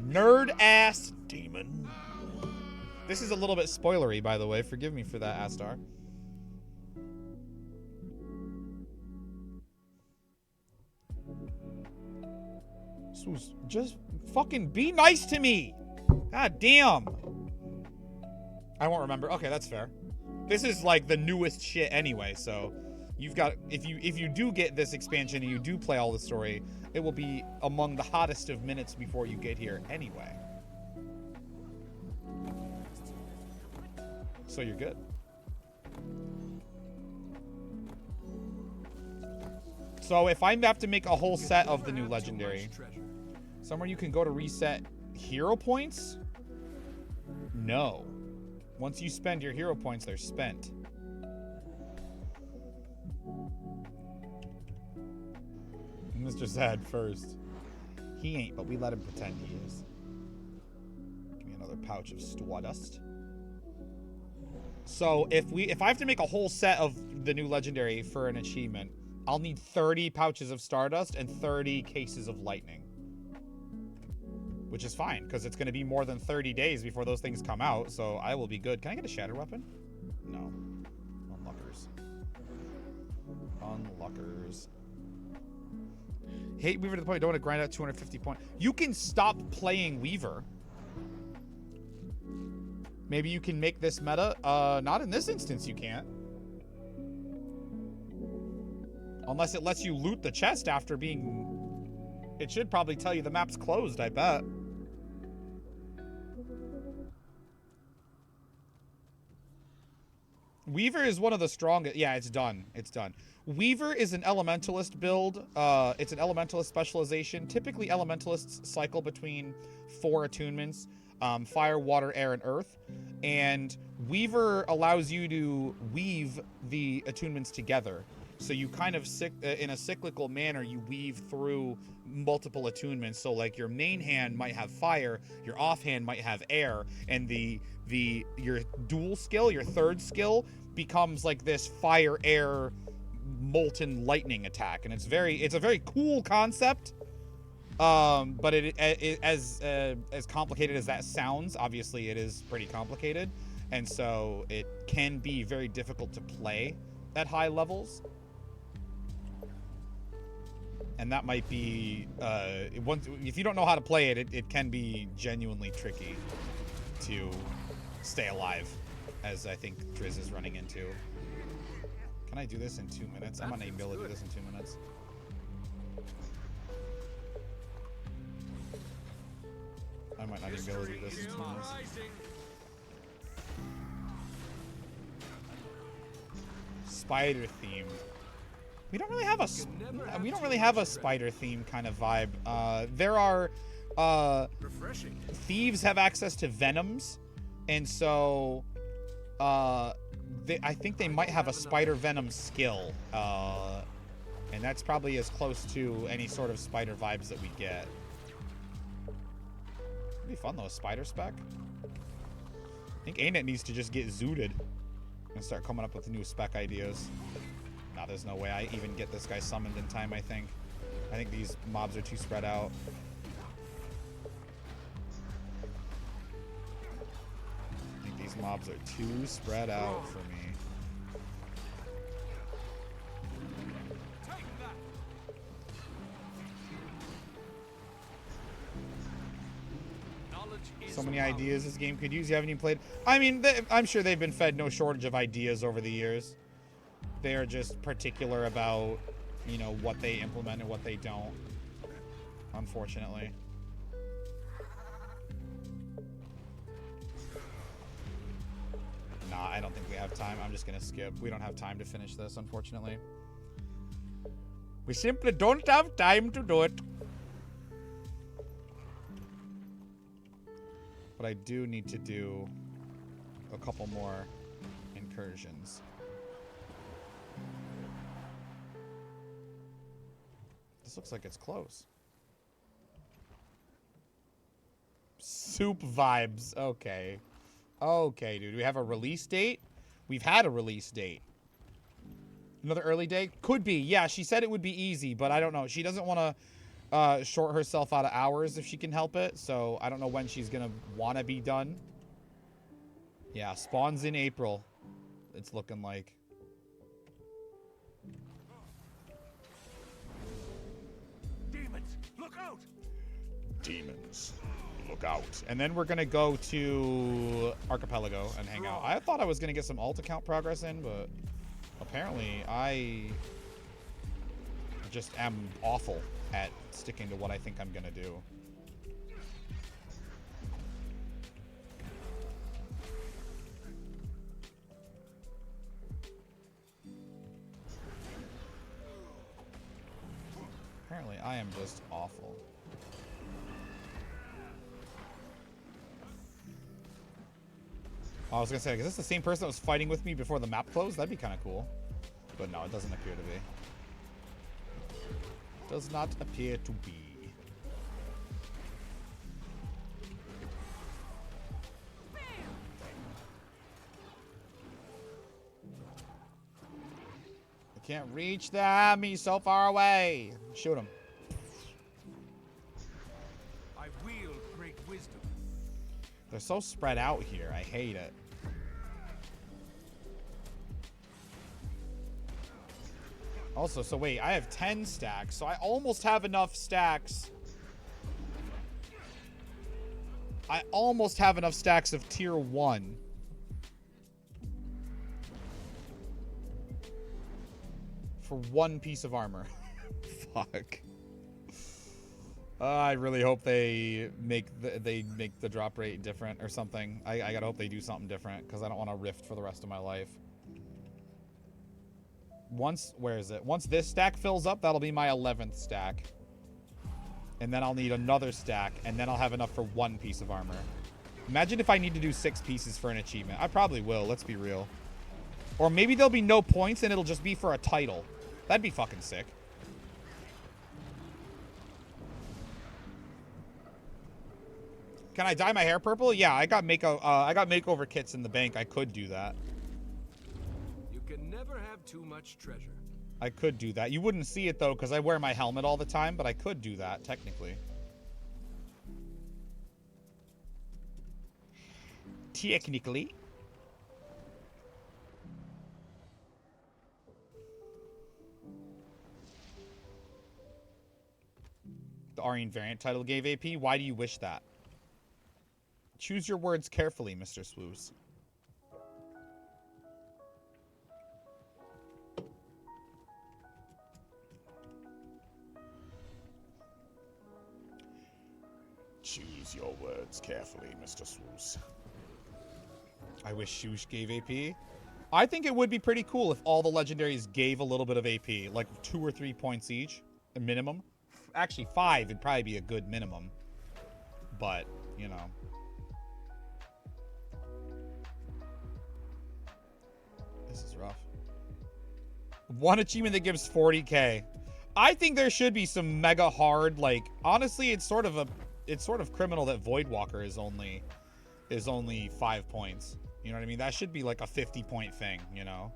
Nerd-ass demon. This is a little bit spoilery, by the way. Forgive me for that, Astar. Just fucking be nice to me. God damn. I won't remember. Okay, that's fair. This is like the newest shit anyway, so you've got if you do get this expansion and you do play all the story, it will be among the hottest of minutes before you get here anyway. So you're good. So if I have to make a whole set of the new legendary, somewhere you can go to reset hero points? No. Once you spend your hero points, they're spent. Mr. Sad first. He ain't, but we let him pretend he is. Give me another pouch of stawdust. So if I have to make a whole set of the new legendary for an achievement, I'll need 30 pouches of stardust and 30 cases of lightning. Which is fine, because it's going to be more than 30 days before those things come out, so I will be good. Can I get a shatter weapon? No. Unlockers. Unlockers. Hate Weaver to the point I don't want to grind out 250 points. You can stop playing Weaver. Maybe you can make this meta. Not in this instance, you can't. Unless it lets you loot the chest after being... It should probably tell you the map's closed, I bet. Weaver is one of the strongest... Yeah, it's done. It's done. Weaver is an elementalist build. It's an elementalist specialization. Typically, elementalists cycle between 4 attunements. Fire, water, air, and earth. And Weaver allows you to weave the attunements together. So you kind of, in a cyclical manner, you weave through multiple attunements. So like your main hand might have fire, your offhand might have air, and your dual skill, your third skill, becomes like this fire, air, molten lightning attack. And it's a very cool concept. But as complicated as that sounds, obviously it is pretty complicated. And so it can be very difficult to play at high levels. And that might be, if you don't know how to play it, it can be genuinely tricky to stay alive, as I think Driz is running into. Can I do this in 2 minutes? I'm unable to do this in 2 minutes. I might not even be able to do this in 2 minutes. Spider themed. We don't really have a spider theme kind of vibe. There are thieves have access to venoms, and so I think they might have a spider venom skill, and that's probably as close to any sort of spider vibes that we get. It'd be fun though, a spider spec. I think ANET needs to just get zooted and start coming up with new spec ideas. Nah, there's no way I even get this guy summoned in time, I think. I think these mobs are too spread out. I think these mobs are too spread out for me. So many ideas this game could use. You haven't even played. I mean, I'm sure they've been fed no shortage of ideas over the years. They are just particular about, you know, what they implement and what they don't. Unfortunately. Nah, I don't think we have time. I'm just gonna skip. We don't have time to finish this, unfortunately. We simply don't have time to do it. But I do need to do a couple more incursions. This looks like it's close. Soup vibes. Okay. Okay, dude. We have a release date? We've had a release date. Another early day? Could be. Yeah, she said it would be easy, but I don't know. She doesn't want to short herself out of hours if she can help it, so I don't know when she's going to want to be done. Yeah, spawns in April. It's looking like. Demons, look out! Demons, Look out. And then we're going to go to Archipelago and hang out. I thought I was going to get some alt account progress in, but apparently I just am awful at sticking to what I think I'm going to do. Apparently I am just awful. I was gonna say, is this the same person that was fighting with me before the map closed? That'd be kind of cool. But no, it doesn't appear to be. Does not appear to be. I can't reach them. He's so far away. Shoot him. I wield great wisdom. They're so spread out here. I hate it. Also, so wait, I have 10 stacks, so I almost have enough stacks. I almost have enough stacks of tier 1. For 1 piece of armor. Fuck. I really hope they make the drop rate different or something. I gotta hope they do something different because I don't want to rift for the rest of my life. Where is it? Once this stack fills up, that'll be my 11th stack. And then I'll need another stack, and then I'll have enough for 1 piece of armor. Imagine if I need to do 6 pieces for an achievement. I probably will, let's be real. Or maybe there'll be no points and it'll just be for a title. That'd be fucking sick. Can I dye my hair purple? Yeah, I got makeover kits in the bank. I could do that. You can never have too much treasure. I could do that. You wouldn't see it though because I wear my helmet all the time, but I could do that technically. Technically. The Aryan variant title gave AP. Why do you wish that? Choose your words carefully, Mr. Swoos. Choose your words carefully, Mr. Swoos. I wish Shoosh gave AP. I think it would be pretty cool if all the legendaries gave a little bit of AP, like 2 or 3 points each, a minimum. Actually, 5 would probably be a good minimum. But, you know. This is rough. 1 achievement that gives 40k. I think there should be some mega hard, like, honestly, it's sort of criminal that Voidwalker is only 5 points. You know what I mean? That should be like a 50-point thing, you know?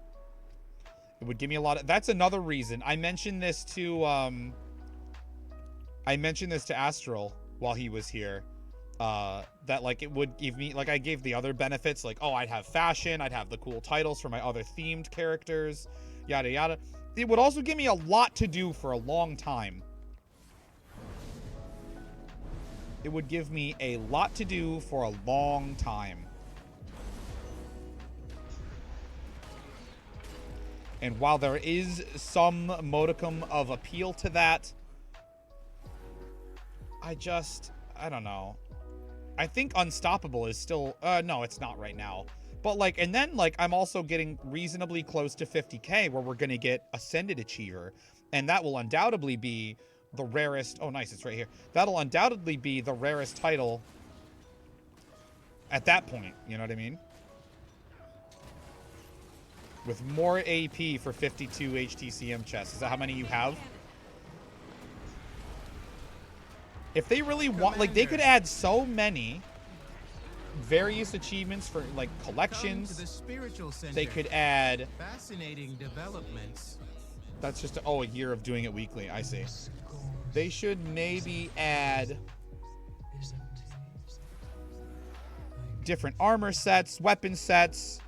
It would give me a lot of... That's another reason. I mentioned this to Astral while he was here. That, like, it would give me... Like, I gave the other benefits. Like, oh, I'd have fashion. I'd have the cool titles for my other themed characters. Yada, yada. It would also give me a lot to do for a long time. It would give me a lot to do for a long time. And while there is some modicum of appeal to that, I don't know. I think Unstoppable is still, no, it's not right now. But like, and then like, I'm also getting reasonably close to 50k where we're going to get Ascended Achiever. And that will undoubtedly be the rarest, oh nice, it's right here. That'll undoubtedly be the rarest title at that point, you know what I mean? With more AP for 52 HTCM chests. Is that how many you have? If they really want, like, they could add so many various achievements for, like, collections. The spiritual center. They could add... Fascinating developments. That's just, a year of doing it weekly. I see. They should maybe add... different armor sets, weapon sets,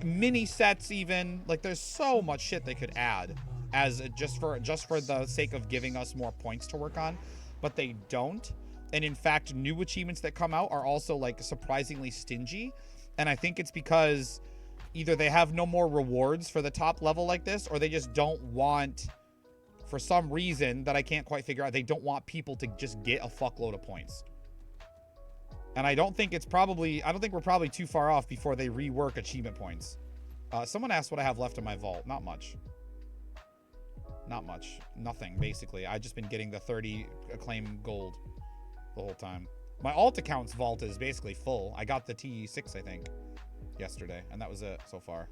mini sets even. Like, there's so much shit they could add as just for the sake of giving us more points to work on, but they don't. And in fact, new achievements that come out are also like surprisingly stingy. And I think it's because either they have no more rewards for the top level like this, or they just don't want, for some reason that I can't quite figure out, they don't want people to just get a fuckload of points. And I don't think we're probably too far off before they rework achievement points. Someone asked what I have left in my vault. Not much. Not much. Nothing, basically. I've just been getting the 30 acclaim gold the whole time. My alt account's vault is basically full. I got the T6, I think, yesterday, and that was it so far.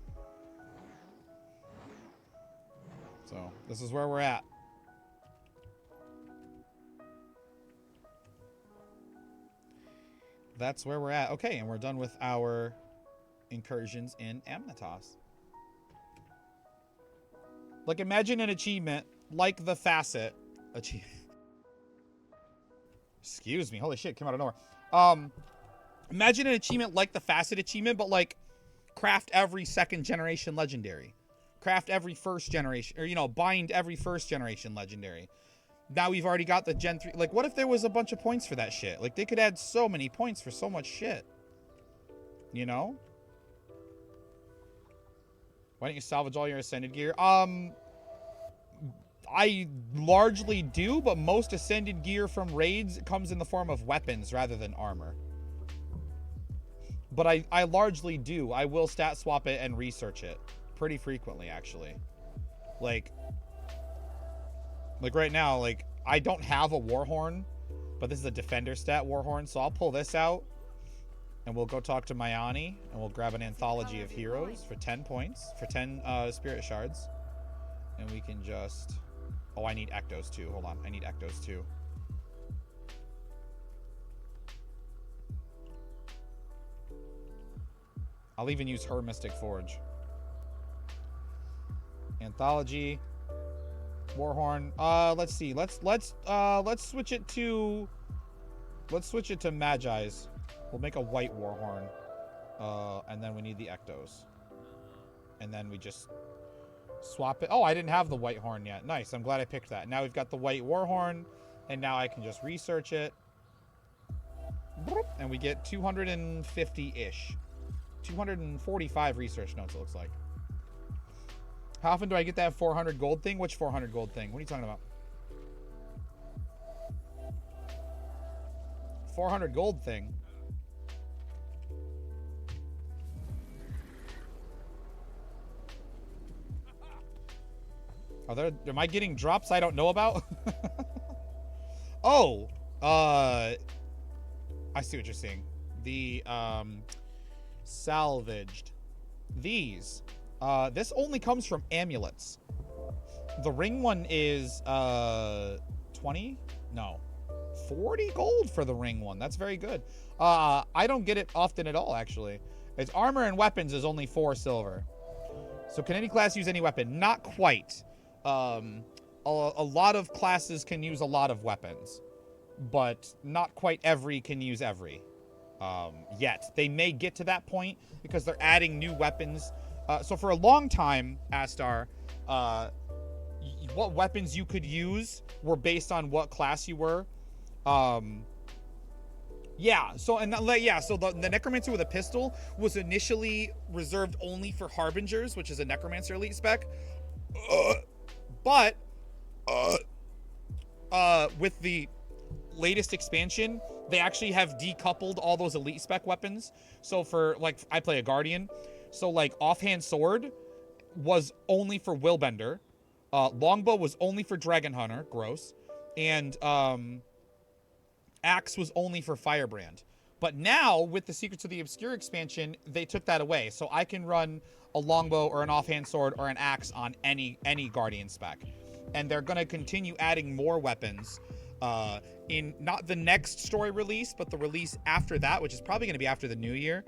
So, this is where we're at. That's where we're at. Okay, and we're done with our incursions in Amnitas. Like, imagine an achievement like the Facet achievement. Excuse me. Holy shit, came out of nowhere. Imagine an achievement like the Facet achievement, but like craft every second generation legendary. Craft every first generation, or, you know, bind every first generation legendary. Now we've already got the Gen 3. Like, what if there was a bunch of points for that shit? Like, they could add so many points for so much shit. You know? Why don't you salvage all your Ascended gear? I largely do, but most Ascended gear from raids comes in the form of weapons rather than armor. But I largely do. I will stat swap it and research it pretty frequently, actually. Like right now, like, I don't have a Warhorn, but this is a Defender stat Warhorn, so I'll pull this out, and we'll go talk to Mayani, and we'll grab an Anthology of Heroes for 10 points, for 10 Spirit Shards, and we can just... Oh, I need Ectos too. Hold on, I need Ectos too. I'll even use her Mystic Forge. Anthology... Warhorn. Let's see. Let's switch it to Magi's. We'll make a white Warhorn. And then we need the Ectos. And then we just swap it. Oh, I didn't have the white horn yet. Nice. I'm glad I picked that. Now we've got the white Warhorn, and now I can just research it. And we get 250-ish. 245 research notes, it looks like. How often do I get that 400 gold thing? Which 400 gold thing? What are you talking about? 400 gold thing? Am I getting drops I don't know about? Oh, I see what you're saying. The, salvaged. These. This only comes from amulets. The ring one is 20? No. 40 gold for the ring one. That's very good. I don't get it often at all, actually. Its armor and weapons is only 4 silver. So can any class use any weapon? Not quite. A lot of classes can use a lot of weapons, but not quite every can use every. Yet. They may get to that point because they're adding new weapons. So for a long time, Astar, what weapons you could use were based on what class you were. Yeah, so the Necromancer with a pistol was initially reserved only for Harbingers, which is a Necromancer elite spec. But with the latest expansion, they actually have decoupled all those elite spec weapons. So for, like, I play a Guardian. So, like, Offhand Sword was only for Willbender. Longbow was only for Dragon Hunter. Gross. And Axe was only for Firebrand. But now, with the Secrets of the Obscure expansion, they took that away. So I can run a Longbow or an Offhand Sword or an Axe on any Guardian spec. And they're going to continue adding more weapons in not the next story release, but the release after that, which is probably going to be after the new year.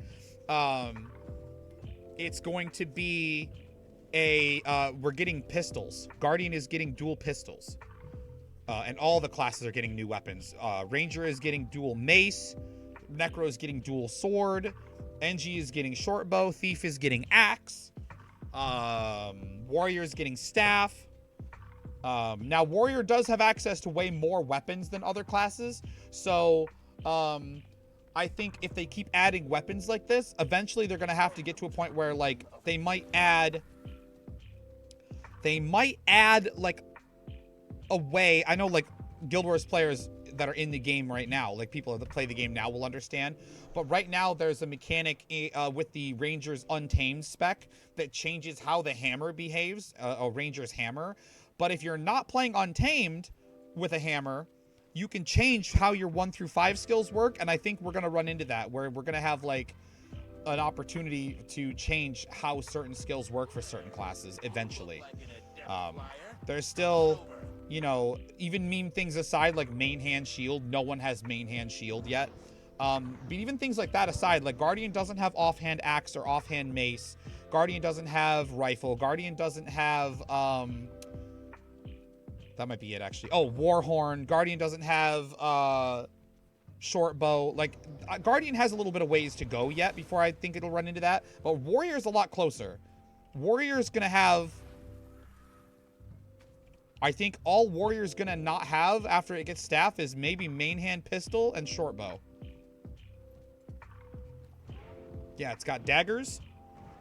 It's going to be we're getting pistols. Guardian is getting dual pistols. And all the classes are getting new weapons. Ranger is getting dual mace. Necro is getting dual sword. NG is getting short bow. Thief is getting axe. Warrior is getting staff. Now, warrior does have access to way more weapons than other classes, so I think if they keep adding weapons like this, eventually they're gonna have to get to a point where like they might add like a way. I know like Guild Wars players that are in the game right now, like people that play the game now will understand, but right now there's a mechanic with the Ranger's Untamed spec that changes how the hammer behaves, a Ranger's hammer. But if you're not playing Untamed with a hammer, you can change how your 1 through 5 skills work, and I think we're going to run into that, where we're going to have, like, an opportunity to change how certain skills work for certain classes eventually. There's still, you know, even meme things aside, like main hand shield. No one has main hand shield yet. But even things like that aside, like Guardian doesn't have offhand axe or offhand mace. Guardian doesn't have rifle. Guardian doesn't have... that might be it, actually. Oh, Warhorn. Guardian doesn't have short bow. Like, Guardian has a little bit of ways to go yet before I think it'll run into that. But Warrior's a lot closer. Warrior's going to have... I think all Warrior's going to not have after it gets staff is maybe main hand pistol and short bow. Yeah, it's got daggers,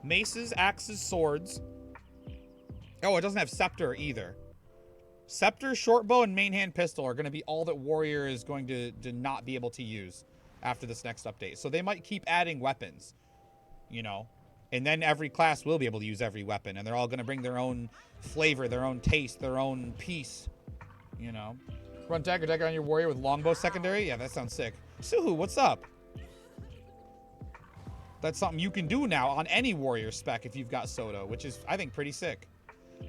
maces, axes, swords. Oh, it doesn't have scepter either. Scepter, short bow, and main hand pistol are going to be all that Warrior is going to not be able to use after this next update. So they might keep adding weapons, you know. And then every class will be able to use every weapon. And they're all going to bring their own flavor, their own taste, their own piece, you know. Run dagger on your Warrior with longbow secondary? Yeah, that sounds sick. Suhu, what's up? That's something you can do now on any Warrior spec if you've got Soda, which is, I think, pretty sick.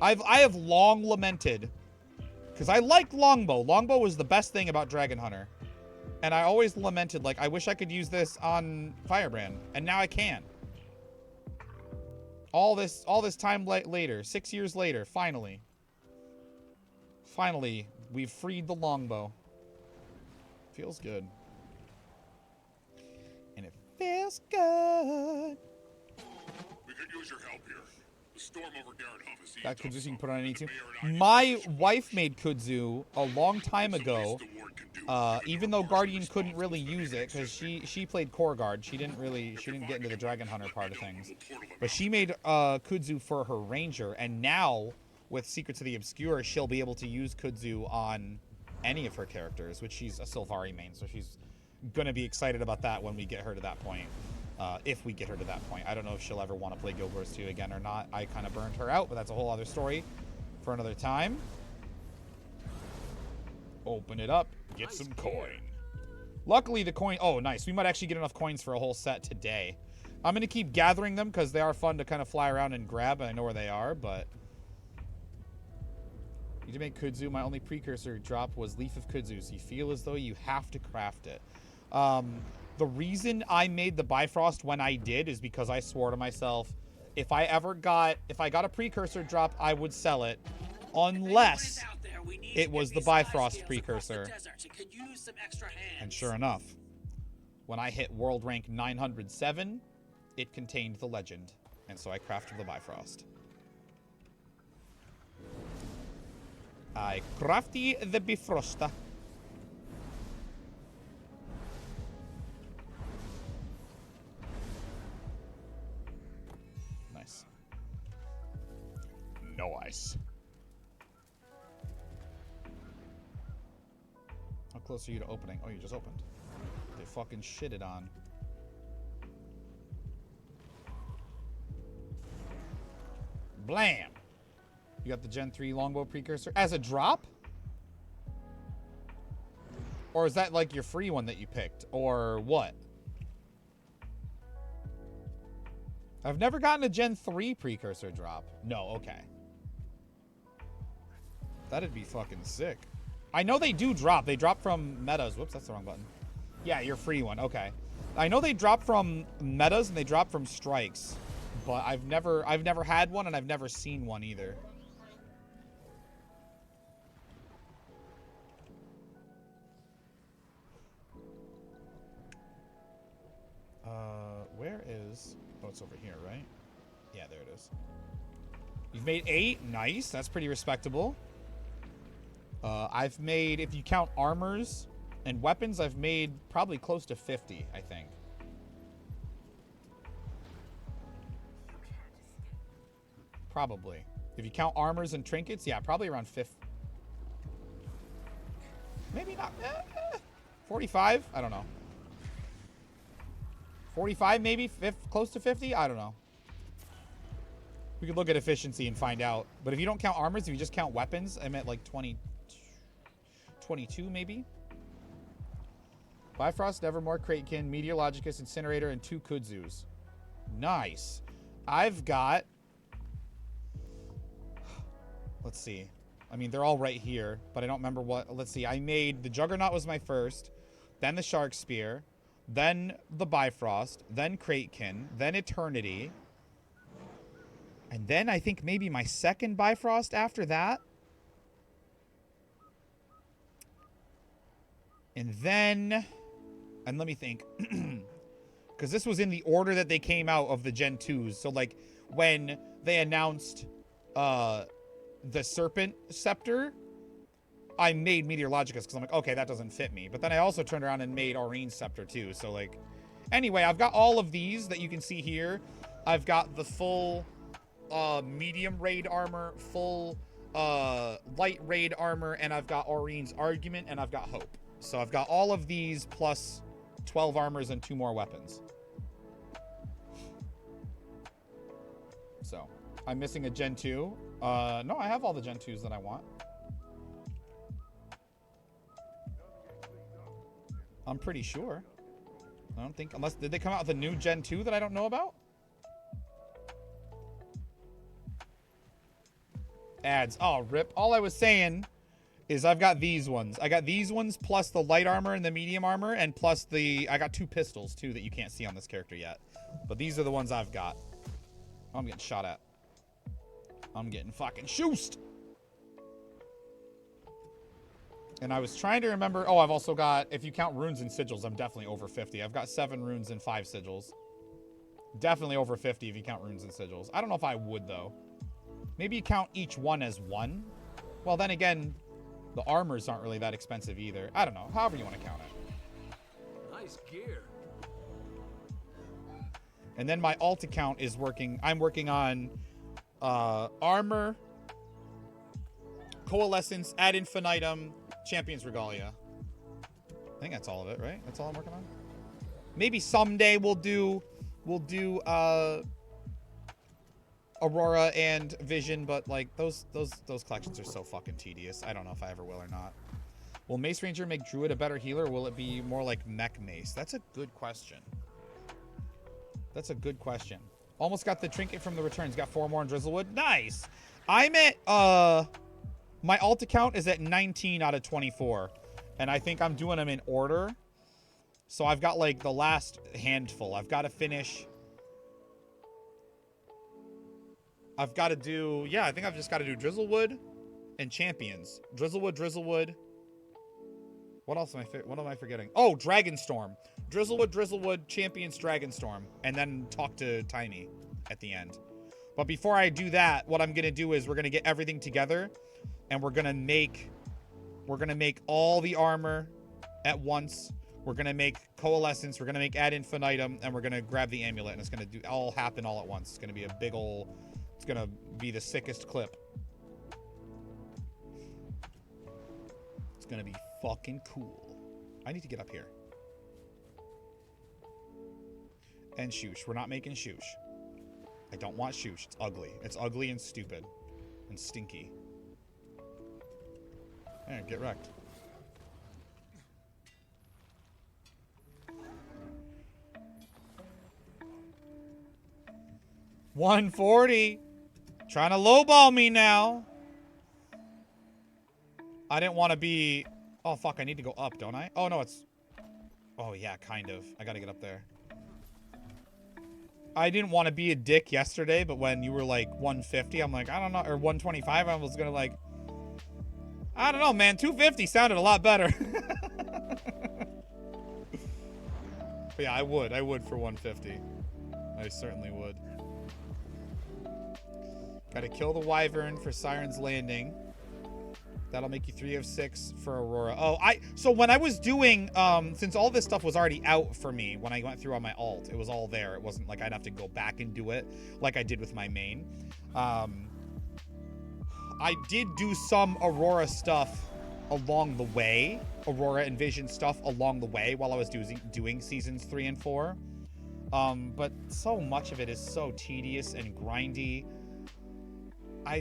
I have long lamented... because I liked Longbow. Longbow was the best thing about Dragon Hunter. And I always lamented, like, I wish I could use this on Firebrand. And now I can. All this time later, 6 years later, finally. Finally, we've freed the Longbow. Feels good. And it feels good. We could use your help here. The storm over Garrenhof is That kudzu you can put on any team. My wife made kudzu a long time ago. Even though Guardian couldn't really use it because she played Core Guard. She didn't get into the Dragon Hunter part of things. But she made kudzu for her Ranger, and now with Secrets of the Obscure, she'll be able to use kudzu on any of her characters, which she's a Sylvari main, so she's gonna be excited about that when we get her to that point. If we get her to that point. I don't know if she'll ever want to play Guild Wars 2 again or not. I kind of burned her out, but that's a whole other story for another time. Open it up. Get some coin. Luckily, the coin... Oh, nice. We might actually get enough coins for a whole set today. I'm going to keep gathering them because they are fun to kind of fly around and grab, and I know where they are, but... You to make kudzu, my only precursor drop was Leaf of Kudzu, so you feel as though you have to craft it. The reason I made the Bifrost when I did is because I swore to myself, if I got a precursor drop, I would sell it, unless it was the Bifrost precursor. And sure enough, when I hit world rank 907, it contained the legend, and so I crafted the Bifrost. I crafted the Bifrosta. Nice. How close are you to opening? Oh, you just opened. They fucking shitted on. Blam! You got the Gen 3 longbow precursor as a drop? Or is that like your free one that you picked? Or what? I've never gotten a Gen 3 precursor drop. No, okay. That'd be fucking sick. I know they do drop. They drop from metas. Whoops, that's the wrong button. Yeah, your free one. Okay. I know they drop from metas and they drop from strikes, but I've never had one and I've never seen one either. Where is... Oh, it's over here, right? Yeah, there it is. You've made 8. Nice. That's pretty respectable. I've made, if you count armors and weapons, I've made probably close to 50, I think. Probably. If you count armors and trinkets, yeah, probably around 50. Maybe not. 45? I don't know. 45 maybe? Close to 50? I don't know. We could look at efficiency and find out. But if you don't count armors, if you just count weapons, I'm at like 22 maybe? Bifrost, Nevermore, Kraken, Meteorologicus, Incinerator, and 2 Kudzus. Nice. I've got... Let's see. I mean, they're all right here, but I don't remember what... Let's see. I made... The Juggernaut was my first. Then the Shark Spear. Then the Bifrost. Then Kraken. Then Eternity. And then I think maybe my second Bifrost after that. And then... And let me think. Because this was in the order that they came out of the Gen 2s. So, like, when they announced... the Serpent Scepter, I made Meteorologicus because I'm like, okay, that doesn't fit me. But then I also turned around and made Aurine's Scepter too. So like, anyway, I've got all of these that you can see here. I've got the full medium raid armor, full light raid armor, and I've got Aurine's Argument, and I've got Hope. So I've got all of these plus 12 armors and 2 more weapons. So I'm missing a Gen 2. No, I have all the Gen 2s that I want. I'm pretty sure. I don't think, unless, did they come out with a new Gen 2 that I don't know about? Ads. Oh, rip. All I was saying is I've got these ones. I got these ones plus the light armor and the medium armor, and plus the, I got 2 pistols too that you can't see on this character yet. But these are the ones I've got. Oh, I'm getting shot at. I'm getting fucking shoosed. And I was trying to remember. Oh, I've also got, if you count runes and sigils, I'm definitely over 50. I've got 7 runes and 5 sigils. Definitely over 50 if you count runes and sigils. I don't know if I would, though. Maybe you count each one as 1. Well, then again, the armors aren't really that expensive either. I don't know. However you want to count it. Nice gear. And then my alt account is working. I'm working on armor, coalescence, ad infinitum, champions regalia. I think that's all of it, right? That's all I'm working on. Maybe someday we'll do Aurora and Vision, but like those collections are so fucking tedious. I don't know if I ever will or not. Will Mace Ranger make Druid a better healer, or will it be more like Mech Mace? That's a good question. That's a good question. Almost got the trinket from the returns. Got 4 more in Drizzlewood. Nice. I'm at, my alt account is at 19 out of 24. And I think I'm doing them in order. So I've got like the last handful. I've got to finish. I've got to do, yeah, I think I've just got to do Drizzlewood and Champions. Drizzlewood. What else am I forgetting? Oh, Dragonstorm. Drizzlewood, Champions, Dragonstorm. And then talk to Tiny at the end. But before I do that, what I'm going to do is we're going to get everything together. And we're going to make all the armor at once. We're going to make Coalescence. We're going to make Ad Infinitum. And we're going to grab the Amulet. And it's going to all happen all at once. It's going to be a big ol'... It's going to be the sickest clip. It's going to be fucking cool. I need to get up here. And Shoosh. We're not making Shoosh. I don't want Shoosh. It's ugly. It's ugly and stupid. And stinky. Alright, get wrecked. $140. Trying to lowball me now. I didn't want to be... Oh, fuck. I need to go up, don't I? Oh, no, it's... Oh, yeah, kind of. I gotta get up there. I didn't want to be a dick yesterday, but when you were like 150, I'm like, I don't know. Or 125, I was gonna like... I don't know, man. 250 sounded a lot better. But yeah, I would. I would for 150. I certainly would. Gotta kill the Wyvern for Siren's Landing. That'll make you 3 of 6 for Aurora. Oh, so when I was doing, since all this stuff was already out for me when I went through on my alt, it was all there. It wasn't like I'd have to go back and do it like I did with my main. I did do some Aurora stuff along the way, Aurora and Vision stuff along the way while I was doing seasons 3 and 4. But so much of it is so tedious and grindy. I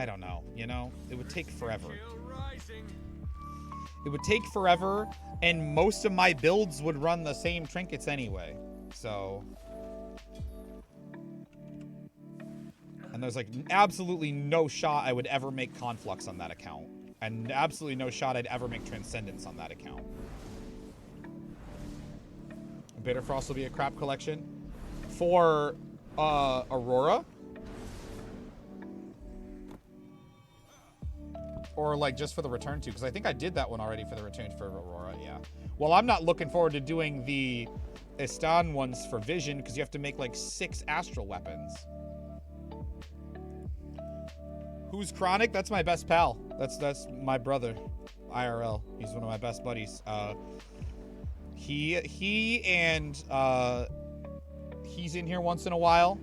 don't know, you know? It would take forever. It would take forever, and most of my builds would run the same trinkets anyway. So... And there's like absolutely no shot I would ever make Conflux on that account. And absolutely no shot I'd ever make Transcendence on that account. Bitterfrost will be a crap collection. For Aurora? Or like just for the Return to? Because I think I did that one already for the Return for Aurora, yeah. Well, I'm not looking forward to doing the Estan ones for Vision because you have to make like 6 astral weapons. Who's Chronic? That's my best pal. That's my brother, IRL. He's one of my best buddies. He's in here once in a while,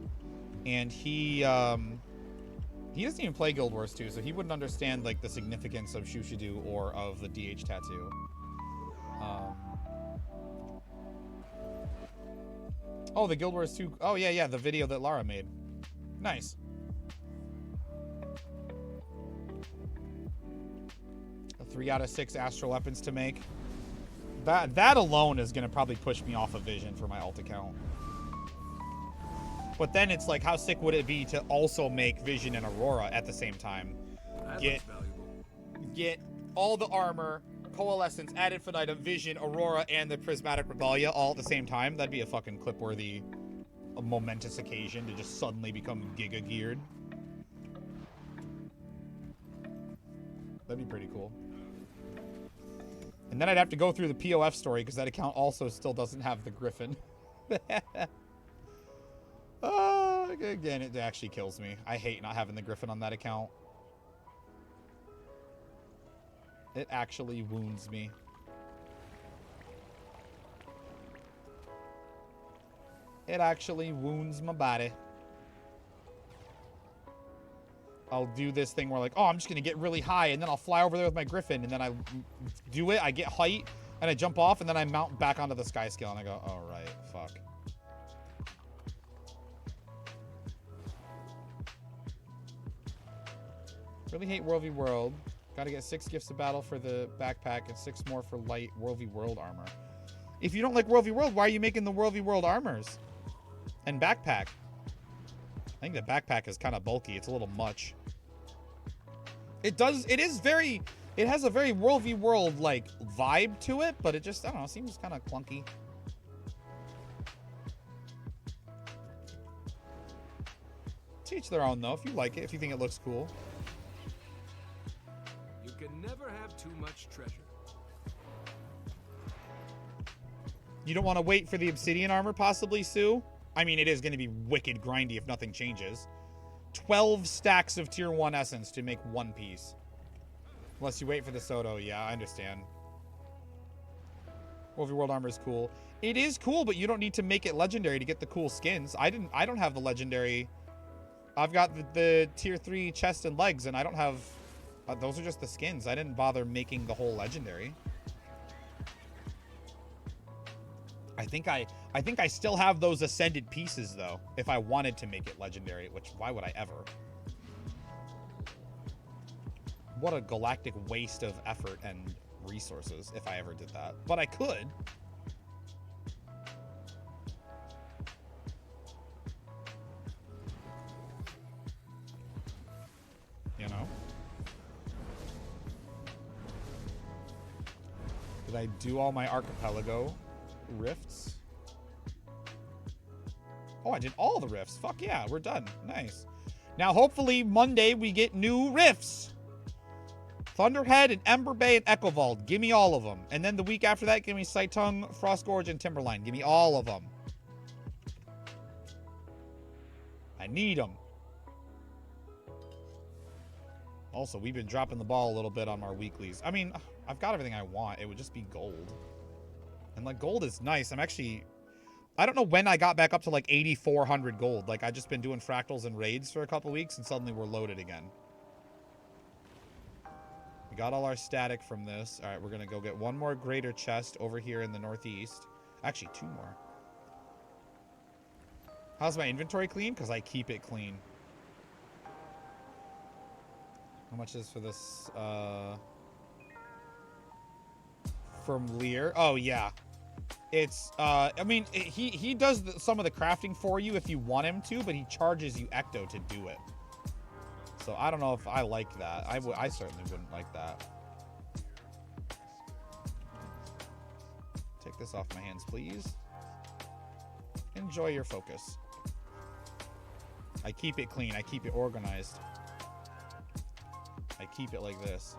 and he doesn't even play Guild Wars 2, so he wouldn't understand like the significance of Shushadu or of the DH tattoo. Oh, the Guild Wars 2. Oh yeah, the video that Lara made. Nice. A 3 out of 6 astral weapons to make. That alone is gonna probably push me off of Vision for my alt account. But then it's like, how sick would it be to also make Vision and Aurora at the same time? Get all the armor, Coalescence, Ad Infinitum, Vision, Aurora, and the Prismatic Regalia all at the same time? That'd be a fucking clip-worthy, a momentous occasion to just suddenly become giga-geared. That'd be pretty cool. And then I'd have to go through the POF story because that account also still doesn't have the Griffin. Again, it actually kills me. I hate not having the Griffin on that account. It actually wounds me. It actually wounds my body. I'll do this thing where like, oh, I'm just going to get really high, and then I'll fly over there with my Griffin, and then I do it, I get height, and I jump off, and then I mount back onto the sky scale, and I go, oh, right, fuck. Really hate World v World. Gotta get 6 gifts of battle for the backpack and 6 more for light World v World armor. If you don't like World v World, why are you making the World v World armors? And backpack? I think the backpack is kind of bulky. It's a little much. It has a very World v World, like, vibe to it, but it just, I don't know, seems kind of clunky. To each their own, though, if you like it, if you think it looks cool. You can never have too much treasure. You don't want to wait for the obsidian armor, possibly, Sue? I mean, it is going to be wicked grindy if nothing changes. 12 stacks of tier 1 essence to make 1 piece. Unless you wait for the Soto. Yeah, I understand. World v World armor is cool. It is cool, but you don't need to make it legendary to get the cool skins. I don't have the legendary. I've got the tier 3 chest and legs, and I don't have... those are just the skins. I didn't bother making the whole legendary. I think I still have those ascended pieces, though, if I wanted to make it legendary, which why would I ever? What a galactic waste of effort and resources if I ever did that. But I could. You know? Did I do all my archipelago rifts? Oh, I did all the rifts. Fuck yeah, we're done. Nice. Now, hopefully, Monday we get new rifts. Thunderhead and Ember Bay and Echovald. Give me all of them. And then the week after that, give me Saitung, Frostgorge, and Timberline. Give me all of them. I need them. Also, we've been dropping the ball a little bit on our weeklies. I mean, I've got everything I want. It would just be gold. And, like, gold is nice. I'm actually... I don't know when I got back up to, like, 8,400 gold. Like, I've just been doing fractals and raids for a couple weeks, and suddenly we're loaded again. We got all our static from this. All right, we're going to go get one more greater chest over here in the northeast. Actually, 2 more. How's my inventory clean? Because I keep it clean. How much is for this? From Lear? Oh, yeah. It's, I mean, he does some of the crafting for you if you want him to, but he charges you Ecto to do it. So I don't know if I like that. I certainly wouldn't like that. Take this off my hands, please. Enjoy your focus. I keep it clean. I keep it organized. I keep it like this.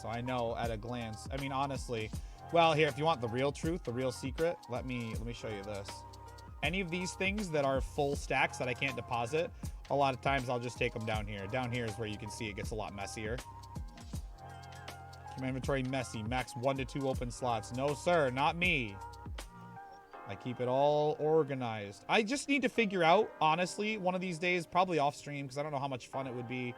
So I know at a glance. I mean, honestly... Well, here, if you want the real truth, the real secret, let me show you this. Any of these things that are full stacks that I can't deposit, a lot of times I'll just take them down here. Down here is where you can see it gets a lot messier. Keep my inventory messy. Max 1 to 2 open slots. No, sir, not me. I keep it all organized. I just need to figure out, honestly, one of these days, probably off stream, because I don't know how much fun it would be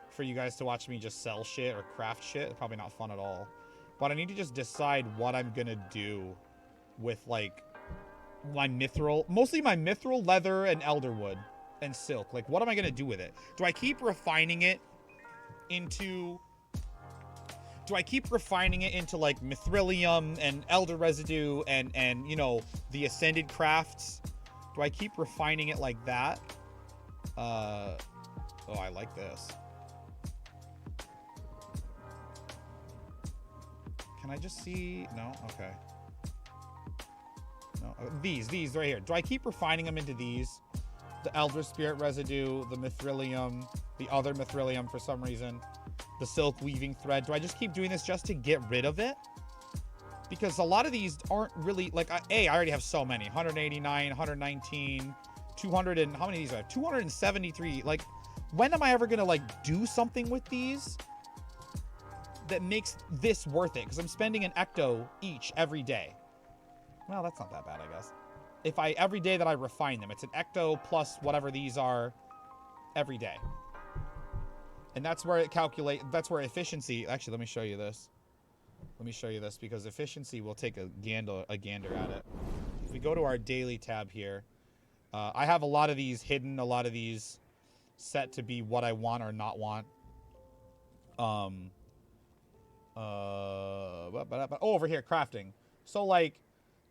for you guys to watch me just sell shit or craft shit. It's probably not fun at all. But I need to just decide what I'm going to do with, like, my mithril. Mostly my mithril, leather, and elderwood and silk. Like, what am I going to do with it? Do I keep refining it into... like, mithrilium and elder residue and you know, the ascended crafts? Do I keep refining it like that? Oh, I like this. Can I just see? No? Okay. No. These right here. Do I keep refining them into these? The Elder Spirit residue, the Mithrilium, the other Mithrilium for some reason, the Silk Weaving Thread. Do I just keep doing this just to get rid of it? Because a lot of these aren't really, like, I already have so many. 189, 119, 200, and how many of these do I have? 273. Like, when am I ever going to, like, do something with these that makes this worth it? Because I'm spending an Ecto each every day. Well, that's not that bad, I guess. If every day that I refine them, it's an Ecto plus whatever these are every day. And that's where that's where efficiency, actually, let me show you this. Let me show you this because efficiency will take a gander at it. If we go to our daily tab here, I have a lot of these hidden, a lot of these set to be what I want or not want. Over here, crafting. So, like,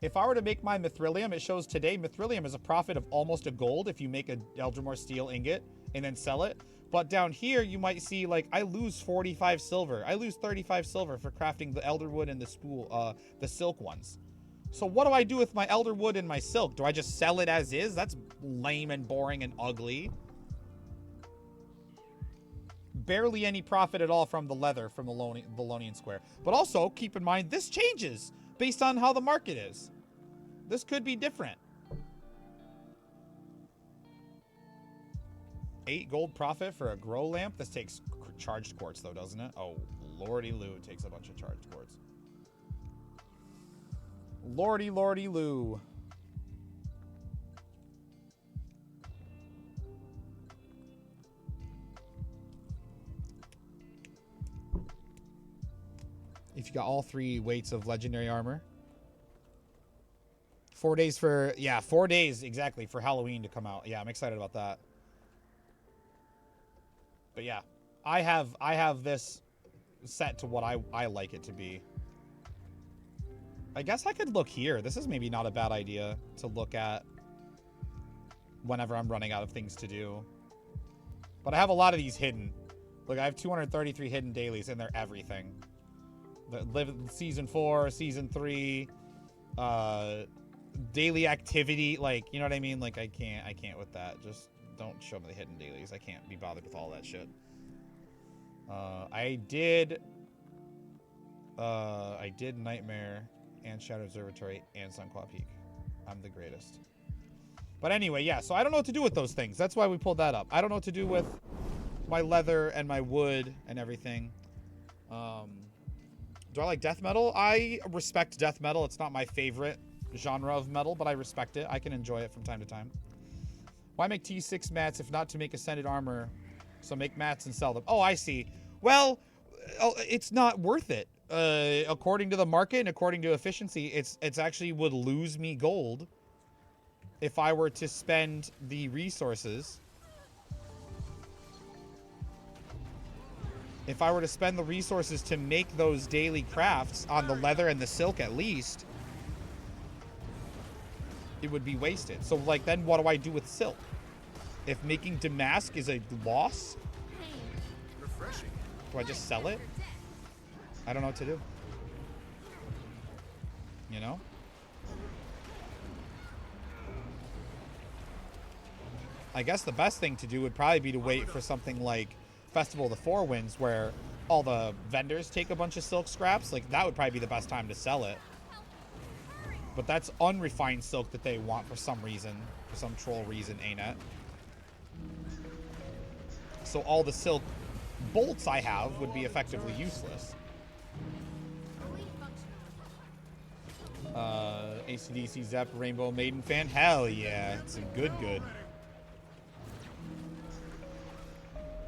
if I were to make my Mithrilium, it shows today Mithrilium is a profit of almost a gold if you make a Eldrimore steel ingot and then sell it. But down here, you might see, like, I lose 45 silver. I lose 35 silver for crafting the Elderwood and the spool, the silk ones. So what do I do with my Elderwood and my silk? Do I just sell it as is? That's lame and boring and ugly. Barely any profit at all from the leather from the Lonian Square. But also, keep in mind, this changes based on how the market is. This could be different. 8 gold profit for a grow lamp. This takes charged quartz, though, doesn't it? Oh, lordy loo, it takes a bunch of charged quartz. Lordy loo. If you got all 3 weights of legendary armor. 4 days for, yeah, 4 days exactly for Halloween to come out. Yeah, I'm excited about that. But yeah, I have this set to what I like it to be. I guess I could look here. This is maybe not a bad idea to look at whenever I'm running out of things to do. But I have a lot of these hidden. Look, I have 233 hidden dailies and they're everything. Season 4, Season 3, daily activity, like, you know what I mean? Like, I can't with that. Just don't show me the hidden dailies. I can't be bothered with all that shit. I did Nightmare and Shadow Observatory and Sunquaw Peak. I'm the greatest. But anyway, yeah, so I don't know what to do with those things. That's why we pulled that up. I don't know what to do with my leather and my wood and everything. Do I like death metal? I respect death metal. It's not my favorite genre of metal, but I respect it. I can enjoy it from time to time. Why make T6 mats if not to make ascended armor? So make mats and sell them. Oh, I see. Well, it's not worth it. According to the market and according to efficiency, it's actually would lose me gold if I were to spend the resources. If I were to spend the resources to make those daily crafts on the leather and the silk at least, it would be wasted. So, like, then what do I do with silk? If making damask is a loss, Refreshing. do I just sell it? I don't know what to do. You know? I guess the best thing to do would probably be to wait for something like Festival of the Four Winds, where all the vendors take a bunch of silk scraps. Like, that would probably be the best time to sell it. But that's unrefined silk that they want for some reason. For some troll reason, ain't it? So all the silk bolts I have would be effectively useless. ACDC, Zepp, Rainbow Maiden fan? Hell yeah. It's a good.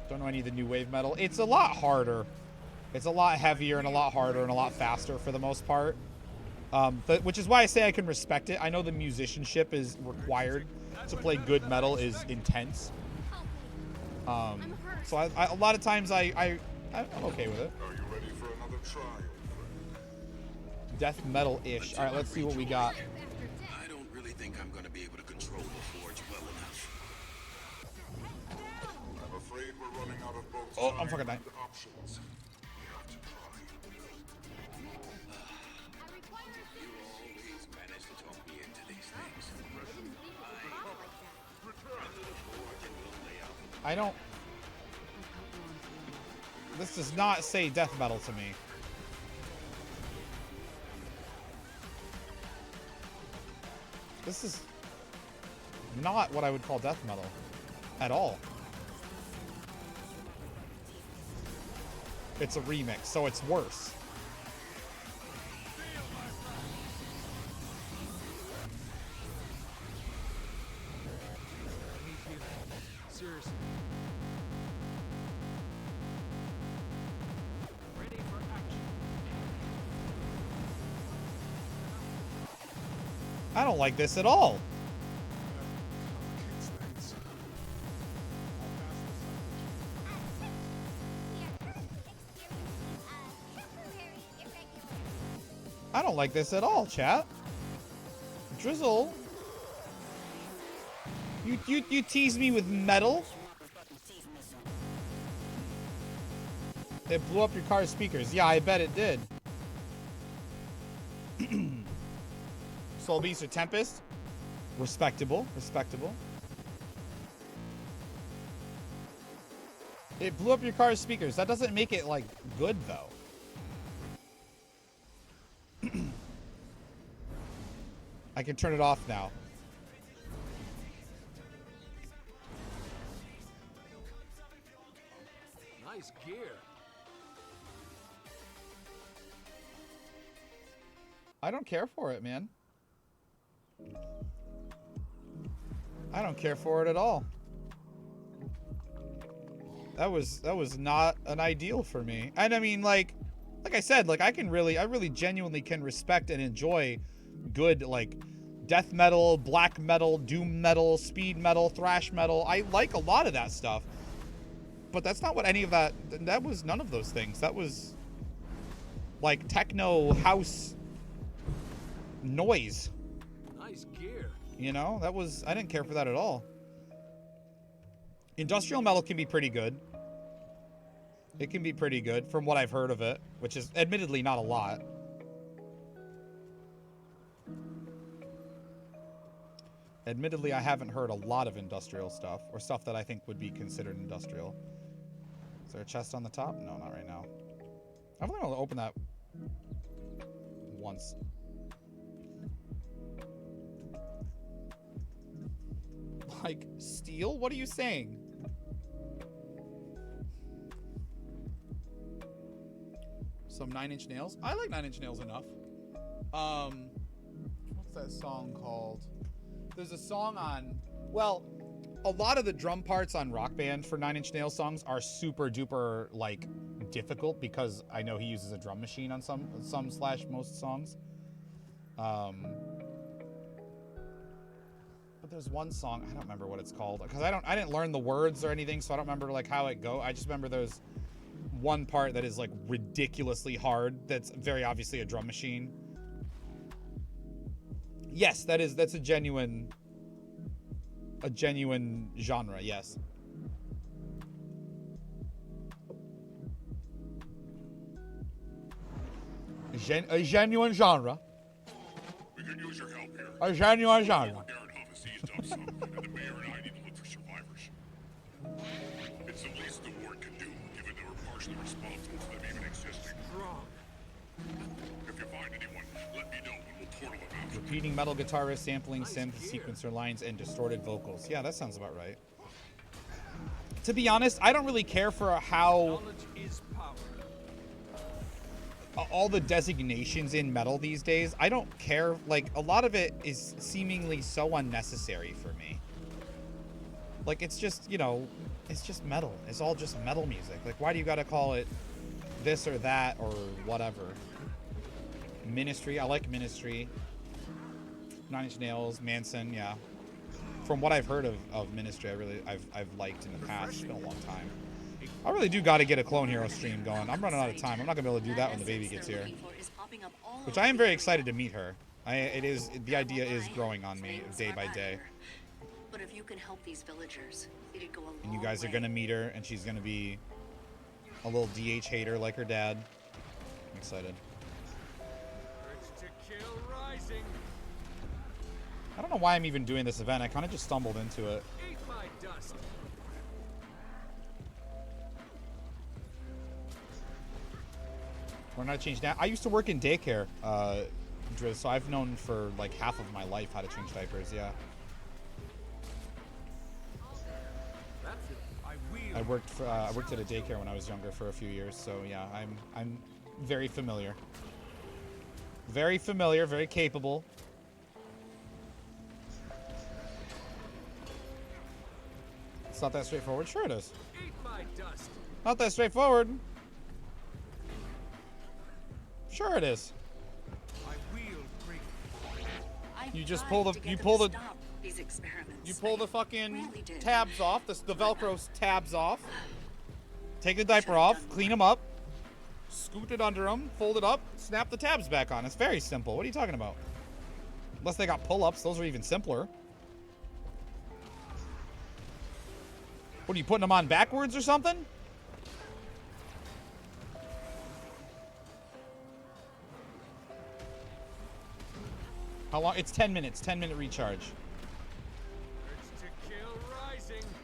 Don't know any of the new wave metal. It's a lot harder. It's a lot heavier and a lot harder and a lot faster for the most part. Which is why I say I can respect it. I know the musicianship is required to play good metal is intense. So a lot of times I'm okay with it. Are you ready for another trial? Death metal-ish. All right, let's see what we got. I don't really think I'm going to be able to control the forge well enough. I'm afraid we're running out of both Oh, I'm fucking dying. options. We have to try. You always manage to talk me into these things. I don't... This does not say death metal to me. This is not what I would call death metal at all. It's a remix, so it's worse. Seriously. Ready for action. I don't like this at all. I don't like this at all, chat. Drizzle. You tease me with metal? It blew up your car's speakers. Yeah, I bet it did. Soul Beast or Tempest? Respectable. It blew up your car's speakers. That doesn't make it, like, good, though. I can turn it off now. Nice gear. I don't care for it, man. I don't care for it at all. That was not an ideal for me. And I mean, like I said, like I really genuinely can respect and enjoy good, like, death metal, black metal, doom metal, speed metal, thrash metal. I like a lot of that stuff. But that's not what any of that was none of those things. That was like techno house noise. Nice gear. You know, I didn't care for that at all. Industrial metal can be pretty good. It can be pretty good from what I've heard of it, which is admittedly not a lot. Admittedly, I haven't heard a lot of industrial stuff, or stuff that I think would be considered industrial. Is there a chest on the top? No, not right now. I'm only going to open that once. Like, steel? What are you saying? Some Nine Inch Nails. I like Nine Inch Nails enough. What's that song called? There's a song on, well, a lot of the drum parts on Rock Band for Nine Inch Nails songs are super duper like difficult because I know he uses a drum machine on some / most songs. But there's one song, I don't remember what it's called because I didn't learn the words or anything, so I don't remember like how it go. I just remember there's one part that is like ridiculously hard that's very obviously a drum machine. Yes, that's a genuine genre, yes. A genuine genre. We could use your help here. A genuine genre. Seized up some, and the mayor and I need to look for survivors. It's the least the ward can do, given they were partially responsible for them even existing. If you find anyone, let me know and we'll portal them out. Repeating metal guitar riff, sampling synth, sequencer lines, and distorted vocals. Yeah, that sounds about right. To be honest, I don't really care for how all the designations in metal these days. I don't care. Like, a lot of it is seemingly so unnecessary for me. Like, it's just, you know, it's just metal. It's all just metal music. Like, why do you gotta call it this or that or whatever? Ministry, I like Ministry. Nine Inch Nails, Manson, yeah. From what I've heard of Ministry, I've liked in the past. It's been a long time. I really do got to get a Clone Hero stream going. I'm running out of time. I'm not gonna be able to do that when the baby gets here. Which I am very excited to meet her. The idea is growing on me day by day. But if you can help these villagers, it'd go a long And you guys are gonna meet her, and she's gonna be a little DH hater like her dad. I'm excited. I don't know why I'm even doing this event. I kind of just stumbled into it. Eat my dust. We're not changing that. I used to work in daycare, Driz, so I've known for like half of my life how to change diapers. Yeah. I worked at a daycare when I was younger for a few years, so yeah, I'm very familiar. Very familiar, very capable. It's not that straightforward. Sure it is. Eat my dust. Not that straightforward. Sure it is. You just pull the fucking tabs off, the Velcro tabs off. Take the diaper off, clean them up, scoot it under them, fold it up, snap the tabs back on. It's very simple. What are you talking about? Unless they got pull-ups, those are even simpler. What are you putting them on backwards or something? How long? It's 10 minutes. 10-minute recharge.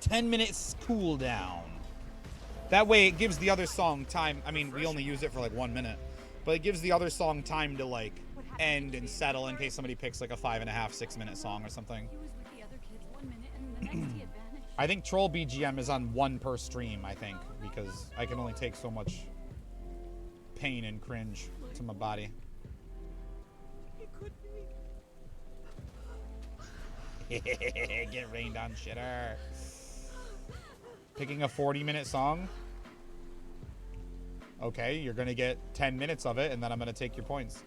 10 minutes cooldown. That way it gives the other song time. I mean, we only use it for like 1 minute. But it gives the other song time to like end and settle in case somebody picks like a 5.5, 6-minute song or something. I think Troll BGM is on 1 per stream, I think. Because I can only take so much pain and cringe to my body. Get rained on, shitter. Picking a 40-minute song. Okay, you're gonna get 10 minutes of it, and then I'm gonna take your points.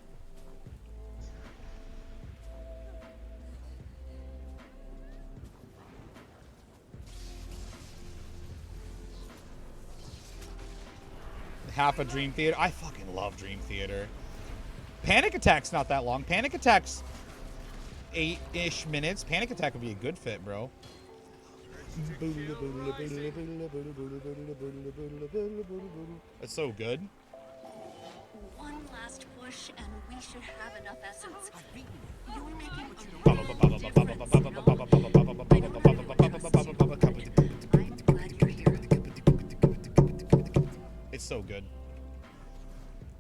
Half a Dream Theater. I fucking love Dream Theater. Panic Attack's not that long. Panic Attack's 8-ish minutes. Panic Attack would be a good fit, bro. That's so good. One last push, and we should have enough essence. You're making It's so good.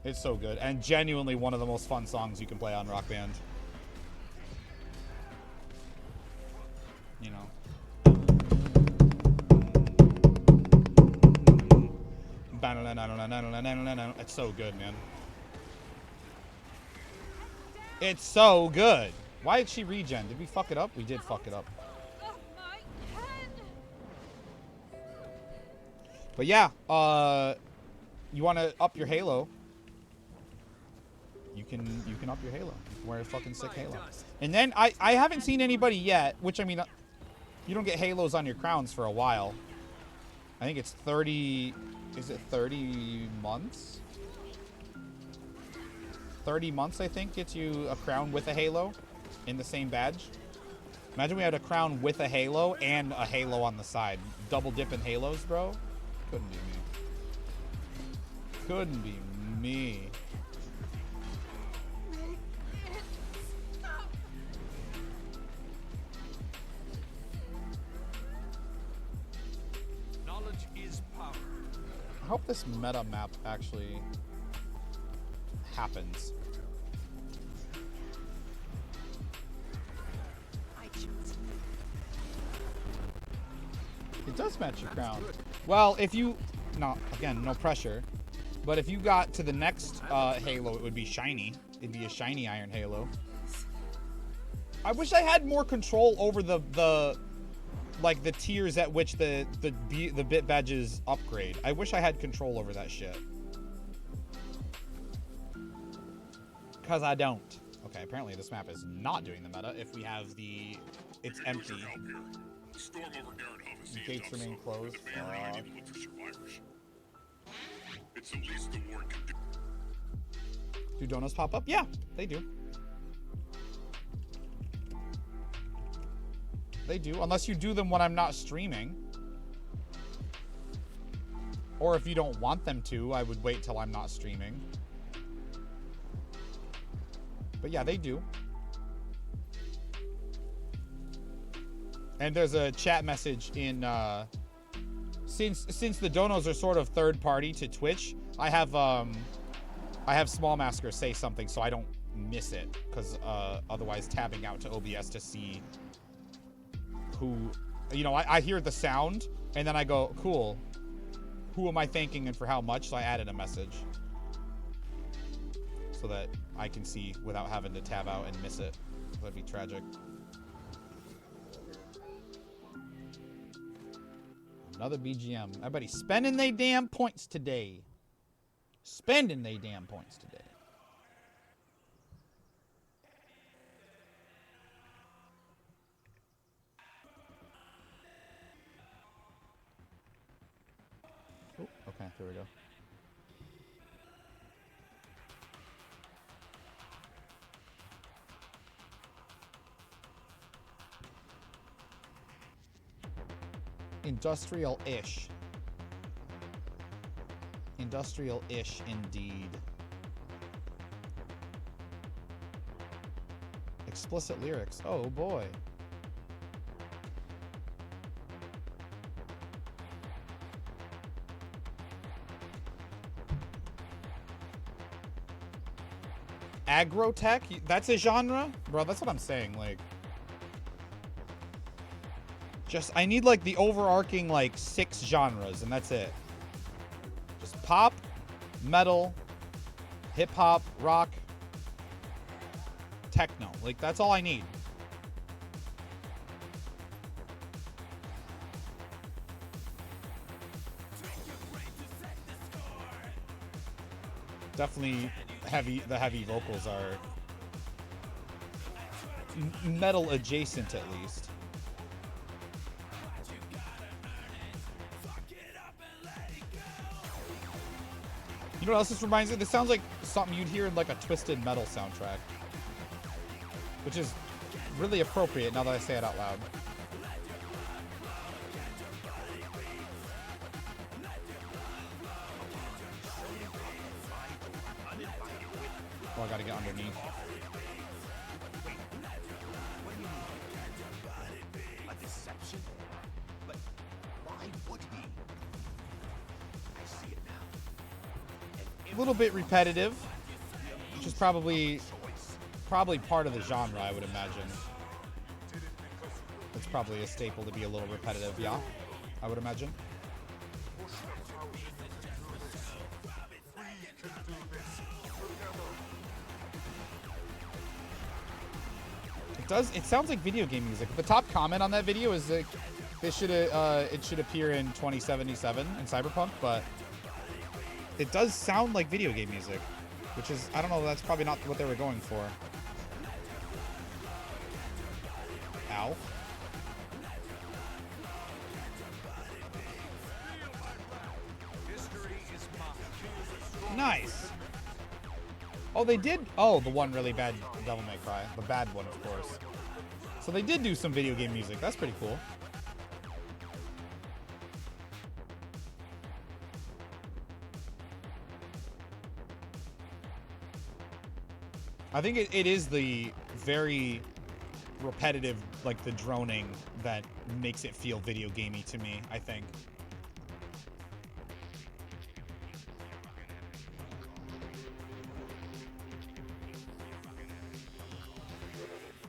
It's so good. And genuinely one of the most fun songs you can play on Rock Band. You know. It's so good, man. It's so good. Why did she regen? Did we fuck it up? We did fuck it up. But yeah, you want to up your Halo? You can up your Halo. You can wear a fucking sick Halo. And then I haven't seen anybody yet, which I mean, you don't get Halos on your crowns for a while. I think it's 30. Is it 30 months? 30 months, I think, gets you a crown with a Halo in the same badge. Imagine we had a crown with a Halo and a Halo on the side. Double dipping Halos, bro. Couldn't be me. Couldn't be me. Knowledge is power. I hope this meta map actually happens. It does match your crown. Well, if you... No, again, no pressure. But if you got to the next Halo, it would be shiny. It'd be a shiny Iron Halo. I wish I had more control over the like the tiers at which the bit badges upgrade. I wish I had control over that shit. Because I don't. Okay, apparently this map is not doing the meta if we have the... It's empty. Gates remain closed. It's the least the war can do. Do donuts pop up? Yeah, they do. They do, unless you do them when I'm not streaming. Or if you don't want them to, I would wait till I'm not streaming. But yeah, they do. And there's a chat message in, since the donos are sort of third party to Twitch, I have Smallmasker say something so I don't miss it, because otherwise tabbing out to OBS to see who, you know, I hear the sound and then I go, cool, who am I thanking and for how much? So I added a message so that I can see without having to tab out and miss it. That'd be tragic. Another BGM. Everybody spending they damn points today. Spending they damn points today. Oh, okay, there we go. Industrial-ish. Industrial-ish indeed. Explicit lyrics. Oh boy. Agrotech? That's a genre? Bro, that's what I'm saying, like... Just, I need like the overarching like 6 genres and that's it. Just pop, metal, hip hop, rock, techno. Like that's all I need. Definitely the heavy vocals are metal adjacent at least. You know what else this reminds me? This sounds like something you'd hear in like a Twisted Metal soundtrack. Which is really appropriate now that I say it out loud. Oh, I gotta get underneath. A deception? But why would he? I see it now. A little bit repetitive, which is probably part of the genre, I would imagine. It's probably a staple to be a little repetitive, yeah, I would imagine. does. It sounds like video game music. The top comment on that video is that it should appear in 2077 in Cyberpunk, but it does sound like video game music, which is, I don't know, that's probably not what they were going for. Ow. Nice. Oh, they did. Oh, the one really bad Devil May Cry. The bad one, of course. So they did do some video game music. That's pretty cool. I think it is the very repetitive, like the droning, that makes it feel video gamey to me, I think.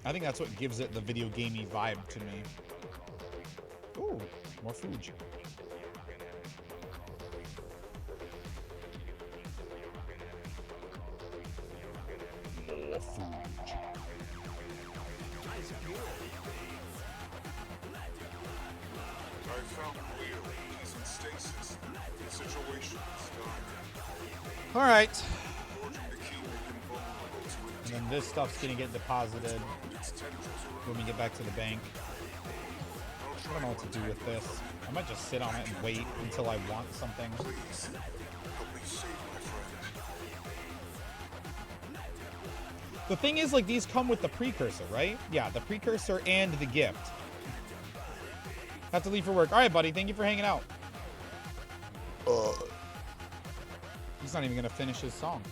I think that's what gives it the video gamey vibe to me. Ooh, more food. More food. I found Leo. He's in stasis. The situation is dire. All right. And then this stuff's gonna get deposited when we get back to the bank. I don't know what to do with this. I might just sit on it and wait until I want something. The thing is, like, these come with the precursor, right? Yeah, the precursor and the gift. Have to leave for work. All right, buddy. Thank you for hanging out. He's not even gonna finish his song.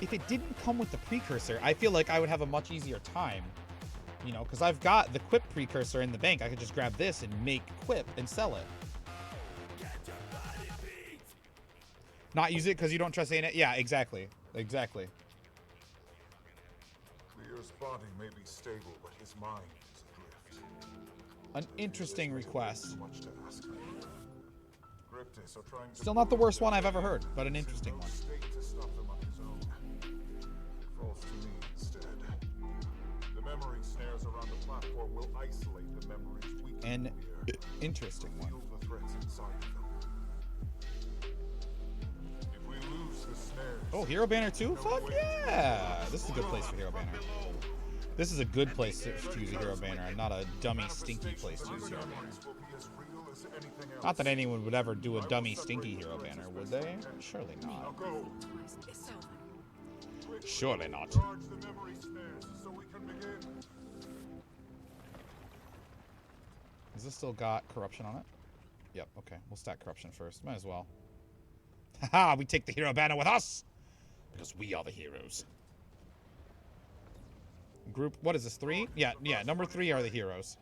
If it didn't come with the precursor, I feel like I would have a much easier time. You know, because I've got the Quip precursor in the bank. I could just grab this and make Quip and sell it. Not use it because you don't trust ANET? Yeah, exactly. Exactly. Leo's body may be stable, but his mind is adrift. An interesting request. Much to ask. Still not the worst one I've ever heard, but an interesting one. Falls to me instead. The memory snares around the platform will isolate the memories we An interesting one. the threats inside of them. If we lose the snares, Oh, Hero Banner 2? Fuck yeah! This is a good place for Hero Banner. This is a good place to use a Hero Banner, and not a dummy, stinky place to use Hero Banner. Not that anyone would ever do a dummy, stinky Hero Banner, would they? Surely not. Surely not. Has this still got corruption on it? Yep, okay. We'll stack corruption first. Might as well. Haha, we take the Hero Banner with us! Because we are the heroes. Group, what is this, 3? Yeah, number 3 are the heroes.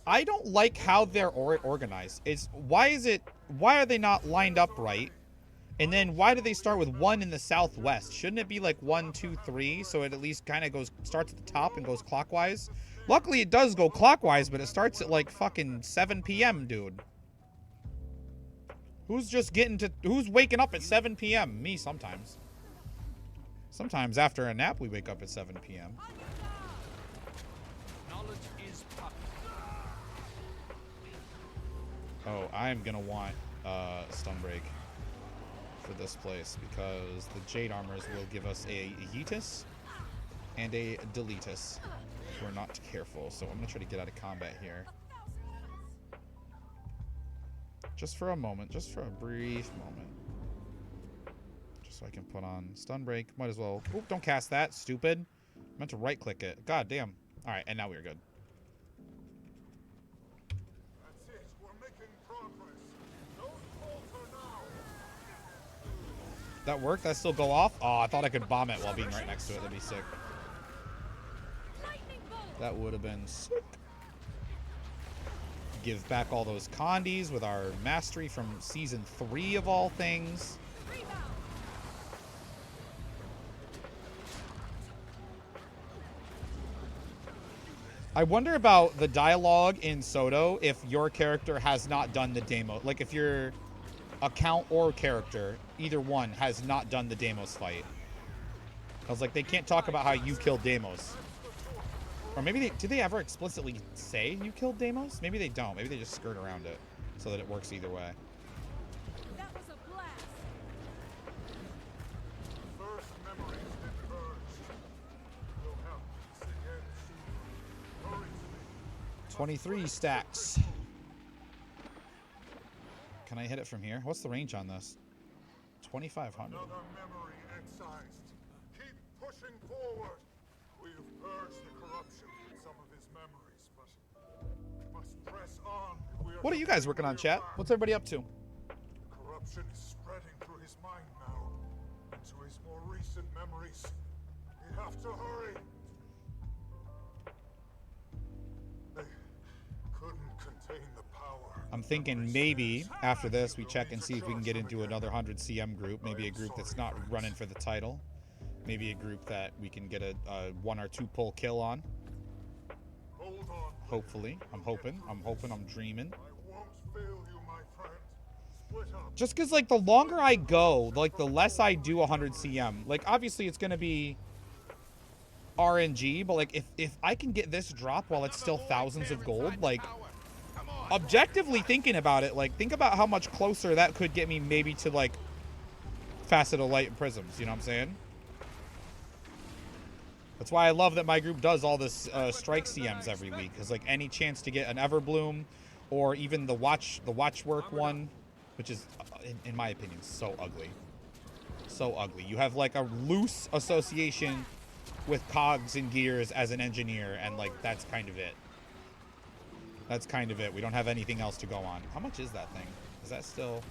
I don't like how they're organized. Why are they not lined up right? And then why do they start with 1 in the southwest? Shouldn't it be like 1, 2, 3? So it at least kind of starts at the top and goes clockwise. Luckily it does go clockwise, but it starts at like fucking 7 p.m., dude. Who's waking up at 7 p.m.? Me sometimes. Sometimes after a nap we wake up at 7 p.m. Oh, I'm gonna want Stunbreak for this place because the Jade Armors will give us a Yeetus and a Deletus if we're not careful. So I'm gonna try to get out of combat here. Just for a moment, just for a brief moment. Just so I can put on Stunbreak. Might as well. Oop, don't cast that, stupid. I meant to right click it. God damn. Alright, and now we're good. That worked? That still go off? Oh, I thought I could bomb it while being right next to it. That'd be sick. That would have been sick. Give back all those condies with our mastery from season 3 of all things. I wonder about the dialogue in Soto if your character has not done the demo. Like if you're account or character, either one, has not done the Deimos fight. I was like, they can't talk about how you killed Deimos. Or maybe do they ever explicitly say you killed Deimos? Maybe they don't. Maybe they just skirt around it so that it works either way. That was a blast. First memories get purged. You'll have peace again soon. Hurry to me. 23 stacks. Can I hit it from here? What's the range on this? 2,500. Another memory excised. Keep pushing forward. We've purged the corruption in some of his memories, but we must press on. What are you guys working on, chat? What's everybody up to? Corruption is spreading through his mind now, into his more recent memories. We have to hurry. They couldn't contain the power. I'm thinking maybe after this we check and see if we can get into another 100 CM group. Maybe a group that's not running for the title. Maybe a group that we can get a 1 or 2 pull kill on. Hopefully. I'm hoping, I'm dreaming. Just because, like, the longer I go, like, the less I do 100 CM. Like, obviously it's going to be RNG, but, like, if I can get this drop while it's still thousands of gold, like, objectively thinking about it, like, think about how much closer that could get me maybe to, like, Facet of Light and Prisms, you know what I'm saying? That's why I love that my group does all this strike CMs every week, because, like, any chance to get an Everbloom or even the Watchwork one, which is, in my opinion, so ugly. So ugly. You have, like, a loose association with cogs and gears as an engineer, and, like, that's kind of it. That's kind of it. We don't have anything else to go on. How much is that thing? Is that still...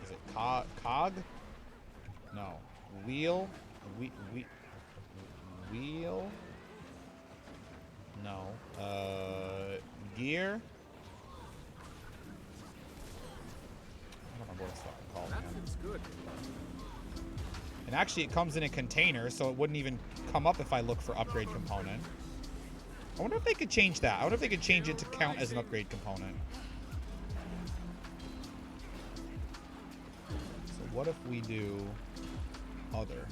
Is it cog? No. Wheel? Wheel? No. Gear? I don't remember what it's fucking called, man. That's good. And actually, it comes in a container, so it wouldn't even come up if I look for upgrade component. I wonder if they could change that. I wonder if they could change it to count as an upgrade component. So what if we do other?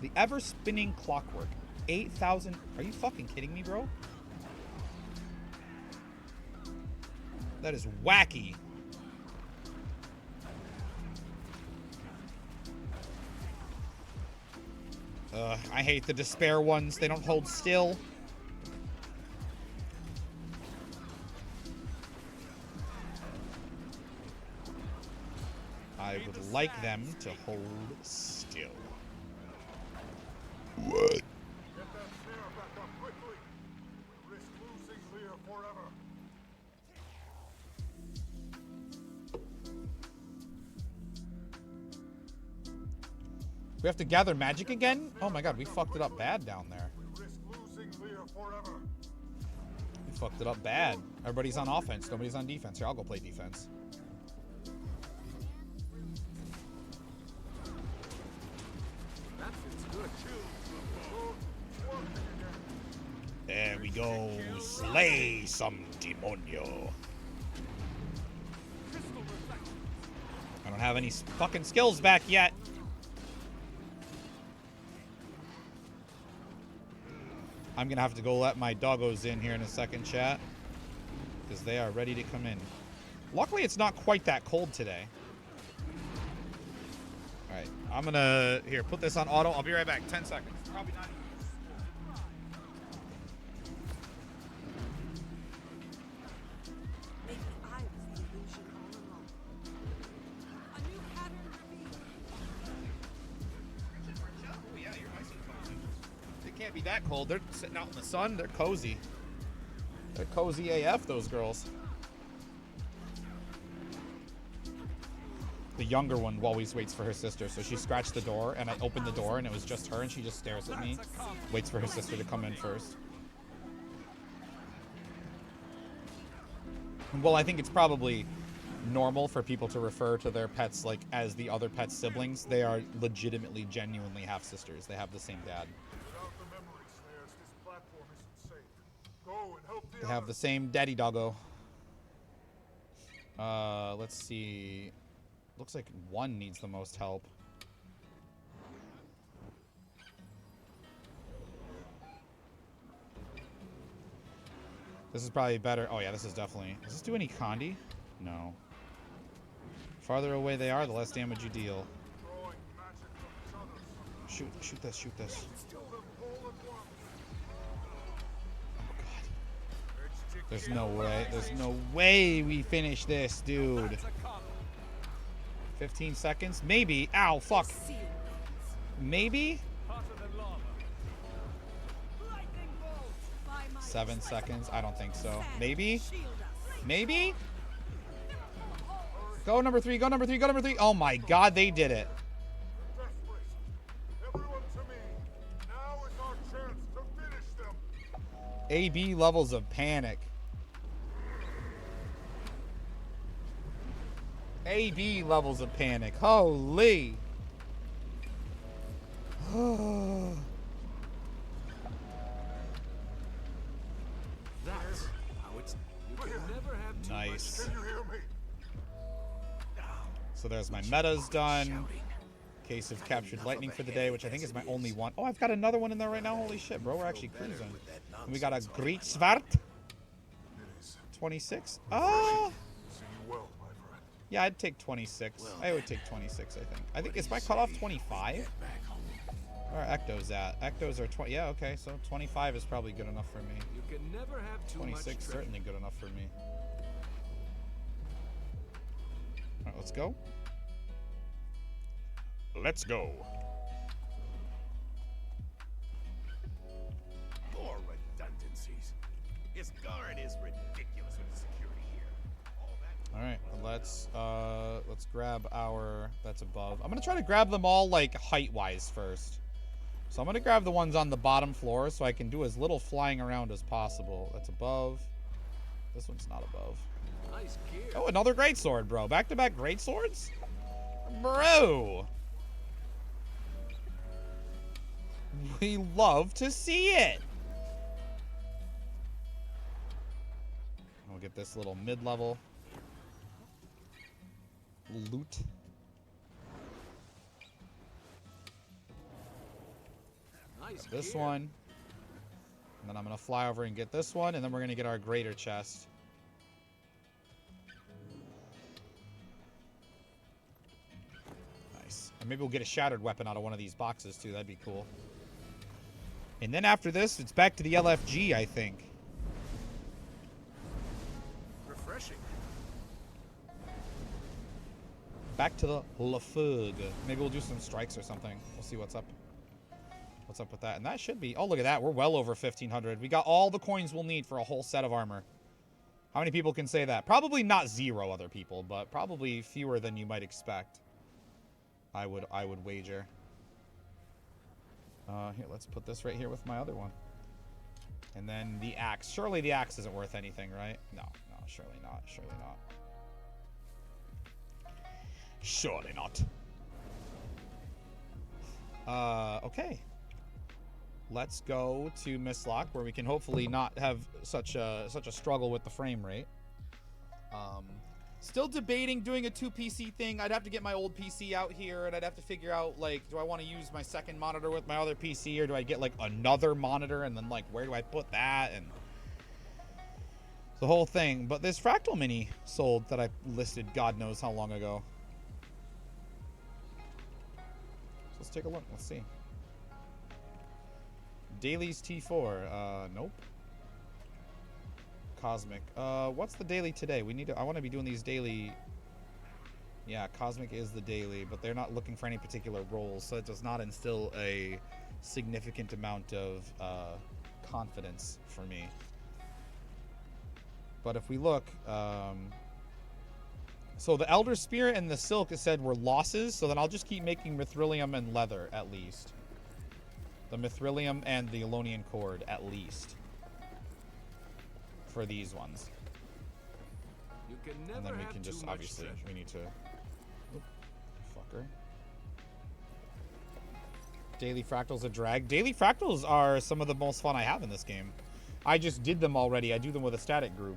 The ever-spinning clockwork. 8,000. Are you fucking kidding me, bro? That is wacky. I hate the despair ones. They don't hold still. I would like them to hold still. What? Get that snare back up quickly. We risk losing Lear forever. We have to gather magic again? Oh my god, we fucked it up bad down there. We risk losing Lear forever. We fucked it up bad. Everybody's on offense. Nobody's on defense. Here, I'll go play defense. There we go. Slay some demonio. I don't have any fucking skills back yet. I'm gonna have to go let my doggos in here in a second, chat, because they are ready to come in. Luckily, it's not quite that cold today. All right, I'm gonna here put this on auto. I'll be right back. 10 seconds. Probably not. Maybe I was the illusion all along. A new pattern revealed. Yeah, you're nice and cozy. It can't be that cold. They're sitting out in the sun. They're cozy. They're cozy AF, those girls. The younger one always waits for her sister, so she scratched the door, and I opened the door, and it was just her, and she just stares at me, waits for her sister to come in first. Well, I think it's probably normal for people to refer to their pets like as the other pet's siblings. They are legitimately, genuinely half-sisters. They have the same dad. Without the memory snares, this platform isn't safe. They have the same daddy doggo. Let's see. Looks like one needs the most help. This is probably better. Oh yeah, this is definitely. Does this do any condi? No. Farther away they are, the less damage you deal. Shoot this, shoot this. Oh god. There's no way we finish this, dude. 15 seconds? Maybe. Ow, fuck. Maybe? 7 seconds? I don't think so. Maybe? Maybe? Go number 3, go number 3, go number 3. Oh my god, they did it. AB levels of panic. AB levels of panic. Holy. That's how it's. You can never have too Nice. much. Can you hear me? So there's my metas done. Case of captured lightning for the day, which I think is my only one. Oh, I've got another one in there right now. Holy shit, bro. We're actually cruising. And we got a Great Svart. 26. Oh. Yeah, I'd take 26. I would take 26, I think. I think, is my cutoff 25? Where are Ectos at? Ectos are 20. Yeah, okay. So 25 is probably good enough for me. You can never have too 26 much certainly good enough for me. All right, let's go. Let's go. More redundancies. His guard is ridiculous with the security here. All right, let's grab our, that's above. I'm gonna try to grab them all like height-wise first. So I'm gonna grab the ones on the bottom floor so I can do as little flying around as possible. That's above. This one's not above. Nice gear. Oh, another greatsword, bro. Back-to-back greatswords? Bro. We love to see it. We'll get this little mid-level loot. Nice This gear. one. And then I'm going to fly over and get this one, and then we're going to get our greater chest. Nice. And maybe we'll get a shattered weapon out of one of these boxes, too. That'd be cool. And then after this, it's back to the LFG, I think. Refreshing. Back to the La Fugue. Maybe we'll do some strikes or something. We'll see what's up. What's up with that? And that should be... Oh, look at that. We're well over 1,500. We got all the coins we'll need for a whole set of armor. How many people can say that? Probably not 0 other people, but probably fewer than you might expect. I would wager. Here, let's put this right here with my other one. And then the axe. Surely the axe isn't worth anything, right? No, surely not. Surely not. Surely not. Okay. Let's go to Mistlock, where we can hopefully not have such a struggle with the frame rate. Still debating doing a 2 PC thing. I'd have to get my old PC out here, and I'd have to figure out, like, do I want to use my second monitor with my other PC, or do I get, like, another monitor, and then, like, where do I put that, and the whole thing. But this Fractal Mini sold that I listed God knows how long ago. So let's take a look. Let's see. Dailies T4. Nope. Cosmic. What's the daily today? We need to... I want to be doing these daily... Yeah, Cosmic is the daily, but they're not looking for any particular roles, so it does not instill a significant amount of confidence for me. But if we look... so the Elder Spirit and the Silk is said were losses, so then I'll just keep making Mithrilium and Leather, at least. The Mithrilium and the Elonian Cord, at least. For these ones. You can never and then we have can just, too much obviously, treasure. we need to... Oop, fucker. Daily Fractals a drag. Daily Fractals are some of the most fun I have in this game. I just did them already. I do them with a static group.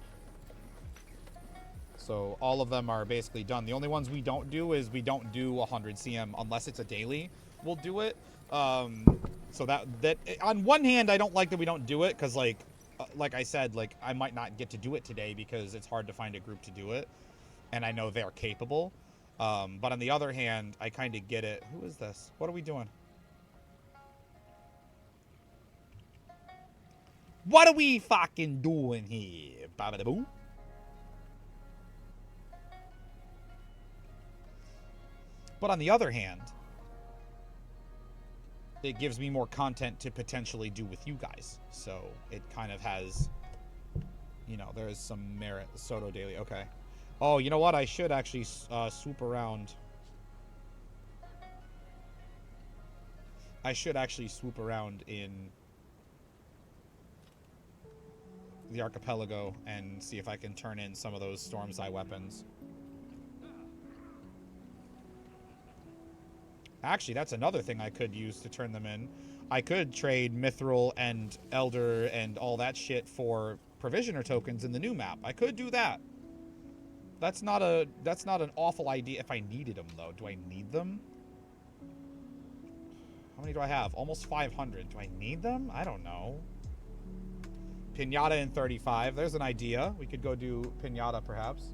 So all of them are basically done. The only ones we don't do is we don't do 100 CM unless it's a daily. We'll do it. So that on one hand, I don't like that we don't do it because like I said, like I might not get to do it today because it's hard to find a group to do it, and I know they're capable. But on the other hand, I kind of get it. Who is this? What are we doing? What are we fucking doing here? Ba-ba-da-boo. But on the other hand, it gives me more content to potentially do with you guys. So it kind of has, you know, there is some merit. Soto Daily, okay. Oh, you know what? I should actually swoop around. I should actually swoop around in the archipelago and see if I can turn in some of those Storm's Eye weapons. Actually, that's another thing I could use to turn them in. I could trade Mithril and Elder and all that shit for Provisioner tokens in the new map. I could do that. That's not an awful idea if I needed them, though. Do I need them? How many do I have? Almost 500. Do I need them? I don't know. Pinata in 35. There's an idea. We could go do Pinata, perhaps.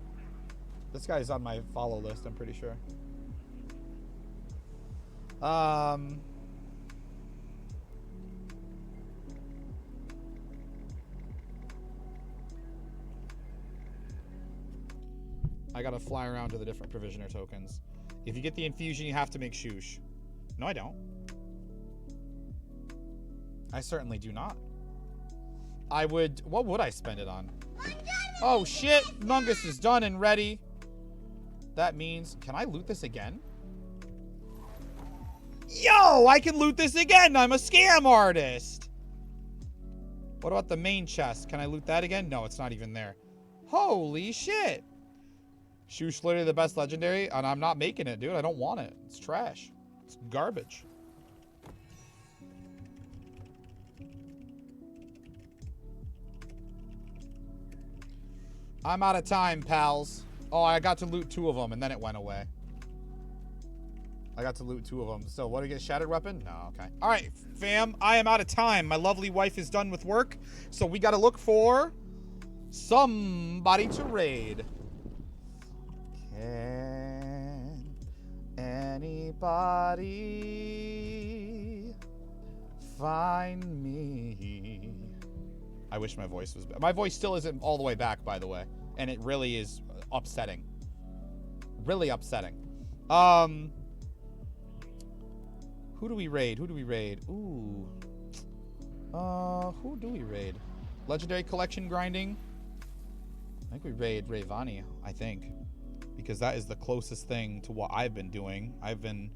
This guy's on my follow list, I'm pretty sure. I gotta fly around to the different Provisioner tokens. If you get the infusion, you have to make Shoosh. No, I don't. I certainly do not. I would... What would I spend it on? Oh, shit! Mungus is done and ready. That means... Can I loot this again? Yo! I can loot this again! I'm a scam artist! What about the main chest? Can I loot that again? No, it's not even there. Holy shit! Shoosh literally the best legendary, and I'm not making it, dude. I don't want it. It's trash. It's garbage. I'm out of time, pals. Oh, I got to loot 2 of them, and then it went away. I got to loot 2 of them. So, what do we get? Shattered weapon? No, okay. All right, fam. I am out of time. My lovely wife is done with work, so we got to look for somebody to raid. Can anybody find me? I wish my voice was... My voice still isn't all the way back, by the way. And it really is upsetting. Really upsetting. Who do we raid? Who do we raid? Ooh. Who do we raid? Legendary collection grinding? I think we raid Rayvani, I think. Because that is the closest thing to what I've been doing. I've been...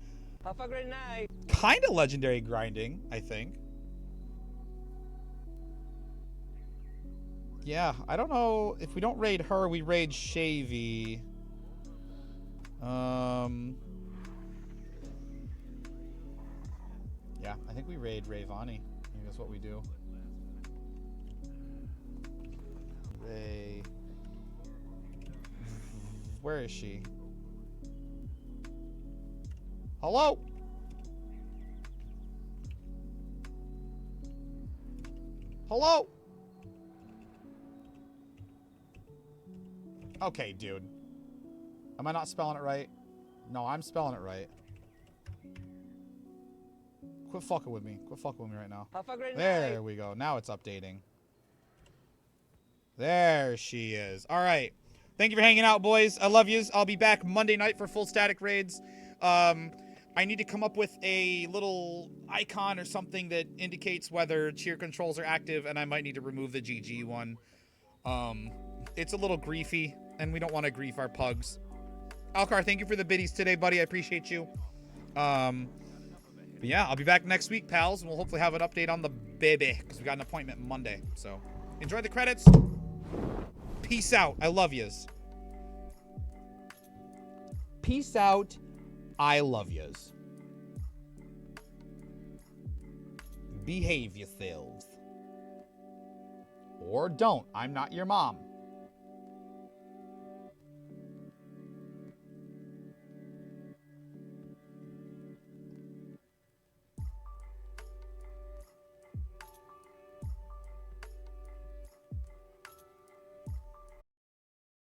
Have a great night. Kind of legendary grinding, I think. Yeah, I don't know. If we don't raid her, we raid Shavy. Yeah, I think we raid Rayvani. I think that's what we do. Ray... Where is she? Hello? Hello? Okay, dude. Am I not spelling it right? No, I'm spelling it right. Quit fucking with me. Quit fucking with me right now. Have a great night. There we go. Now it's updating. There she is. All right. Thank you for hanging out, boys. I love yous. I'll be back Monday night for full static raids. I need to come up with a little icon or something that indicates whether cheer controls are active, and I might need to remove the GG one. It's a little griefy, and we don't want to grief our pugs. Alcar, thank you for the biddies today, buddy. I appreciate you. But yeah, I'll be back next week, pals, and we'll hopefully have an update on the baby, because we got an appointment Monday. So, enjoy the credits. Peace out. I love yous. Peace out. I love yous. Behave yourselves. Or don't. I'm not your mom.